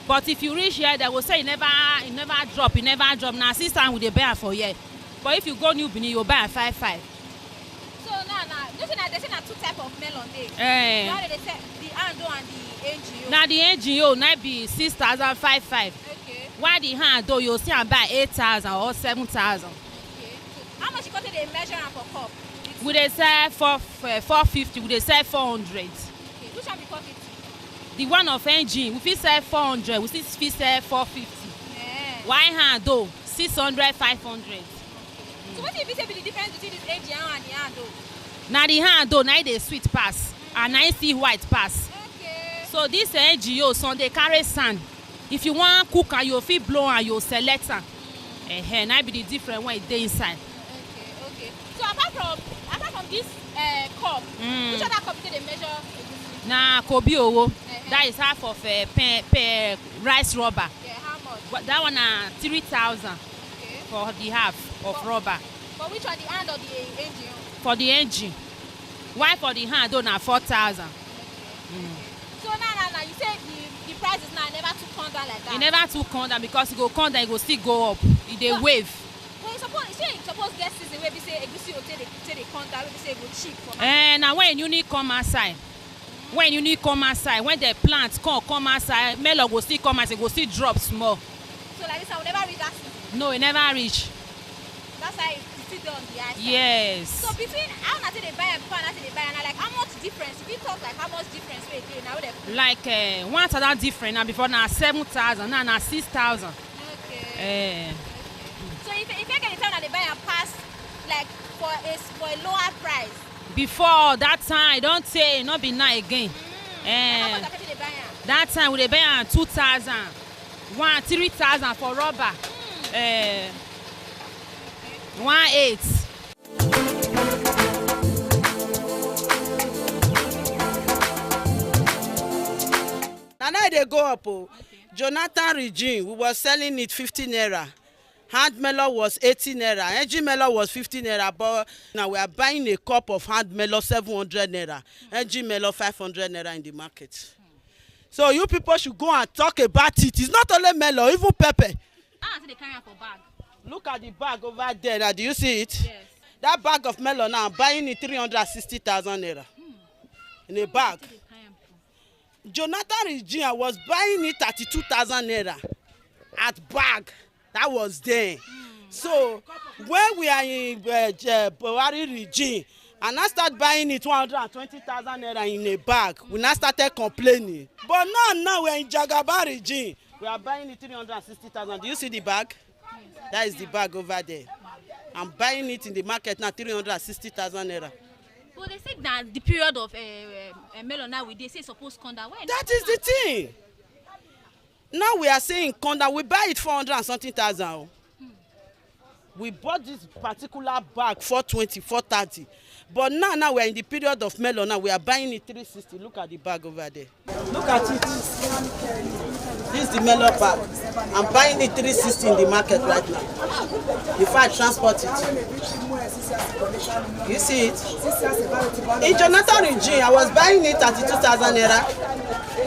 But if you reach here, they will say it never drop. Now 6,000 we dey buy am for here. But if you go New Benin, you buy am 5,500. So now, this is they say na two type of melon dey. Why they say the ando and the NGO? Now the NGO now be 6,550. Okay. Why the ando you see am buy 8,000 or 7,000. Okay. So how much you got to dey measure am for cup? We dey sell 450. We dey sell 400. Okay. Which one be 450? The one of engine we fit sell 400. We fit sell 450. Yeah. Why ando 600, 500. So what do you say be the difference between this NGO and the ando? Now the ando now dey sweet pass and now see white pass. Okay. So this NGO so they carry sand. If you want cook and you fit blow and you select am. Now be the different one dey inside. Okay. So apart from this cup, which other cup did they measure? Na kobi owo. That is half of per rice rubber. Yeah, how much? That one na 3,000 for the half of rubber. For which one, the hand or the engine? For the engine. Why for the hand na 4,000. So now you say the price is now never too come down like that. It never too come down because it go come down, it go still go up. It dey wave. Well, you suppose get season where we say egusi go take dey come down, where we say it go cheap for now when you need come outside. When you need come outside, when the plant come outside, melon go still come outside, go still drop small. So like this, I will never reach that season? No, it never reach. That's why it's still there on the outside? Yes. So between how much they buy and before and after they buy, and like how much difference? If you talk like how much difference we do now? Like 1,000 different now before now 7,000 now 6,000. Okay. So if you get the time that they buy and pass like for a lower price. Before that time, don't say not be now again. That time we dey buy 2,000, 3,000 for rubber. 1,800. Now they go up. Jonathan regime, we were selling it 50 naira. Hand melon was 80 naira. Engine melon was 50 naira. But now we are buying a cup of hand melon 700 naira. Engine melon 500 naira in the market. So you people should go and talk about it. It's not only melon, even pepper. They carry for bag. Look at the bag over there. Now, do you see it? Yes. That bag of melon now, I'm buying it 360,000 naira. In a bag. Jonathan regime, I was buying it 32,000 naira at bag. That was there. So when we are in Buhari regime, and I start buying it 220,000 naira in a bag, we now started complaining. But now we're in Jagaba regime. We are buying it 360,000. Do you see the bag? That is the bag over there. I'm buying it in the market now 360,000 naira. Well, they say that the period of melon now, they say supposed to come down. That is the thing. Now we are saying come down. We buy it 400 and something thousand. We bought this particular bag 420, 430. But now we are in the period of melon. Now we are buying it 360. Look at the bag over there. Look at it. This is the melon bag. I'm buying it 360 in the market right now. If I transport it. You see it? In Jonathan regime, I was buying it at 32,000 naira.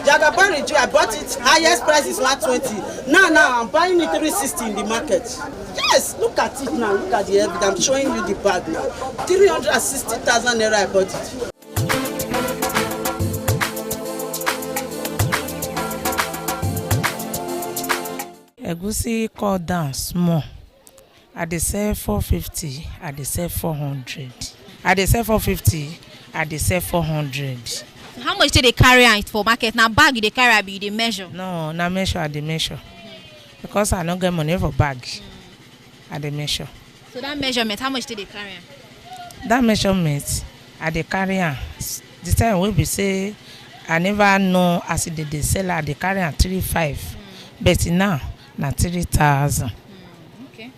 Jagaban regime, I bought it. Highest price is 120. Now I'm buying it 360 in the market. Yes, look at it now. Look at the evidence. I'm showing you the bag now. 360,000 naira I bought it. Egusi call down small. I dey sell 450. I dey sell 400. I dey sell 450. I dey sell 400. How much did they carry it for market? Now bag they carry, be they measure? No, na measure. I dey measure. Because I no get money for bag. I dey measure. So that measurement, how much did they carry? That measurement, I dey carry am. The time wey be say I never know as it dey sell, I dey carry am 3,500. But now na 3,000. Okay.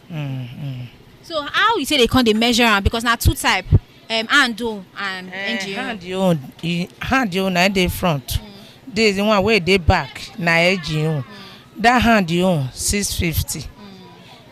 So how you say they can't measure am? Because now two type, ando and NGO. Hand you na dey front. There is the one wey dey back na NGO. That hand you 650.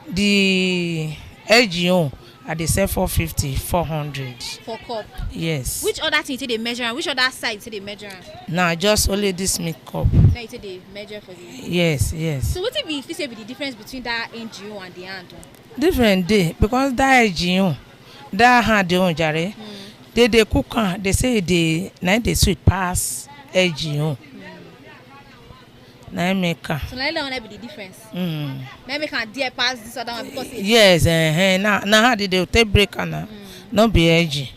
The NGO I dey sell 450, 400. For cup? Yes. Which other thing you they measure and which other side you they measure? Nah, just only this milk cup. Now you say they measure for the... Yes. So what if you say be the difference between that NGO and the hand? Different day because that NGO, that hand you jare, They cook am, they say they sweet pass edgy own. Na make am. So that one be the difference. Maybe can dear pass this other one because it's Yes, now how did they take break am? No be edgy.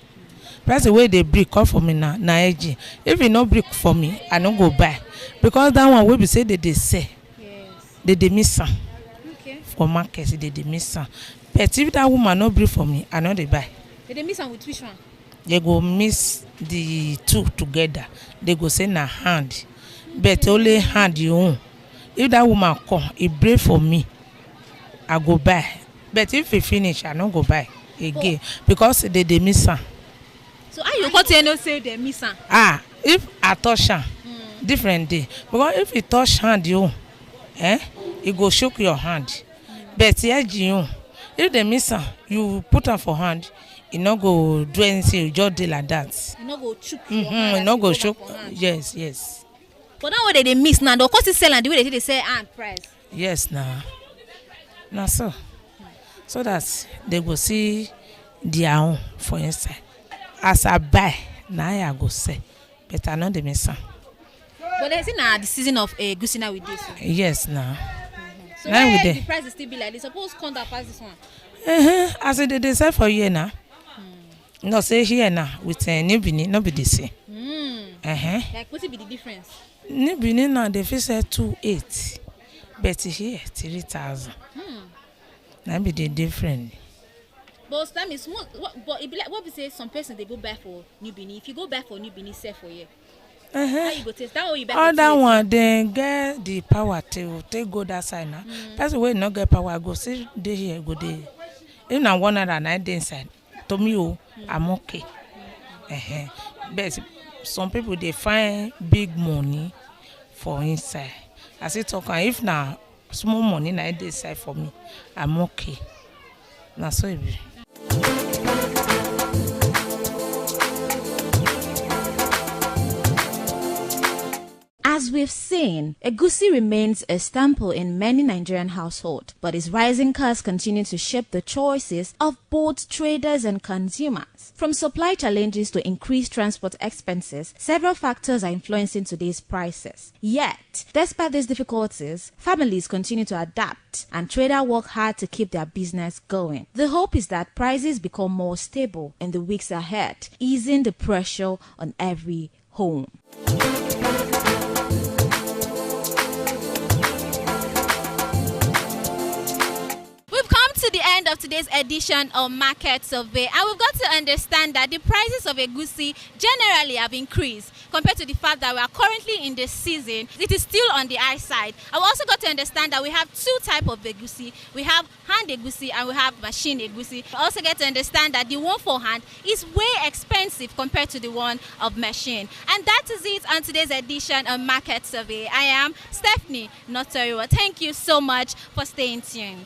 That's the way they break come for me na edgy. If you no break for me, I no go buy. Because that one wey be say they sell. Yes. They miss am. Okay. For market they miss am. But if that woman no break for me, I no dey buy. They miss am with which one? They go mix the two together. They go say na hand. But only hand you own. If that woman come, he break for me, I go buy. But if he finish, I no go buy again because they miss am. So how you got to know say they miss am? If I touch am, different day. Because if you touch hand you, it go shook your hand. But you, if they miss am, you put am for hand. You no go do anything. You just do like that. You no go chook your hand. You no go chook. Yes. But now what they miss now, of course, sell and the way they say hand price. Yes, now so that they go see their own for inside. As I buy, now I go sell, but I know they miss am. But they say now the season of egusi now with this. Yes, now. So why the price is still be like this? Suppose come down past this one. As they sell for here now. No say here now with New Benin, no be the same. Like what will be the difference? New Benin now they fit sell 2.8, but here 3,000. That be the difference. But time is small. But it be like what we say. Some person they go buy for New Benin. If you go buy for New Benin, sell for here. How you go taste that? Or you buy for that one then get the power to take go that side now. Person wey not get power go see dey here go dey. If na 109 dey inside, to me I'm okay. But some people they find big money for inside. As it talk, if na small money na dey inside for me, I'm okay. Na so it be. As we've seen, egusi remains a staple in many Nigerian households, but its rising costs continue to shape the choices of both traders and consumers. From supply challenges to increased transport expenses, several factors are influencing today's prices. Yet, despite these difficulties, families continue to adapt and traders work hard to keep their business going. The hope is that prices become more stable in the weeks ahead, easing the pressure on every home. To the end of today's edition of Market Survey, and we've got to understand that the prices of egusi generally have increased compared to the fact that we are currently in the season. It is still on the high side. I've also got to understand that we have two types of egusi. We have hand egusi and we have machine egusi. I also get to understand that the one for hand is way expensive compared to the one of machine. And that is it on today's edition of Market Survey. I am Stephanie Notoriwa. Thank you so much for staying tuned.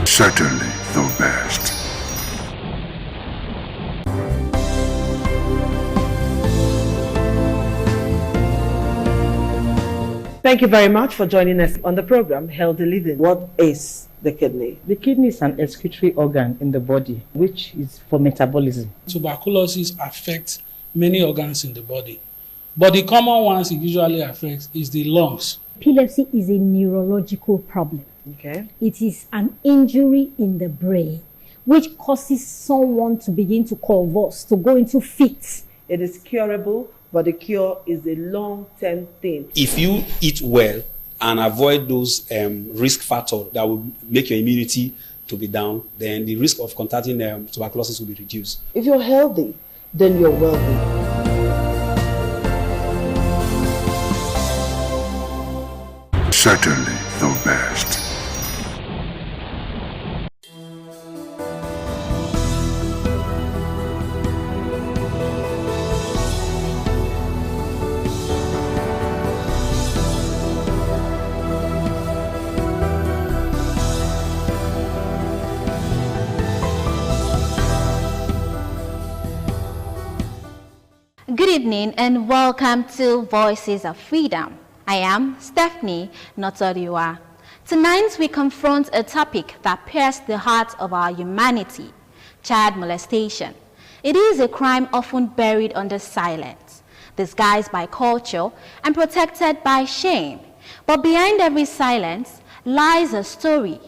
Certainly the best. Thank you very much for joining us on the program Healthy Living. What is the kidney? The kidney is an excretory organ in the body, which is for metabolism. Tuberculosis affects many organs in the body, but the common ones it usually affects is the lungs. Epilepsy is a neurological problem. Okay. It is an injury in the brain which causes someone to begin to convulse, to go into fits. It is curable, but the cure is a long-term thing. If you eat well and avoid those risk factors that will make your immunity to be down, then the risk of contracting tuberculosis will be reduced. If you're healthy, then you're wealthy. Certainly the best. evening and welcome to Voices of Freedom. I am Stephanie Notoriwa. Tonight we confront a topic that pierces the heart of our humanity: child molestation. It is a crime often buried under silence, disguised by culture and protected by shame. But behind every silence lies a story,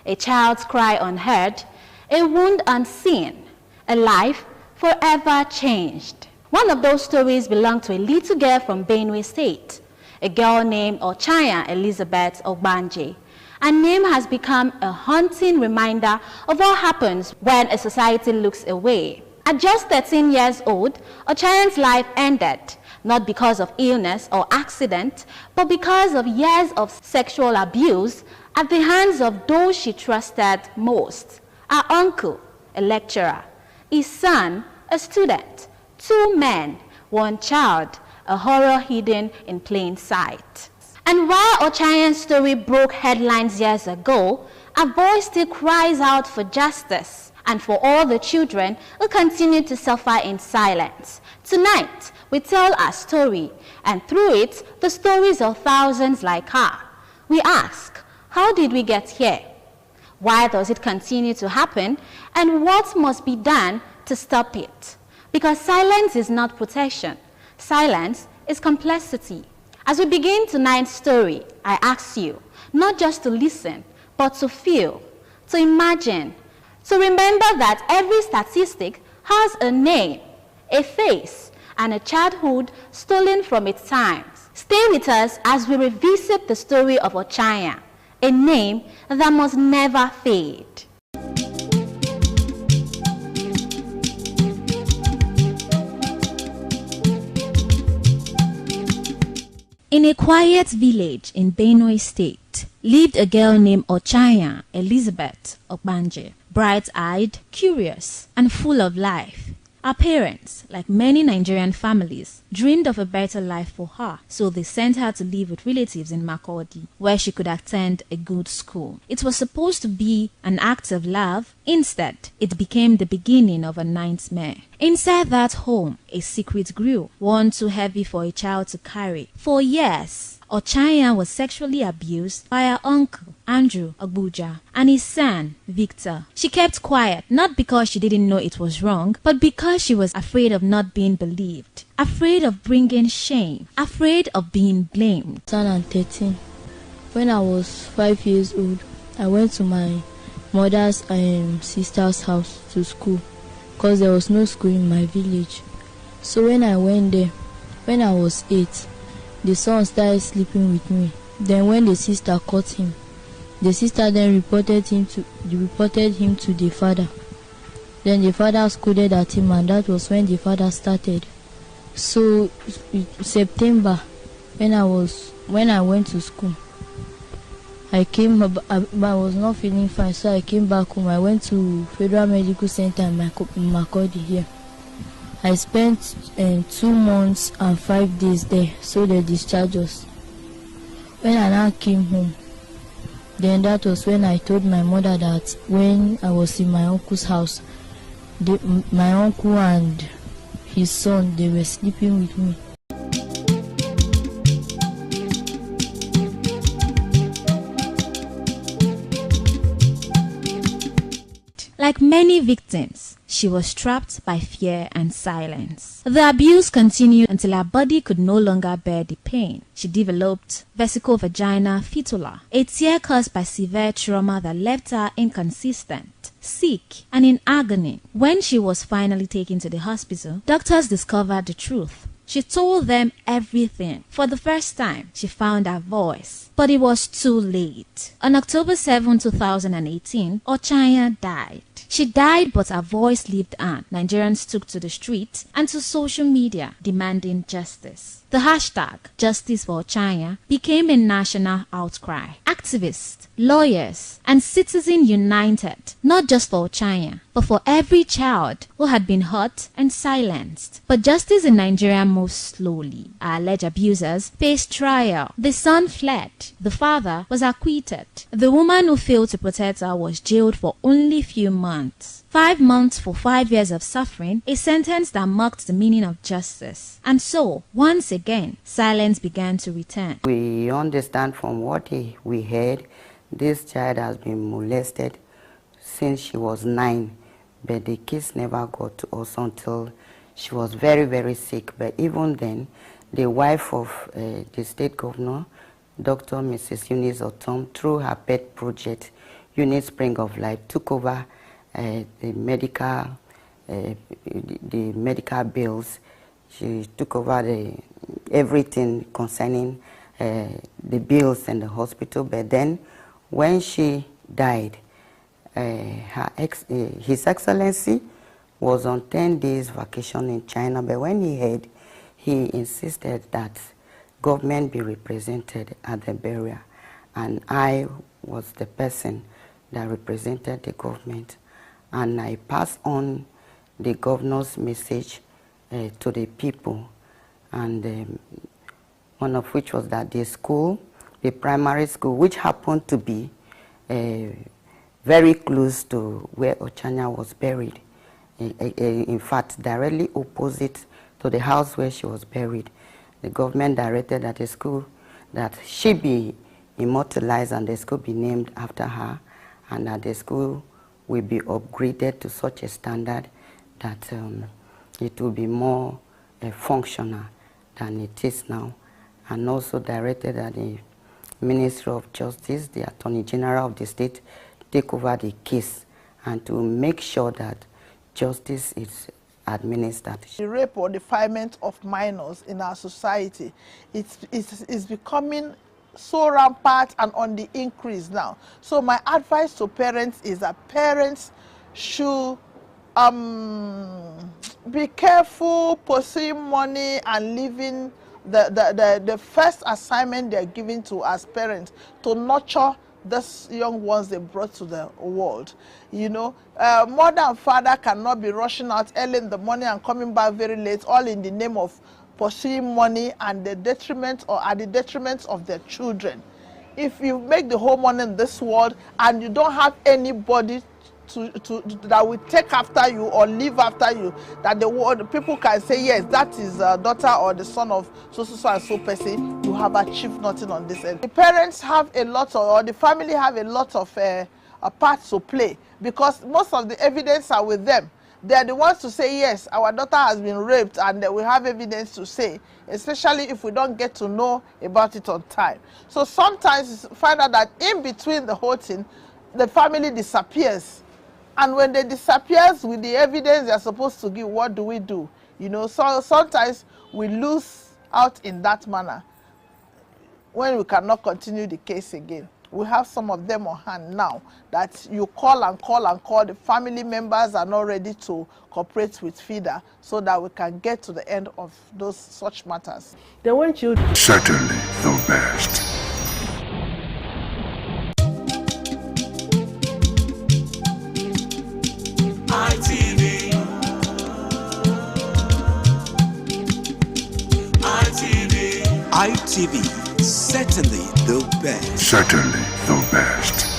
a child's cry unheard, a wound unseen, a life forever changed. One of those stories belonged to a little girl from Benue State, a girl named Ochanya Elizabeth Ogbanje. Her name has become a haunting reminder of what happens when a society looks away. At just 13 years old, Ochanya's life ended, not because of illness or accident, but because of years of sexual abuse at the hands of those she trusted most: her uncle, a lecturer, his son, a student, 2 men, 1 child, a horror hidden in plain sight. And while Ochanya's story broke headlines years ago, her voice still cries out for justice and for all the children who continue to suffer in silence. Tonight, we tell our story, and through it, the stories of thousands like her. We ask, how did we get here? Why does it continue to happen? And what must be done to stop it? Because silence is not protection. Silence is complexity. As we begin tonight's story, I ask you not just to listen, but to feel, to imagine, to remember that every statistic has a name, a face, and a childhood stolen from its times. Stay with us as we revisit the story of Ochanya, a name that must never fade. In a quiet village in Benue State lived a girl named Ochanya Elizabeth Ogbanje, bright-eyed, curious, and full of life. Her parents, like many Nigerian families, dreamed of a better life for her, so they sent her to live with relatives in Makurdi, where she could attend a good school. It was supposed to be an act of love. Instead, it became the beginning of a nightmare. Inside that home, a secret grew, one too heavy for a child to carry. For years, Ochanya was sexually abused by her uncle, Andrew Ogbuja, and his son, Victor. She kept quiet, not because she didn't know it was wrong, but because she was afraid of not being believed, afraid of bringing shame, afraid of being blamed. 2013, when I was 5 years old, I went to my mother's sister's house to school, because there was no school in my village. So when I went there, when I was 8, the son started sleeping with me. Then when the sister caught him, the sister then reported him to the father. Then the father scolded at him, and that was when the father started. So September, when I went to school, I was not feeling fine, so I came back home. I went to Federal Medical Center in Makurdi here. I spent 2 months and 5 days there, so they discharged us. When I now came home, then that was when I told my mother that when I was in my uncle's house, my uncle and his son, they were sleeping with me. Like many victims, she was trapped by fear and silence. The abuse continued until her body could no longer bear the pain. She developed vesicovaginal fistula, a tear caused by severe trauma that left her inconsistent, sick, and in agony. When she was finally taken to the hospital, doctors discovered the truth. She told them everything. For the first time, she found her voice. But it was too late. On October 7, 2018, Ochanya died. She died, but her voice lived on. Nigerians took to the streets and to social media demanding justice. The hashtag Justice for Ochanya became a national outcry. Activists, lawyers, and citizens united, not just for Ochanya, but for every child who had been hurt and silenced. But justice in Nigeria moved slowly. Our alleged abusers faced trial. The son fled. The father was acquitted. The woman who failed to protect her was jailed for only few months. 5 months for 5 years of suffering, a sentence that marked the meaning of justice. And so, once again, silence began to return. We understand from what we heard, this child has been molested since she was 9, but the case never got to us until she was very, very sick. But even then, the wife of the state governor, Dr. Mrs. Eunice Otom, through her pet project, Eunice Spring of Life, took over the medical bills. She took over everything concerning the bills in the hospital. But then, when she died, His Excellency was on 10 days vacation in China. But when he heard, he insisted that government be represented at the burial, and I was the person that represented the government, and I passed on the governor's message to the people, and one of which was that the school, the primary school, which happened to be very close to where Ochanya was buried, in fact, directly opposite to the house where she was buried, the government directed that the school, that she be immortalized and the school be named after her, and that the school will be upgraded to such a standard that it will be more functional than it is now, and also directed that the Ministry of Justice, the Attorney General of the state, take over the case and to make sure that justice is administered. The rape or defilement of minors in our society is becoming so rampant and on the increase now. So my advice to parents is that parents should be careful pursuing money and leaving the first assignment they're giving to as parents to nurture these young ones they brought to the world. You know, mother and father cannot be rushing out early in the morning and coming back very late, all in the name of pursuing money and the detriment or at the detriment of their children. If you make the whole money in this world and you don't have anybody that will take after you or live after you, that the people can say, yes, that is a daughter or the son of so and so person, you have achieved nothing on this end. The parents have a lot of, or the family have a lot of a part to play, because most of the evidence are with them. They are the ones to say, yes, our daughter has been raped, and we have evidence to say, especially if we don't get to know about it on time. So sometimes you find out that in between the whole thing, the family disappears. And when they disappear with the evidence they're supposed to give, what do we do? You know, so sometimes we lose out in that manner when we cannot continue the case again. We have some of them on hand now that you call and call and call. The family members are not ready to cooperate with FIDA so that we can get to the end of those such matters. They want you certainly the best. ITV, certainly the best. Certainly the best.